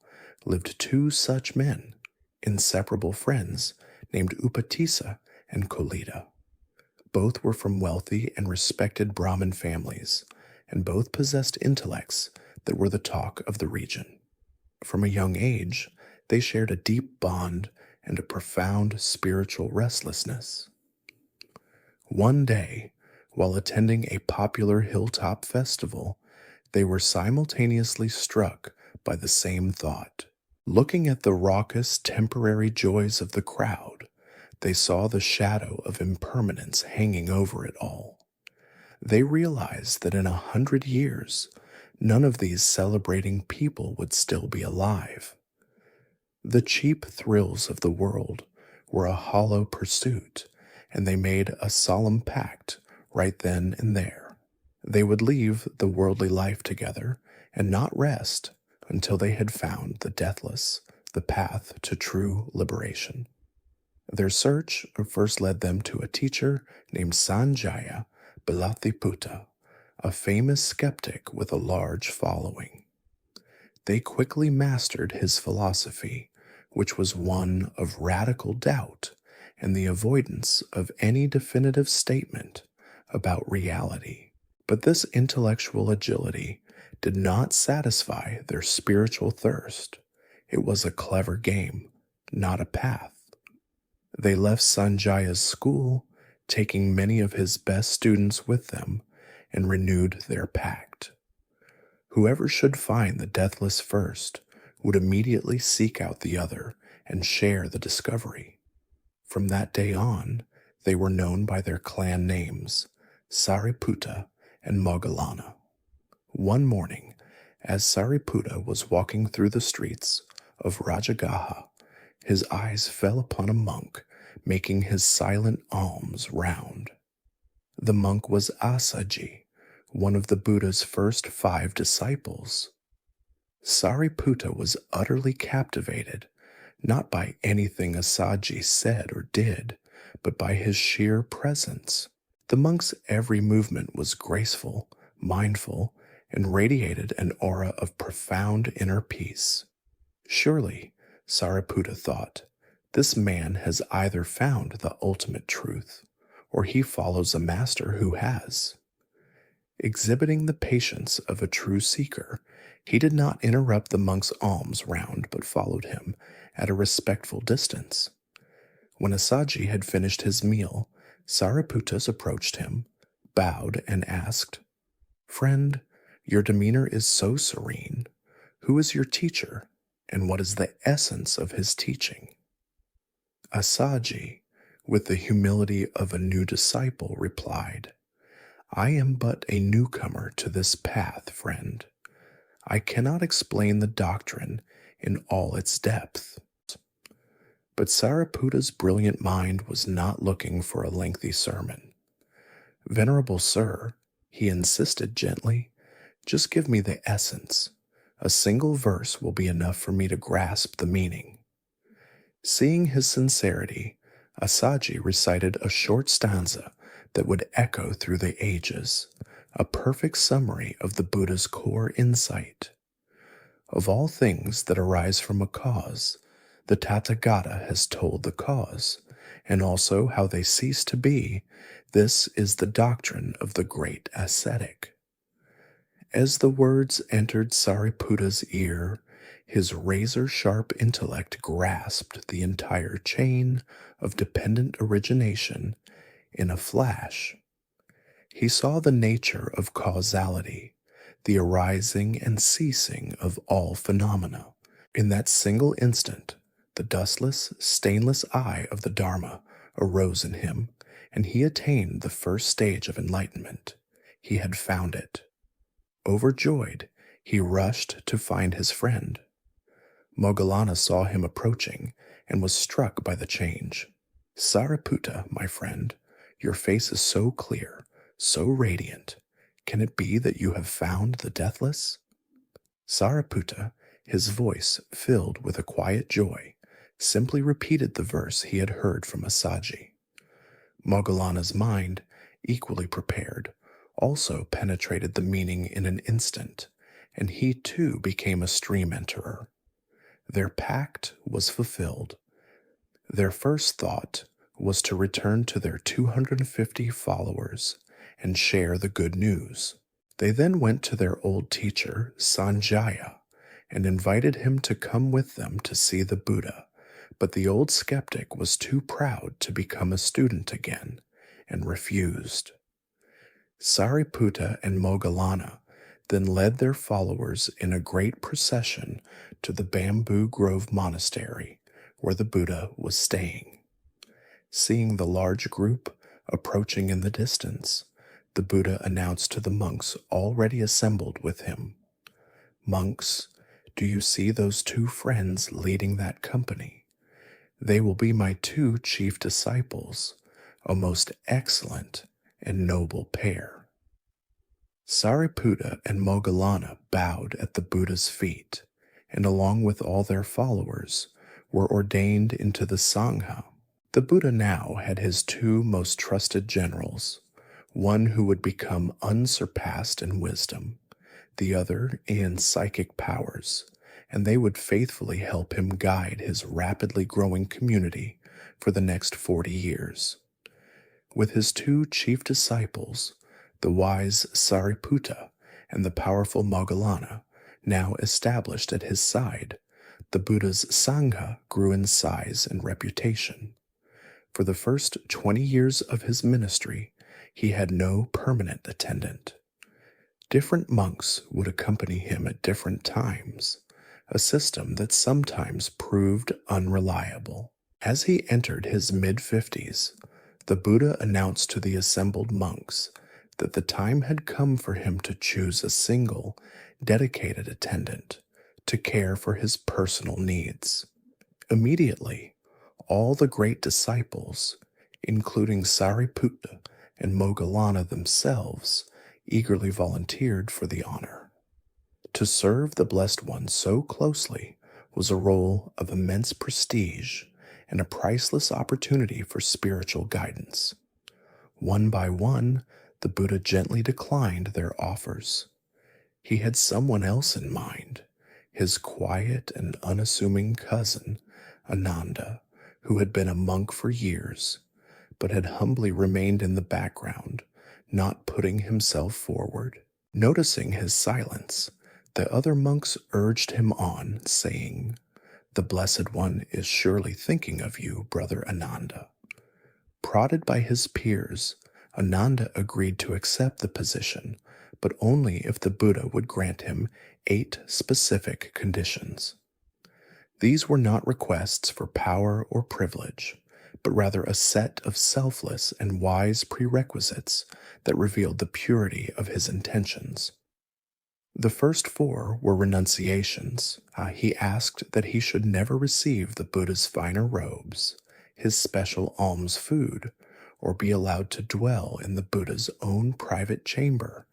lived two such men, inseparable friends, named Upatissa and Kolita. Both were from wealthy and respected Brahmin families, and both possessed intellects that were the talk of the region. From a young age, they shared a deep bond and a profound spiritual restlessness. One day, while attending a popular hilltop festival, they were simultaneously struck by the same thought. Looking at the raucous, temporary joys of the crowd, they saw the shadow of impermanence hanging over it all. They realized that in 100 years, none of these celebrating people would still be alive. The cheap thrills of the world were a hollow pursuit, and they made a solemn pact right then and there. They would leave the worldly life together and not rest until they had found the deathless, the path to true liberation. Their search first led them to a teacher named Sanjaya Balathiputta, a famous skeptic with a large following. They quickly mastered his philosophy, which was one of radical doubt and the avoidance of any definitive statement about reality. But this intellectual agility did not satisfy their spiritual thirst. It was a clever game, not a path. They left Sanjaya's school, taking many of his best students with them, and renewed their pact. Whoever should find the deathless first would immediately seek out the other and share the discovery. From that day on, they were known by their clan names, Sariputta and Moggallana. One morning, as Sariputta was walking through the streets of Rajagaha, his eyes fell upon a monk making his silent alms round. The monk was Asaji, one of the Buddha's first 5 disciples. Sariputta was utterly captivated, not by anything Asaji said or did, but by his sheer presence. The monk's every movement was graceful, mindful, and radiated an aura of profound inner peace. Surely, Sariputta thought, this man has either found the ultimate truth, or he follows a master who has. Exhibiting the patience of a true seeker, he did not interrupt the monk's alms round, but followed him at a respectful distance. When Asaji had finished his meal, Sariputta approached him, bowed, and asked, "Friend, your demeanor is so serene. Who is your teacher, and what is the essence of his teaching?" Asaji, with the humility of a new disciple, replied, "I am but a newcomer to this path, friend. I cannot explain the doctrine in all its depth." But Sariputta's brilliant mind was not looking for a lengthy sermon. "Venerable sir," he insisted gently, "just give me the essence. A single verse will be enough for me to grasp the meaning." Seeing his sincerity, Asaji recited a short stanza that would echo through the ages, a perfect summary of the Buddha's core insight. Of all things that arise from a cause, the Tathagata has told the cause, and also how they cease to be. This is the doctrine of the great ascetic. As the words entered Sariputta's ear, his razor-sharp intellect grasped the entire chain of dependent origination in a flash. He saw the nature of causality, the arising and ceasing of all phenomena. In that single instant, the dustless, stainless eye of the Dharma arose in him, and he attained the first stage of enlightenment. He had found it. Overjoyed, he rushed to find his friend. Moggallana saw him approaching and was struck by the change. "Sariputta, my friend, your face is so clear, so radiant. Can it be that you have found the deathless?" Sariputta, his voice filled with a quiet joy, simply repeated the verse he had heard from Asaji. Moggallana's mind, equally prepared, also penetrated the meaning in an instant, and he too became a stream enterer. Their pact was fulfilled. Their first thought was to return to their 250 followers and share the good news. They then went to their old teacher, Sanjaya, and invited him to come with them to see the Buddha, but the old skeptic was too proud to become a student again and refused. Sariputta and Moggallana then led their followers in a great procession to the Bamboo Grove Monastery, where the Buddha was staying. Seeing the large group approaching in the distance, the Buddha announced to the monks already assembled with him, "Monks, do you see those two friends leading that company? They will be my two chief disciples, a most excellent and noble pair." Sariputta and Moggallana bowed at the Buddha's feet, and along with all their followers, were ordained into the Sangha. The Buddha now had his two most trusted generals, one who would become unsurpassed in wisdom, the other in psychic powers, and they would faithfully help him guide his rapidly growing community for the next 40 years. With his two chief disciples, the wise Sariputta and the powerful Moggallana, now established at his side, the Buddha's Sangha grew in size and reputation. For the first 20 years of his ministry, he had no permanent attendant. Different monks would accompany him at different times, a system that sometimes proved unreliable. As he entered his mid-50s, the Buddha announced to the assembled monks that the time had come for him to choose a single, dedicated attendant to care for his personal needs. Immediately, all the great disciples, including Sariputta and Moggallana themselves, eagerly volunteered for the honor. To serve the Blessed One so closely was a role of immense prestige and a priceless opportunity for spiritual guidance. One by one, the Buddha gently declined their offers. He had someone else in mind, his quiet and unassuming cousin, Ananda, who had been a monk for years, but had humbly remained in the background, not putting himself forward. Noticing his silence, the other monks urged him on, saying, The Blessed One is surely thinking of you, brother Ananda. Prodded by his peers, Ananda agreed to accept the position, but only if the Buddha would grant him 8 specific conditions. These were not requests for power or privilege, but rather a set of selfless and wise prerequisites that revealed the purity of his intentions. The first 4 were renunciations. He asked that he should never receive the Buddha's finer robes, his special alms food, or be allowed to dwell in the Buddha's own private chamber,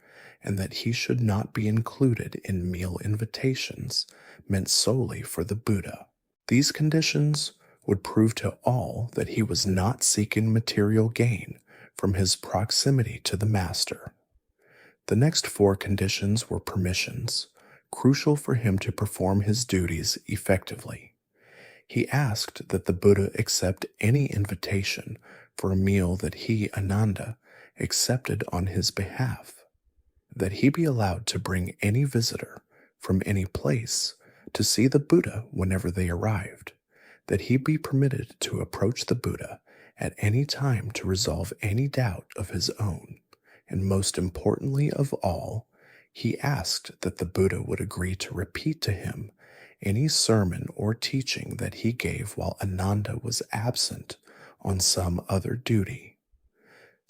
and that he should not be included in meal invitations meant solely for the Buddha. These conditions would prove to all that he was not seeking material gain from his proximity to the Master. The next 4 conditions were permissions, crucial for him to perform his duties effectively. He asked that the Buddha accept any invitation for a meal that he, Ananda, accepted on his behalf, that he be allowed to bring any visitor from any place to see the Buddha whenever they arrived, that he be permitted to approach the Buddha at any time to resolve any doubt of his own, and most importantly of all, he asked that the Buddha would agree to repeat to him any sermon or teaching that he gave while Ananda was absent on some other duty.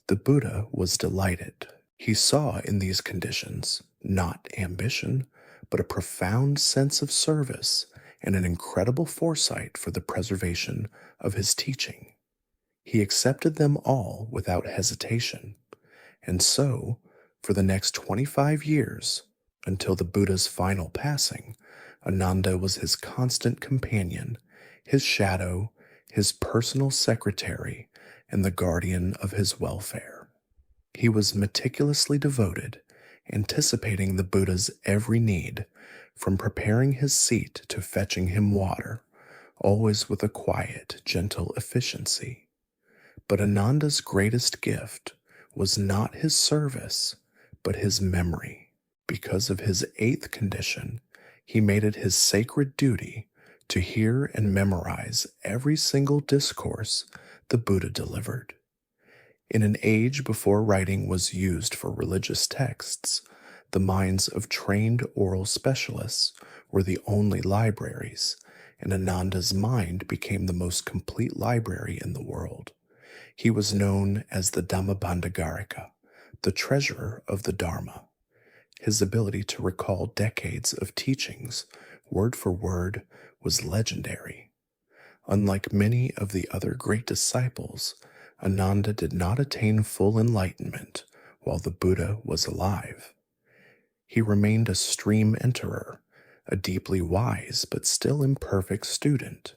The Buddha was delighted. He saw in these conditions not ambition, but a profound sense of service and an incredible foresight for the preservation of his teaching. He accepted them all without hesitation, and so, for the next 25 years, until the Buddha's final passing, Ananda was his constant companion, his shadow, his personal secretary, and the guardian of his welfare. He was meticulously devoted, anticipating the Buddha's every need, from preparing his seat to fetching him water, always with a quiet, gentle efficiency. But Ananda's greatest gift was not his service, but his memory. Because of his 8th condition, he made it his sacred duty to hear and memorize every single discourse the Buddha delivered. In an age before writing was used for religious texts, the minds of trained oral specialists were the only libraries, and Ananda's mind became the most complete library in the world. He was known as the Dhammabandhagarika, the treasurer of the Dharma. His ability to recall decades of teachings, word for word, was legendary. Unlike many of the other great disciples, Ananda did not attain full enlightenment while the Buddha was alive. He remained a stream enterer, a deeply wise but still imperfect student.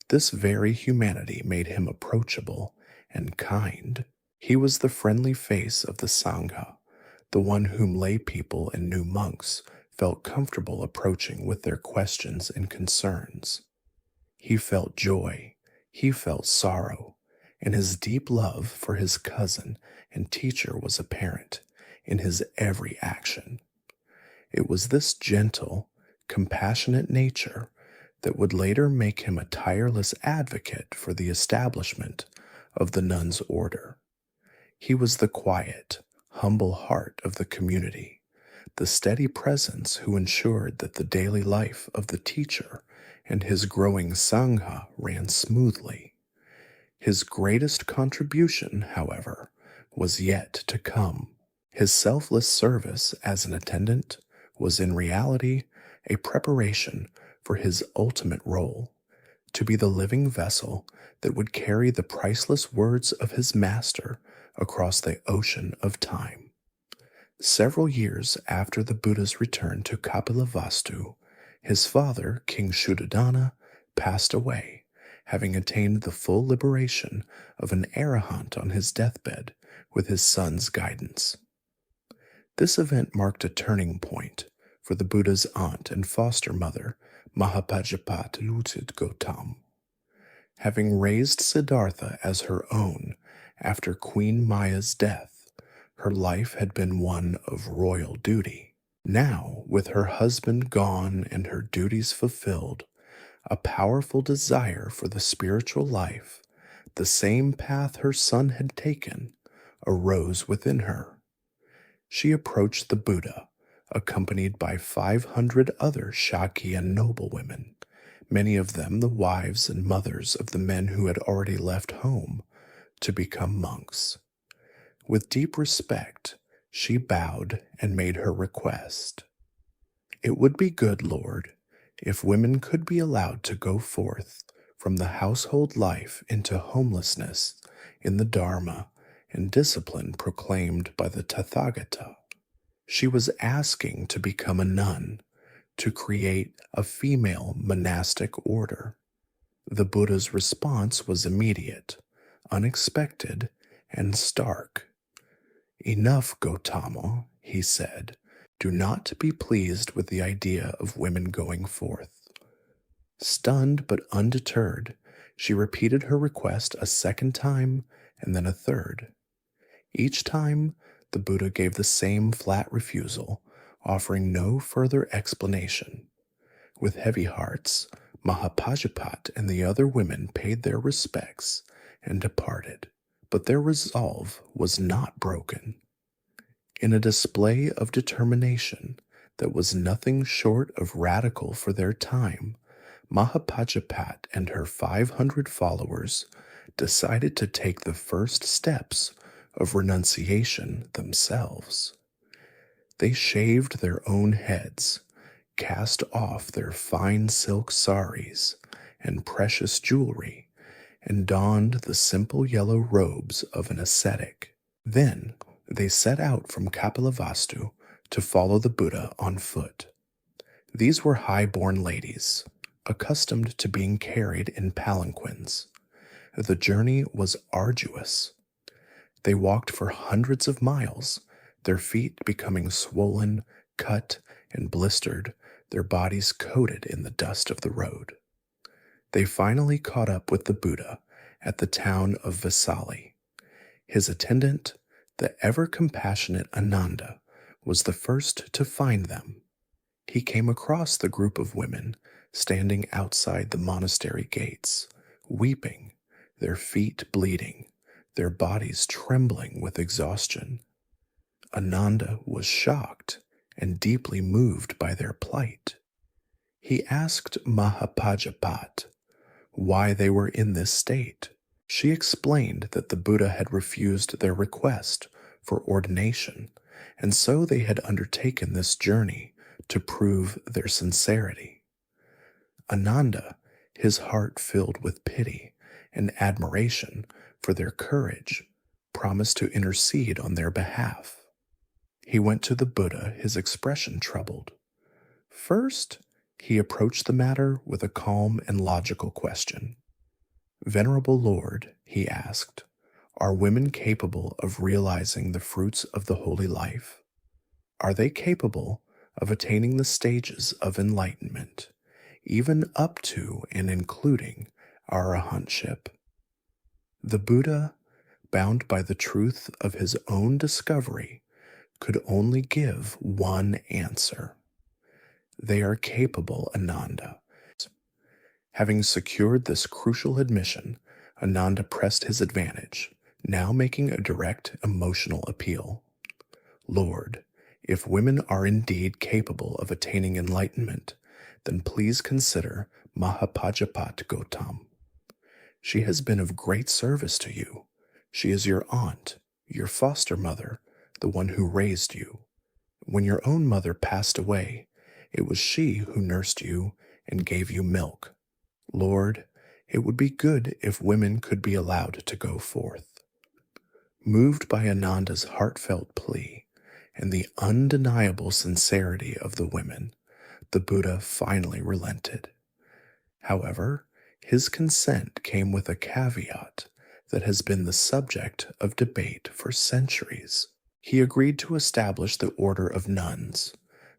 This very humanity made him approachable and kind. He was the friendly face of the Sangha, the one whom lay people and new monks felt comfortable approaching with their questions and concerns. He felt joy, he felt sorrow, and his deep love for his cousin and teacher was apparent in his every action. It was this gentle, compassionate nature that would later make him a tireless advocate for the establishment of the nuns' order. He was the quiet, humble heart of the community, the steady presence who ensured that the daily life of the teacher and his growing Sangha ran smoothly. His greatest contribution, however, was yet to come. His selfless service as an attendant was in reality a preparation for his ultimate role, to be the living vessel that would carry the priceless words of his master across the ocean of time. Several years after the Buddha's return to Kapilavastu, his father, King Shuddhadana, passed away, having attained the full liberation of an arahant on his deathbed with his son's guidance. This event marked a turning point for the Buddha's aunt and foster mother, Mahapajapati Gautama. Having raised Siddhartha as her own after Queen Maya's death, her life had been one of royal duty. Now, with her husband gone and her duties fulfilled, a powerful desire for the spiritual life, the same path her son had taken, arose within her. She approached the Buddha, accompanied by 500 other Shakya noblewomen, many of them the wives and mothers of the men who had already left home to become monks. With deep respect, she bowed and made her request. It would be good, Lord, if women could be allowed to go forth from the household life into homelessness in the Dharma and discipline proclaimed by the Tathagata. She was asking to become a nun, to create a female monastic order. The Buddha's response was immediate, unexpected, and stark. Enough, Gautama, he said. Do not be pleased with the idea of women going forth. Stunned but undeterred, she repeated her request a second time and then a third. Each time, the Buddha gave the same flat refusal, offering no further explanation. With heavy hearts, Mahapajapat and the other women paid their respects and departed, but their resolve was not broken. In a display of determination that was nothing short of radical for their time, Mahapajapat and her 500 followers decided to take the first steps of renunciation themselves. They shaved their own heads, cast off their fine silk saris and precious jewelry, and donned the simple yellow robes of an ascetic. Then they set out from Kapilavastu to follow the Buddha on foot. These were high-born ladies, accustomed to being carried in palanquins. The journey was arduous. They walked for hundreds of miles, their feet becoming swollen, cut, and blistered, their bodies coated in the dust of the road. They finally caught up with the Buddha at the town of Vesali. His attendant, the ever-compassionate Ananda, was the first to find them. He came across the group of women standing outside the monastery gates, weeping, their feet bleeding, their bodies trembling with exhaustion. Ananda was shocked and deeply moved by their plight. He asked Mahapajapat why they were in this state. She explained that the Buddha had refused their request for ordination, and so they had undertaken this journey to prove their sincerity. Ananda, his heart filled with pity and admiration for their courage, promised to intercede on their behalf. He went to the Buddha, his expression troubled. First, he approached the matter with a calm and logical question. Venerable Lord, he asked, are women capable of realizing the fruits of the holy life? Are they capable of attaining the stages of enlightenment, even up to and including arahantship? The Buddha, bound by the truth of his own discovery, could only give one answer. They are capable, Ananda. Having secured this crucial admission, Ananda pressed his advantage, now making a direct emotional appeal. Lord, if women are indeed capable of attaining enlightenment, then please consider Mahapajapat Gautama. She has been of great service to you. She is your aunt, your foster mother, the one who raised you. When your own mother passed away, it was she who nursed you and gave you milk. Lord, it would be good if women could be allowed to go forth. Moved by Ananda's heartfelt plea and the undeniable sincerity of the women, the Buddha finally relented. However, his consent came with a caveat that has been the subject of debate for centuries. He agreed to establish the order of nuns,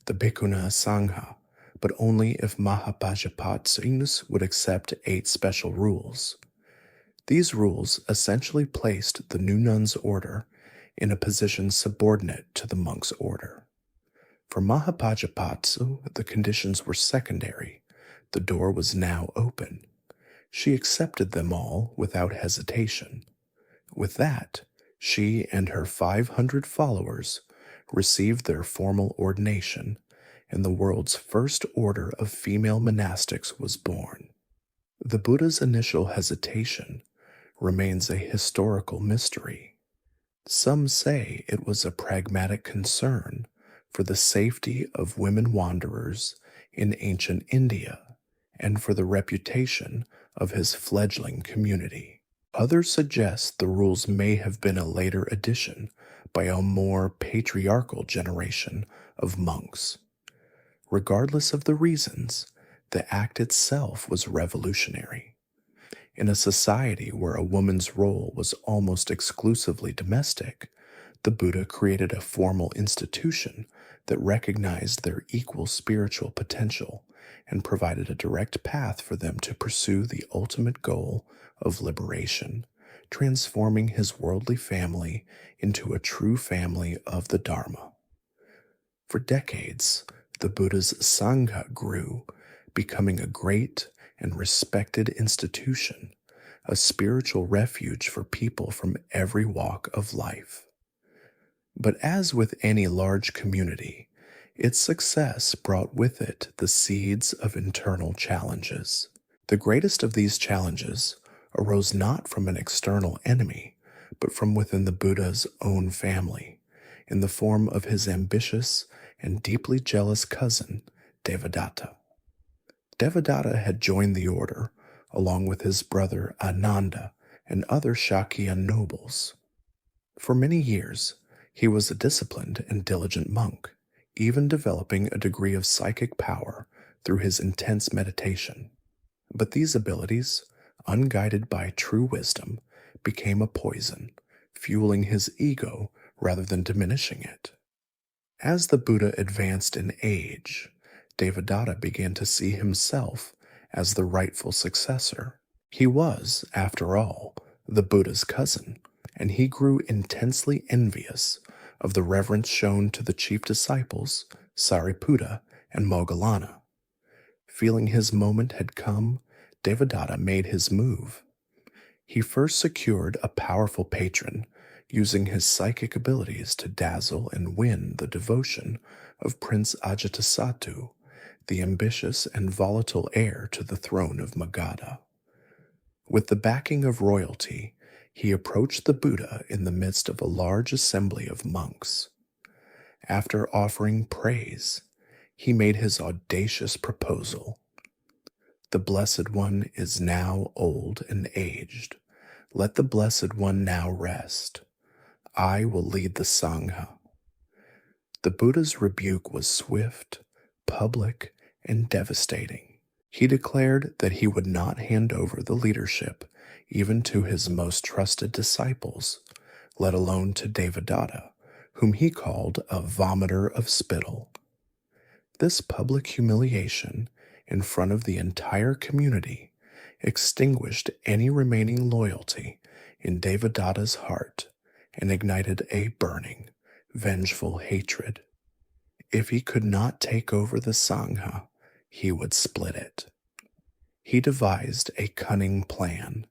the Bhikkhuna Sangha, but only if Mahapajapat would accept 8 special rules. These rules essentially placed the new nun's order in a position subordinate to the monk's order. For Mahapajapat, the conditions were secondary The door was now open. She accepted them all without hesitation. With that, she and her 500 followers received their formal ordination, and the world's first order of female monastics was born. The Buddha's initial hesitation remains a historical mystery. Some say it was a pragmatic concern for the safety of women wanderers in ancient India and for the reputation of his fledgling community. Others suggest the rules may have been a later addition by a more patriarchal generation of monks. Regardless of the reasons, the act itself was revolutionary. In a society where a woman's role was almost exclusively domestic, the Buddha created a formal institution that recognized their equal spiritual potential and provided a direct path for them to pursue the ultimate goal of liberation, transforming his worldly family into a true family of the Dharma. For decades, the Buddha's Sangha grew, becoming a great and respected institution, a spiritual refuge for people from every walk of life. But as with any large community, its success brought with it the seeds of internal challenges. The greatest of these challenges arose not from an external enemy, but from within the Buddha's own family, in the form of his ambitious and deeply jealous cousin, Devadatta. Devadatta had joined the order, along with his brother Ananda and other Shakya nobles. For many years, he was a disciplined and diligent monk, even developing a degree of psychic power through his intense meditation. But these abilities, unguided by true wisdom, became a poison, fueling his ego rather than diminishing it. As the Buddha advanced in age, Devadatta began to see himself as the rightful successor. He was, after all, the Buddha's cousin, and he grew intensely envious of the reverence shown to the chief disciples, Sariputta and Moggallana. Feeling his moment had come, Devadatta made his move. He first secured a powerful patron, using his psychic abilities to dazzle and win the devotion of Prince Ajatasattu, the ambitious and volatile heir to the throne of Magadha. With the backing of royalty, he approached the Buddha in the midst of a large assembly of monks. After offering praise, he made his audacious proposal. "The Blessed One is now old and aged. Let the Blessed One now rest. I will lead the Sangha." The Buddha's rebuke was swift, public, and devastating. He declared that he would not hand over the leadership even to his most trusted disciples, let alone to Devadatta, whom he called a vomiter of spittle. This public humiliation in front of the entire community extinguished any remaining loyalty in Devadatta's heart and ignited a burning, vengeful hatred. If he could not take over the Sangha, he would split it. He devised a cunning plan,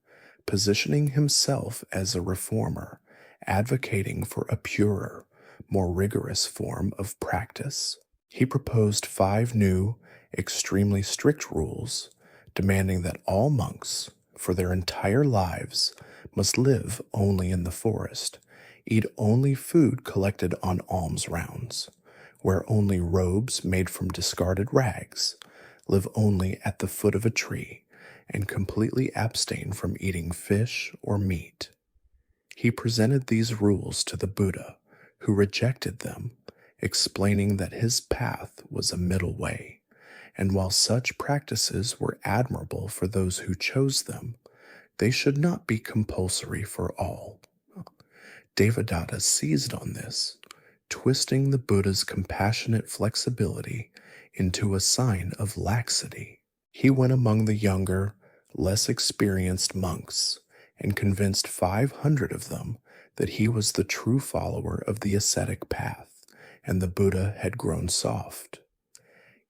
positioning himself as a reformer, advocating for a purer, more rigorous form of practice. He proposed 5 new, extremely strict rules, demanding that all monks, for their entire lives, must live only in the forest, eat only food collected on alms rounds, wear only robes made from discarded rags, live only at the foot of a tree, and completely abstain from eating fish or meat. He presented these rules to the Buddha, who rejected them, explaining that his path was a middle way, and while such practices were admirable for those who chose them, they should not be compulsory for all. Devadatta seized on this, twisting the Buddha's compassionate flexibility into a sign of laxity. He went among the younger, less experienced monks and convinced 500 of them that he was the true follower of the ascetic path and the Buddha had grown soft.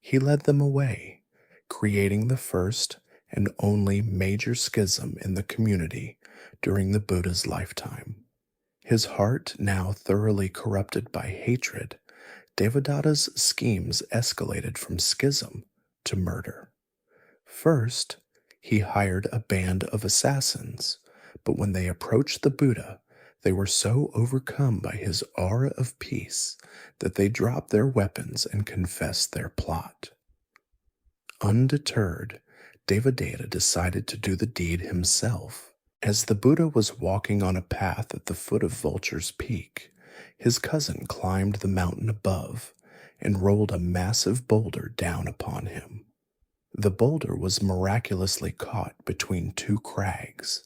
He led them away, creating the first and only major schism in the community during the Buddha's lifetime. His heart now thoroughly corrupted by hatred, Devadatta's schemes escalated from schism to murder. First, he hired a band of assassins, but when they approached the Buddha, they were so overcome by his aura of peace that they dropped their weapons and confessed their plot. Undeterred, Devadatta decided to do the deed himself. As the Buddha was walking on a path at the foot of Vulture's Peak, his cousin climbed the mountain above and rolled a massive boulder down upon him. The boulder was miraculously caught between two crags,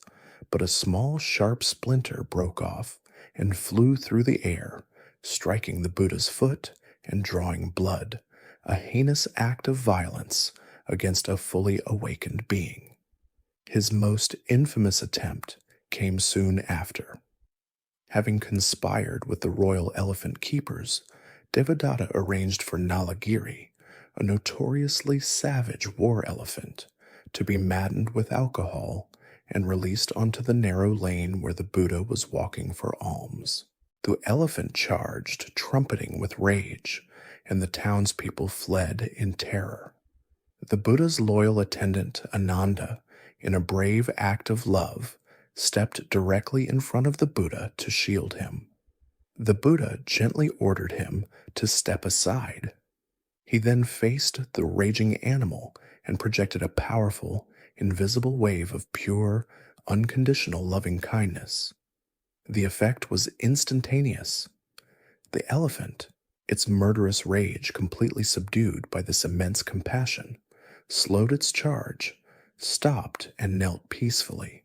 but a small sharp splinter broke off and flew through the air, striking the Buddha's foot and drawing blood, a heinous act of violence against a fully awakened being. His most infamous attempt came soon after. Having conspired with the royal elephant keepers, Devadatta arranged for Nalagiri, a notoriously savage war elephant, to be maddened with alcohol and released onto the narrow lane where the Buddha was walking for alms. The elephant charged, trumpeting with rage, and the townspeople fled in terror. The Buddha's loyal attendant, Ananda, in a brave act of love, stepped directly in front of the Buddha to shield him. The Buddha gently ordered him to step aside. He then faced the raging animal and projected a powerful, invisible wave of pure, unconditional loving kindness. The effect was instantaneous. The elephant, its murderous rage completely subdued by this immense compassion, slowed its charge, stopped, and knelt peacefully,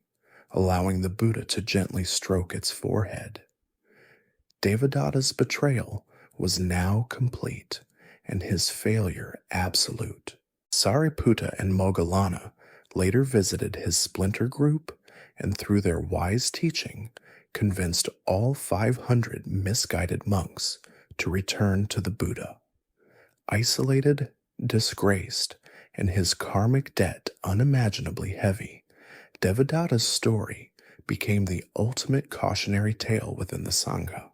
allowing the Buddha to gently stroke its forehead. Devadatta's betrayal was now complete, and his failure absolute. Sariputta and Moggallana later visited his splinter group and through their wise teaching convinced all 500 misguided monks to return to the Buddha. Isolated, disgraced, and his karmic debt unimaginably heavy, Devadatta's story became the ultimate cautionary tale within the Sangha,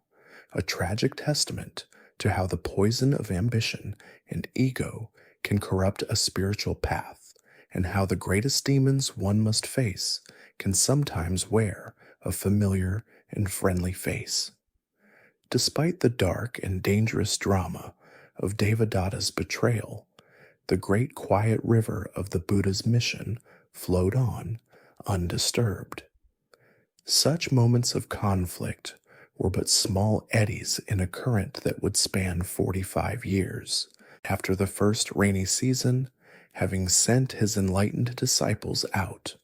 a tragic testament to how the poison of ambition and ego can corrupt a spiritual path, and how the greatest demons one must face can sometimes wear a familiar and friendly face. Despite the dark and dangerous drama of Devadatta's betrayal, the great quiet river of the Buddha's mission flowed on undisturbed. Such moments of conflict were but small eddies in a current that would span 45 years. After the first rainy season, having sent his enlightened disciples out,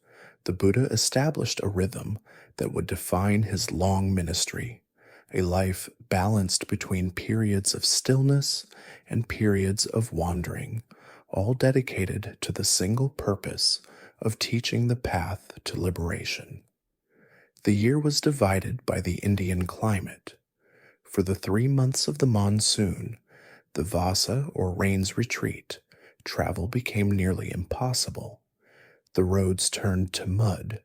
the Buddha established a rhythm that would define his long ministry, a life balanced between periods of stillness and periods of wandering, all dedicated to the single purpose of teaching the path to liberation. The year was divided by the Indian climate. For the 3 months of the monsoon, the Vasa or rain's retreat, travel became nearly impossible. The roads turned to mud,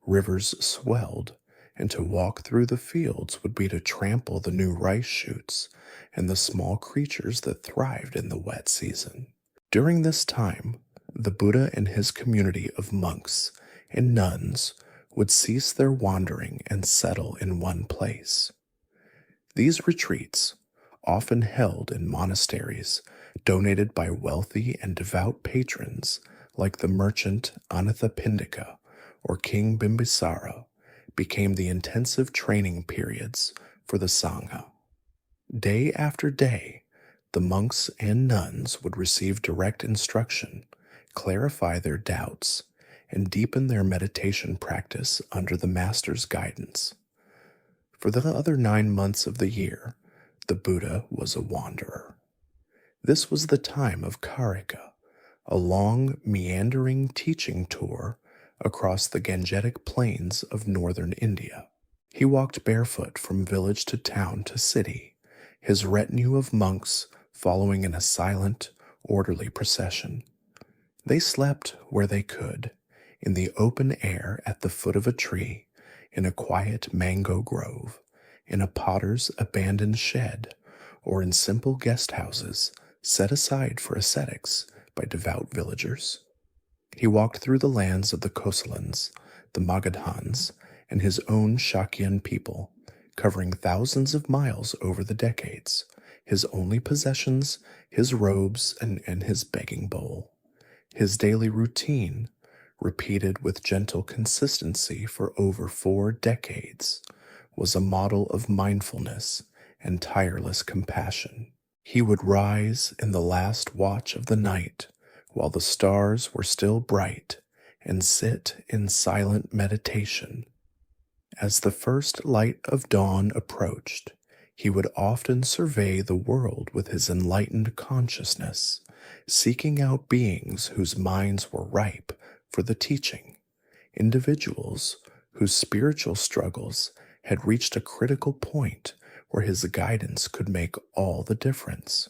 rivers swelled, and to walk through the fields would be to trample the new rice shoots and the small creatures that thrived in the wet season. During this time, the Buddha and his community of monks and nuns would cease their wandering and settle in one place. These retreats, often held in monasteries donated by wealthy and devout patrons like the merchant Anathapindika or King Bimbisara, became the intensive training periods for the Sangha. Day after day, the monks and nuns would receive direct instruction, clarify their doubts, and deepen their meditation practice under the Master's guidance. For the other 9 months of the year, the Buddha was a wanderer. This was the time of Karika, a long, meandering teaching tour across the Gangetic plains of northern India. He walked barefoot from village to town to city, his retinue of monks following in a silent, orderly procession. They slept where they could, in the open air at the foot of a tree, in a quiet mango grove, in a potter's abandoned shed, or in simple guest houses set aside for ascetics by devout villagers. He walked through the lands of the Kosalans, the Magadhans, and his own Shakyan people, covering thousands of miles over the decades, his only possessions, his robes, and his begging bowl. His daily routine, repeated with gentle consistency for over 4 decades, was a model of mindfulness and tireless compassion. He would rise in the last watch of the night while the stars were still bright and sit in silent meditation. As the first light of dawn approached, he would often survey the world with his enlightened consciousness, seeking out beings whose minds were ripe for the teaching, individuals whose spiritual struggles had reached a critical point where his guidance could make all the difference.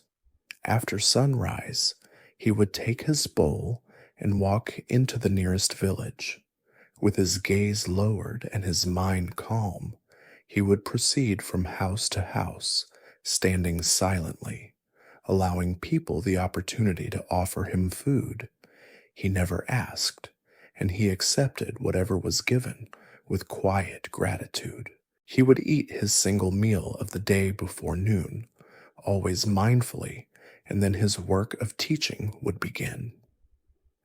After sunrise, he would take his bowl and walk into the nearest village. With his gaze lowered and his mind calm, he would proceed from house to house, standing silently, allowing people the opportunity to offer him food. He never asked, and he accepted whatever was given with quiet gratitude. He would eat his single meal of the day before noon, always mindfully, and then his work of teaching would begin.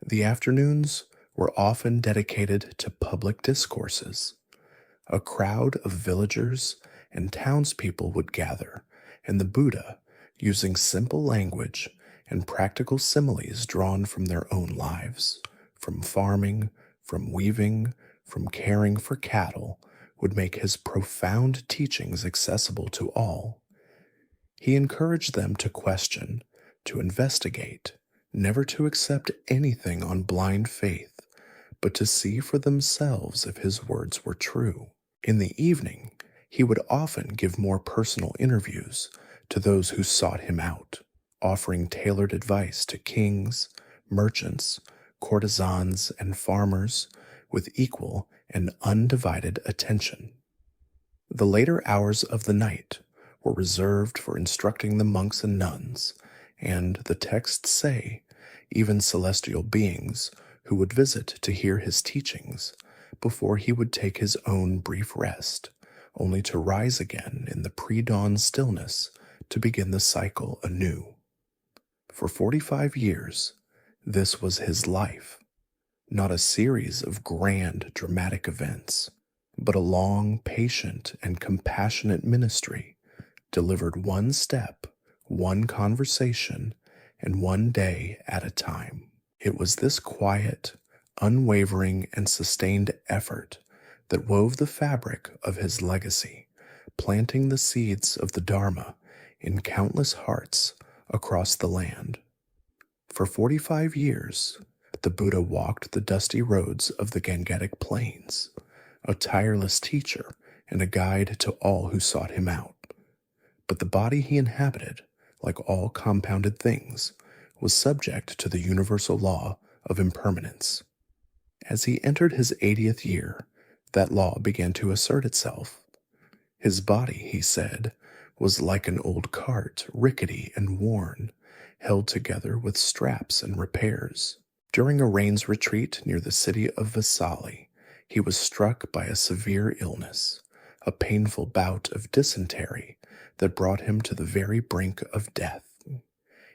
The afternoons were often dedicated to public discourses. A crowd of villagers and townspeople would gather, and the Buddha, using simple language and practical similes drawn from their own lives, from farming, from weaving, from caring for cattle, would make his profound teachings accessible to all. He encouraged them to question, to investigate, never to accept anything on blind faith, but to see for themselves if his words were true. In the evening, he would often give more personal interviews to those who sought him out, offering tailored advice to kings, merchants, courtesans, and farmers with equal and undivided attention. The later hours of the night were reserved for instructing the monks and nuns, and the texts say, even celestial beings who would visit to hear his teachings before he would take his own brief rest, only to rise again in the pre-dawn stillness to begin the cycle anew. For 45 years, this was his life, not a series of grand, dramatic events, but a long, patient, and compassionate ministry delivered one step, one conversation, and one day at a time. It was this quiet, unwavering, and sustained effort that wove the fabric of his legacy, planting the seeds of the Dharma in countless hearts across the land. For 45 years, the Buddha walked the dusty roads of the Gangetic Plains, a tireless teacher and a guide to all who sought him out. But the body he inhabited, like all compounded things, was subject to the universal law of impermanence. As he entered his 80th year, that law began to assert itself. His body, he said, was like an old cart, rickety and worn, held together with straps and repairs. During a rains retreat near the city of Vassali, he was struck by a severe illness, a painful bout of dysentery that brought him to the very brink of death.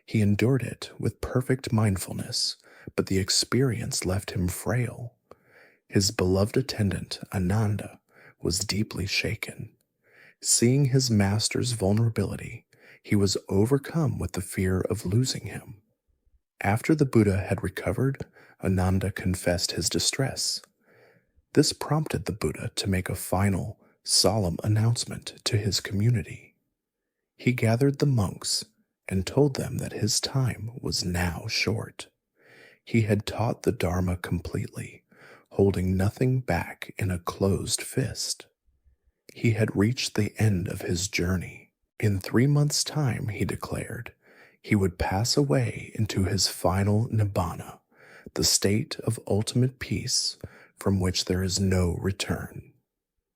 He endured it with perfect mindfulness, but the experience left him frail. His beloved attendant, Ananda, was deeply shaken. Seeing his master's vulnerability, he was overcome with the fear of losing him. After the Buddha had recovered, Ananda confessed his distress. This prompted the Buddha to make a final, solemn announcement to his community. He gathered the monks and told them that his time was now short. He had taught the Dharma completely, holding nothing back in a closed fist. He had reached the end of his journey. In 3 months' time, he declared, he would pass away into his final nibbana, the state of ultimate peace from which there is no return.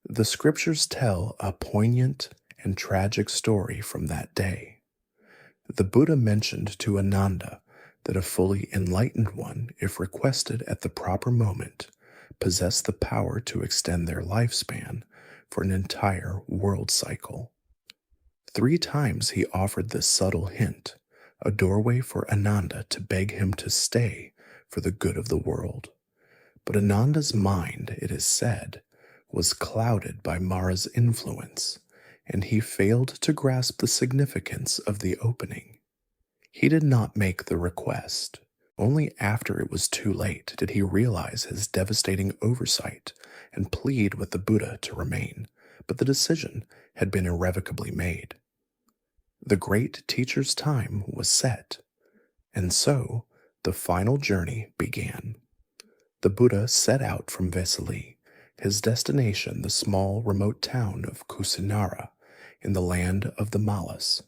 The scriptures tell a poignant and tragic story from that day. The Buddha mentioned to Ananda that a fully enlightened one, if requested at the proper moment, possessed the power to extend their lifespan for an entire world cycle. 3 times he offered this subtle hint, a doorway for Ananda to beg him to stay for the good of the world. But Ananda's mind, it is said, was clouded by Mara's influence, and he failed to grasp the significance of the opening. He did not make the request. Only after it was too late did he realize his devastating oversight and plead with the Buddha to remain, but the decision had been irrevocably made. The great teacher's time was set, and so the final journey began. The Buddha set out from Vesali, his destination the small remote town of Kusinara in the land of the Malas.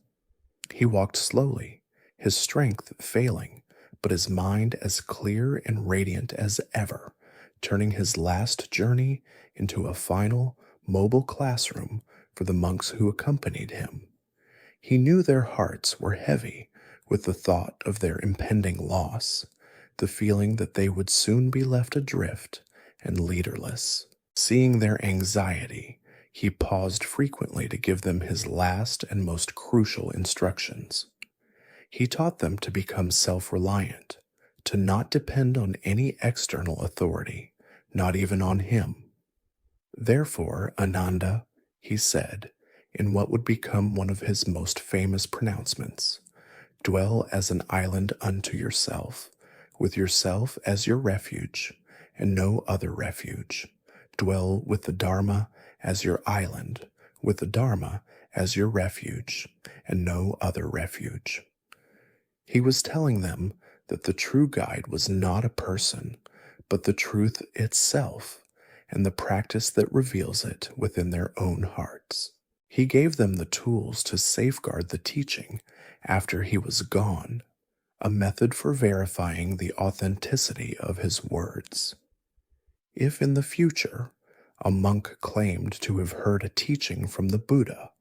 He walked slowly, his strength failing, but his mind as clear and radiant as ever, turning his last journey into a final, mobile classroom for the monks who accompanied him. He knew their hearts were heavy with the thought of their impending loss, the feeling that they would soon be left adrift and leaderless. Seeing their anxiety, he paused frequently to give them his last and most crucial instructions. He taught them to become self-reliant, to not depend on any external authority, not even on him. Therefore, Ananda, he said, in what would become one of his most famous pronouncements, dwell as an island unto yourself, with yourself as your refuge, and no other refuge. Dwell with the Dharma as your island, with the Dharma as your refuge, and no other refuge. He was telling them that the true guide was not a person, but the truth itself, and the practice that reveals it within their own hearts. He gave them the tools to safeguard the teaching after he was gone, a method for verifying the authenticity of his words. If in the future a monk claimed to have heard a teaching from the Buddha,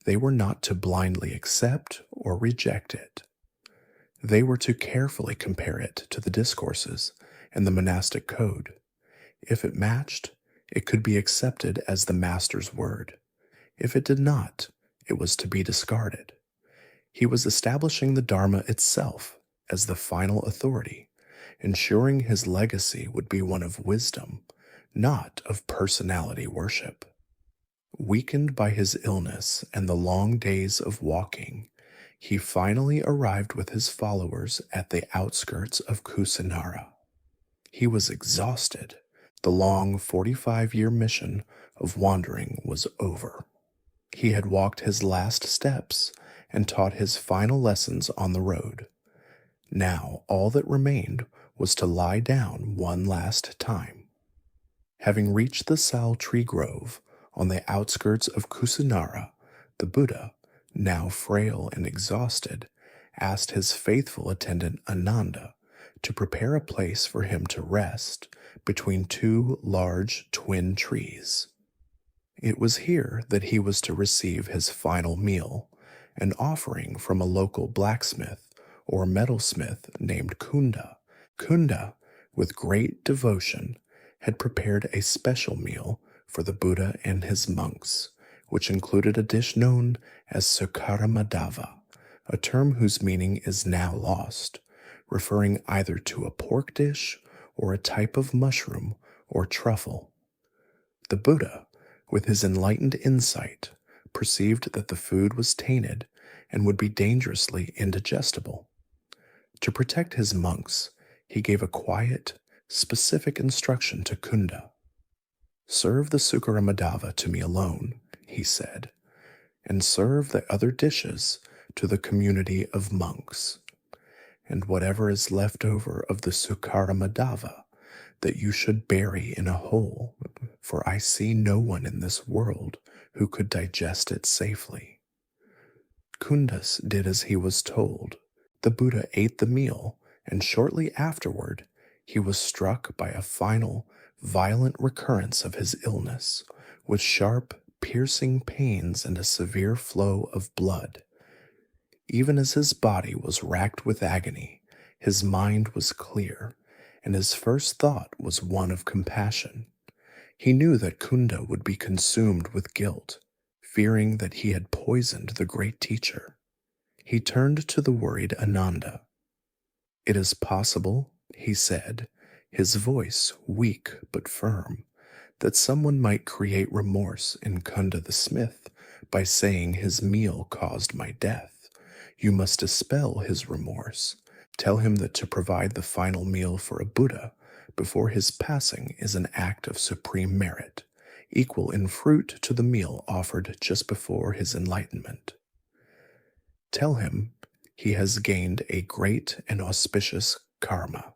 they were not to blindly accept or reject it. They were to carefully compare it to the discourses and the monastic code. If it matched, it could be accepted as the master's word. If it did not, it was to be discarded. He was establishing the Dharma itself as the final authority, ensuring his legacy would be one of wisdom, not of personality worship. Weakened by his illness and the long days of walking, he finally arrived with his followers at the outskirts of Kusinara. He was exhausted. The long 45-year mission of wandering was over. He had walked his last steps and taught his final lessons on the road. Now all that remained was to lie down one last time. Having reached the sal tree grove on the outskirts of Kusinara, the Buddha, now frail and exhausted, asked his faithful attendant Ananda to prepare a place for him to rest between 2 large twin trees. It was here that he was to receive his final meal, an offering from a local blacksmith or metalsmith named Kunda. Kunda, with great devotion, had prepared a special meal for the Buddha and his monks, which included a dish known as Sukaramadava, a term whose meaning is now lost, referring either to a pork dish or a type of mushroom or truffle. The Buddha, with his enlightened insight, perceived that the food was tainted and would be dangerously indigestible. To protect his monks, he gave a quiet, specific instruction to Kunda. "Serve the Sukaramadava to me alone," he said, "and serve the other dishes to the community of monks. And whatever is left over of the Sukaramadava, that you should bury in a hole, for I see no one in this world who could digest it safely." Kundas did as he was told. The Buddha ate the meal, and shortly afterward, he was struck by a final, violent recurrence of his illness, with sharp, piercing pains and a severe flow of blood. Even as his body was racked with agony, his mind was clear, and his first thought was one of compassion. He knew that Kunda would be consumed with guilt, fearing that he had poisoned the great teacher. He turned to the worried Ananda. "It is possible," he said, his voice weak but firm, "that someone might create remorse in Kunda the smith by saying his meal caused my death. You must dispel his remorse. Tell him that to provide the final meal for a Buddha before his passing is an act of supreme merit, equal in fruit to the meal offered just before his enlightenment. Tell him he has gained a great and auspicious karma."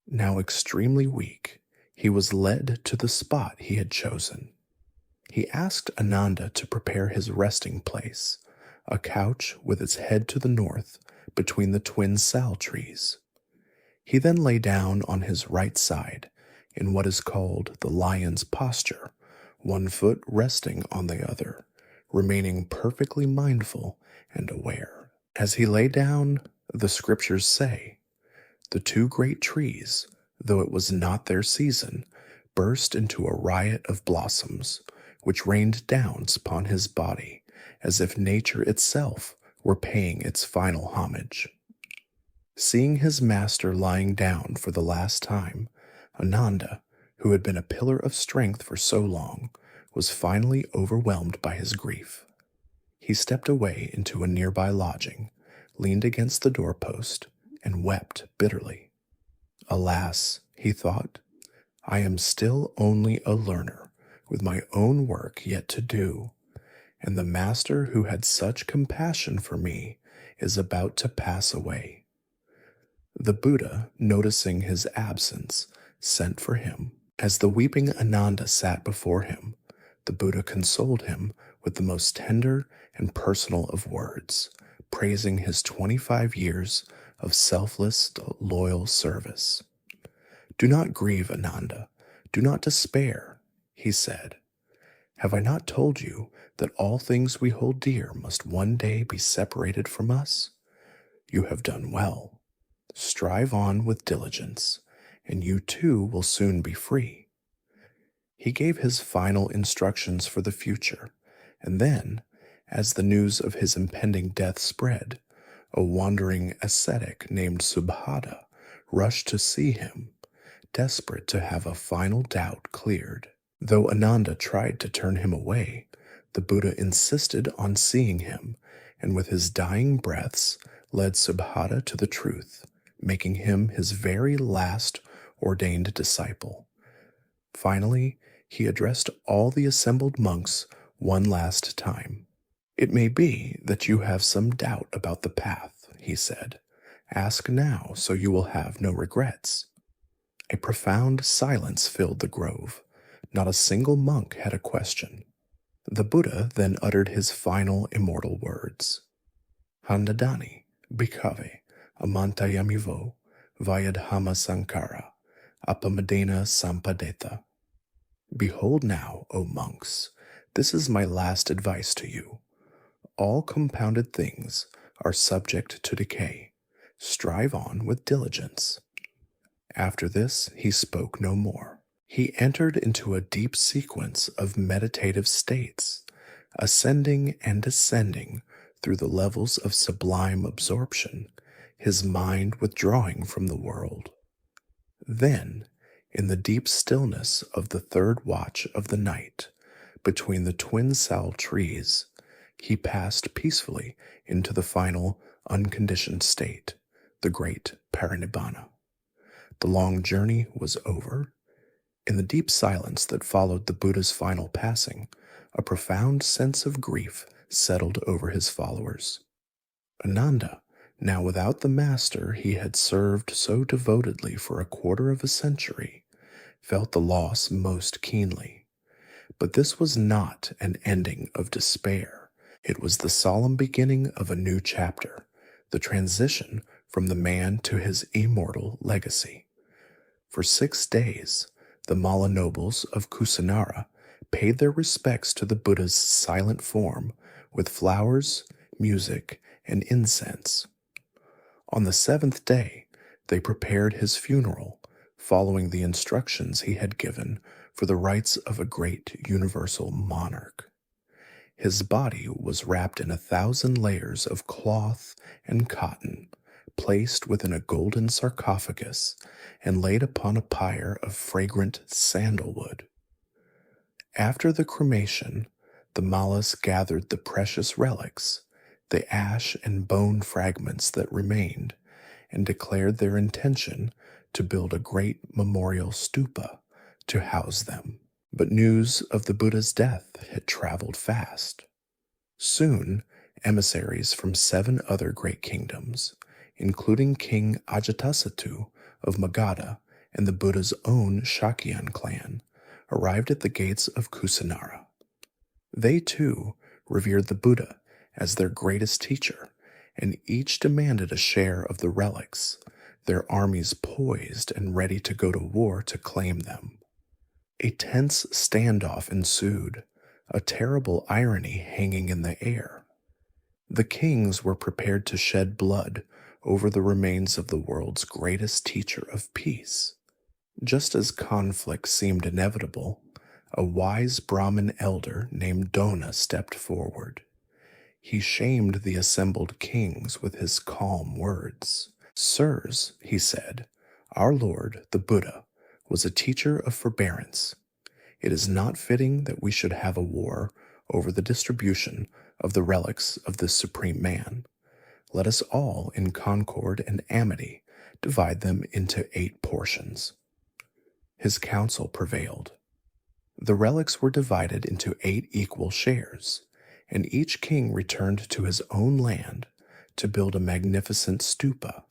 Now extremely weak, he was led to the spot he had chosen. He asked Ananda to prepare his resting place, a couch with its head to the north between the twin sal trees. He then lay down on his right side in what is called the lion's posture, one foot resting on the other, remaining perfectly mindful and aware. As he lay down, the scriptures say, the two great trees, though it was not their season, burst into a riot of blossoms, which rained down upon his body, as if nature itself were paying its final homage. Seeing his master lying down for the last time, Ananda, who had been a pillar of strength for so long, was finally overwhelmed by his grief. He stepped away into a nearby lodging, leaned against the doorpost, and wept bitterly. "Alas," he thought, "I am still only a learner, with my own work yet to do, and the master who had such compassion for me is about to pass away." The Buddha, noticing his absence, sent for him. As the weeping Ananda sat before him, the Buddha consoled him with the most tender and personal of words, praising his 25 years of selfless, loyal service. "Do not grieve, Ananda. Do not despair," he said. "Have I not told you that all things we hold dear must one day be separated from us? You have done well. Strive on with diligence, and you too will soon be free." He gave his final instructions for the future, and then, as the news of his impending death spread, a wandering ascetic named Subhada rushed to see him, desperate to have a final doubt cleared. Though Ananda tried to turn him away, the Buddha insisted on seeing him, and with his dying breaths led Subhada to the truth, making him his very last ordained disciple. Finally, he addressed all the assembled monks one last time. "It may be that you have some doubt about the path," he said. "Ask now, so you will have no regrets." A profound silence filled the grove. Not a single monk had a question. The Buddha then uttered his final immortal words. "Handadani, bhikkhave, amantayamivo, vayadhama sankara, apamadena sampadeta." Behold now, O monks, this is my last advice to you. All compounded things are subject to decay. Strive on with diligence. After this, he spoke no more. He entered into a deep sequence of meditative states, ascending and descending through the levels of sublime absorption, his mind withdrawing from the world. Then, in the deep stillness of the third watch of the night, between the twin sal trees, he passed peacefully into the final unconditioned state, the great parinibbana. The long journey was over. In the deep silence that followed the Buddha's final passing, a profound sense of grief settled over his followers. Ananda, now without the master he had served so devotedly for a quarter of a century, felt the loss most keenly. But this was not an ending of despair. It was the solemn beginning of a new chapter, the transition from the man to his immortal legacy. For 6 days, the Mala nobles of Kusinara paid their respects to the Buddha's silent form with flowers, music, and incense. On the 7th day, they prepared his funeral, following the instructions he had given for the rites of a great universal monarch. His body was wrapped in 1,000 layers of cloth and cotton, placed within a golden sarcophagus, and laid upon a pyre of fragrant sandalwood. After the cremation, the Mallas gathered the precious relics, the ash and bone fragments that remained, and declared their intention to build a great memorial stupa to house them. But news of the Buddha's death had traveled fast. Soon, emissaries from 7 other great kingdoms, including King Ajatasattu of Magadha and the Buddha's own Shakyan clan, arrived at the gates of Kusinara. They too revered the Buddha as their greatest teacher, and each demanded a share of the relics, their armies poised and ready to go to war to claim them. A tense standoff ensued, a terrible irony hanging in the air. The kings were prepared to shed blood over the remains of the world's greatest teacher of peace. Just as conflict seemed inevitable, a wise Brahmin elder named Dona stepped forward. He shamed the assembled kings with his calm words. "Sirs," he said, "our Lord, the Buddha, was a teacher of forbearance. It is not fitting that we should have a war over the distribution of the relics of this supreme man. Let us all, in concord and amity, divide them into 8 portions." His counsel prevailed. The relics were divided into 8 equal shares, and each king returned to his own land to build a magnificent stupa,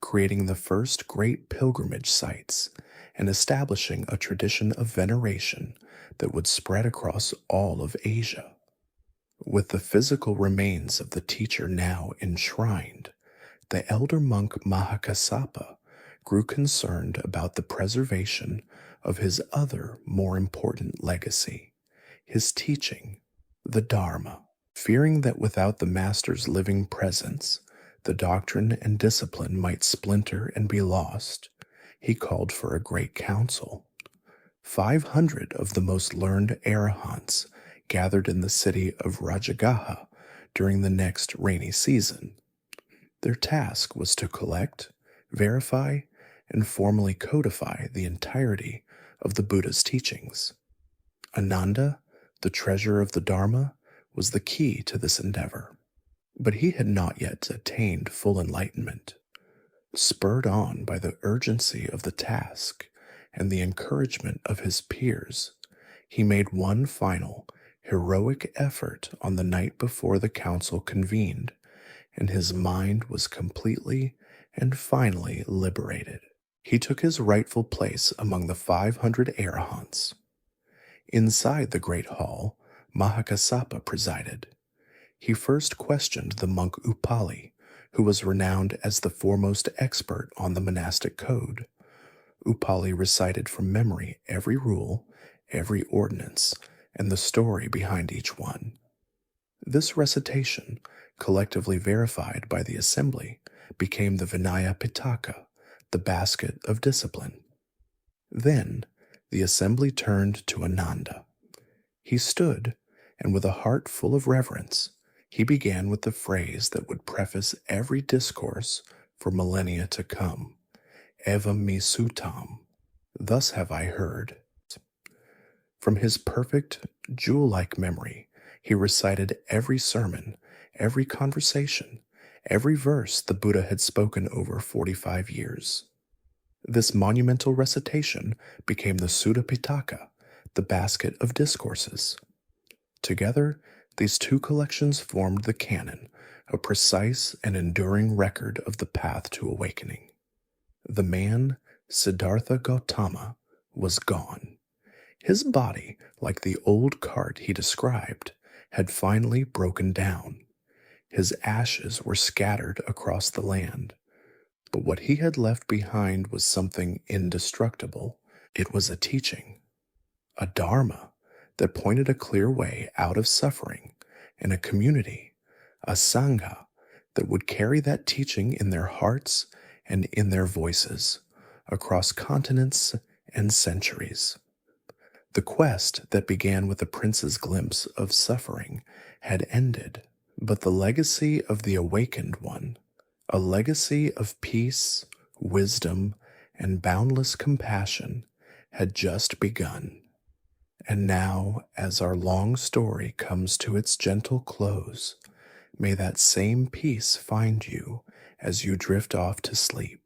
creating the first great pilgrimage sites and establishing a tradition of veneration that would spread across all of Asia. With the physical remains of the teacher now enshrined, the elder monk Mahakassapa grew concerned about the preservation of his other more important legacy, his teaching, the Dharma. Fearing that without the master's living presence, the doctrine and discipline might splinter and be lost, he called for a great council. 500 of the most learned arahants gathered in the city of Rajagaha during the next rainy season. Their task was to collect, verify, and formally codify the entirety of the Buddha's teachings. Ananda, the treasure of the Dharma, was the key to this endeavor, but he had not yet attained full enlightenment. Spurred on by the urgency of the task and the encouragement of his peers, he made one final, heroic effort on the night before the council convened, and his mind was completely and finally liberated. He took his rightful place among the 500 arahants. Inside the great hall, Mahakassapa presided. He first questioned the monk Upali, who was renowned as the foremost expert on the monastic code. Upali recited from memory every rule, every ordinance, and the story behind each one. This recitation, collectively verified by the assembly, became the Vinaya Pitaka, the basket of discipline. Then the assembly turned to Ananda. He stood, and with a heart full of reverence, he began with the phrase that would preface every discourse for millennia to come, Eva me sutam, thus have I heard. From his perfect, jewel-like memory, he recited every sermon, every conversation, every verse the Buddha had spoken over 45 years. This monumental recitation became the Sutta Pitaka, the basket of discourses. Together, these 2 collections formed the canon, a precise and enduring record of the path to awakening. The man, Siddhartha Gautama, was gone. His body, like the old cart he described, had finally broken down. His ashes were scattered across the land. But what he had left behind was something indestructible. It was a teaching, a dharma that pointed a clear way out of suffering, and a community, a sangha, that would carry that teaching in their hearts and in their voices across continents and centuries. The quest that began with the prince's glimpse of suffering had ended, but the legacy of the awakened one, a legacy of peace, wisdom, and boundless compassion, had just begun. And now, as our long story comes to its gentle close, may that same peace find you as you drift off to sleep.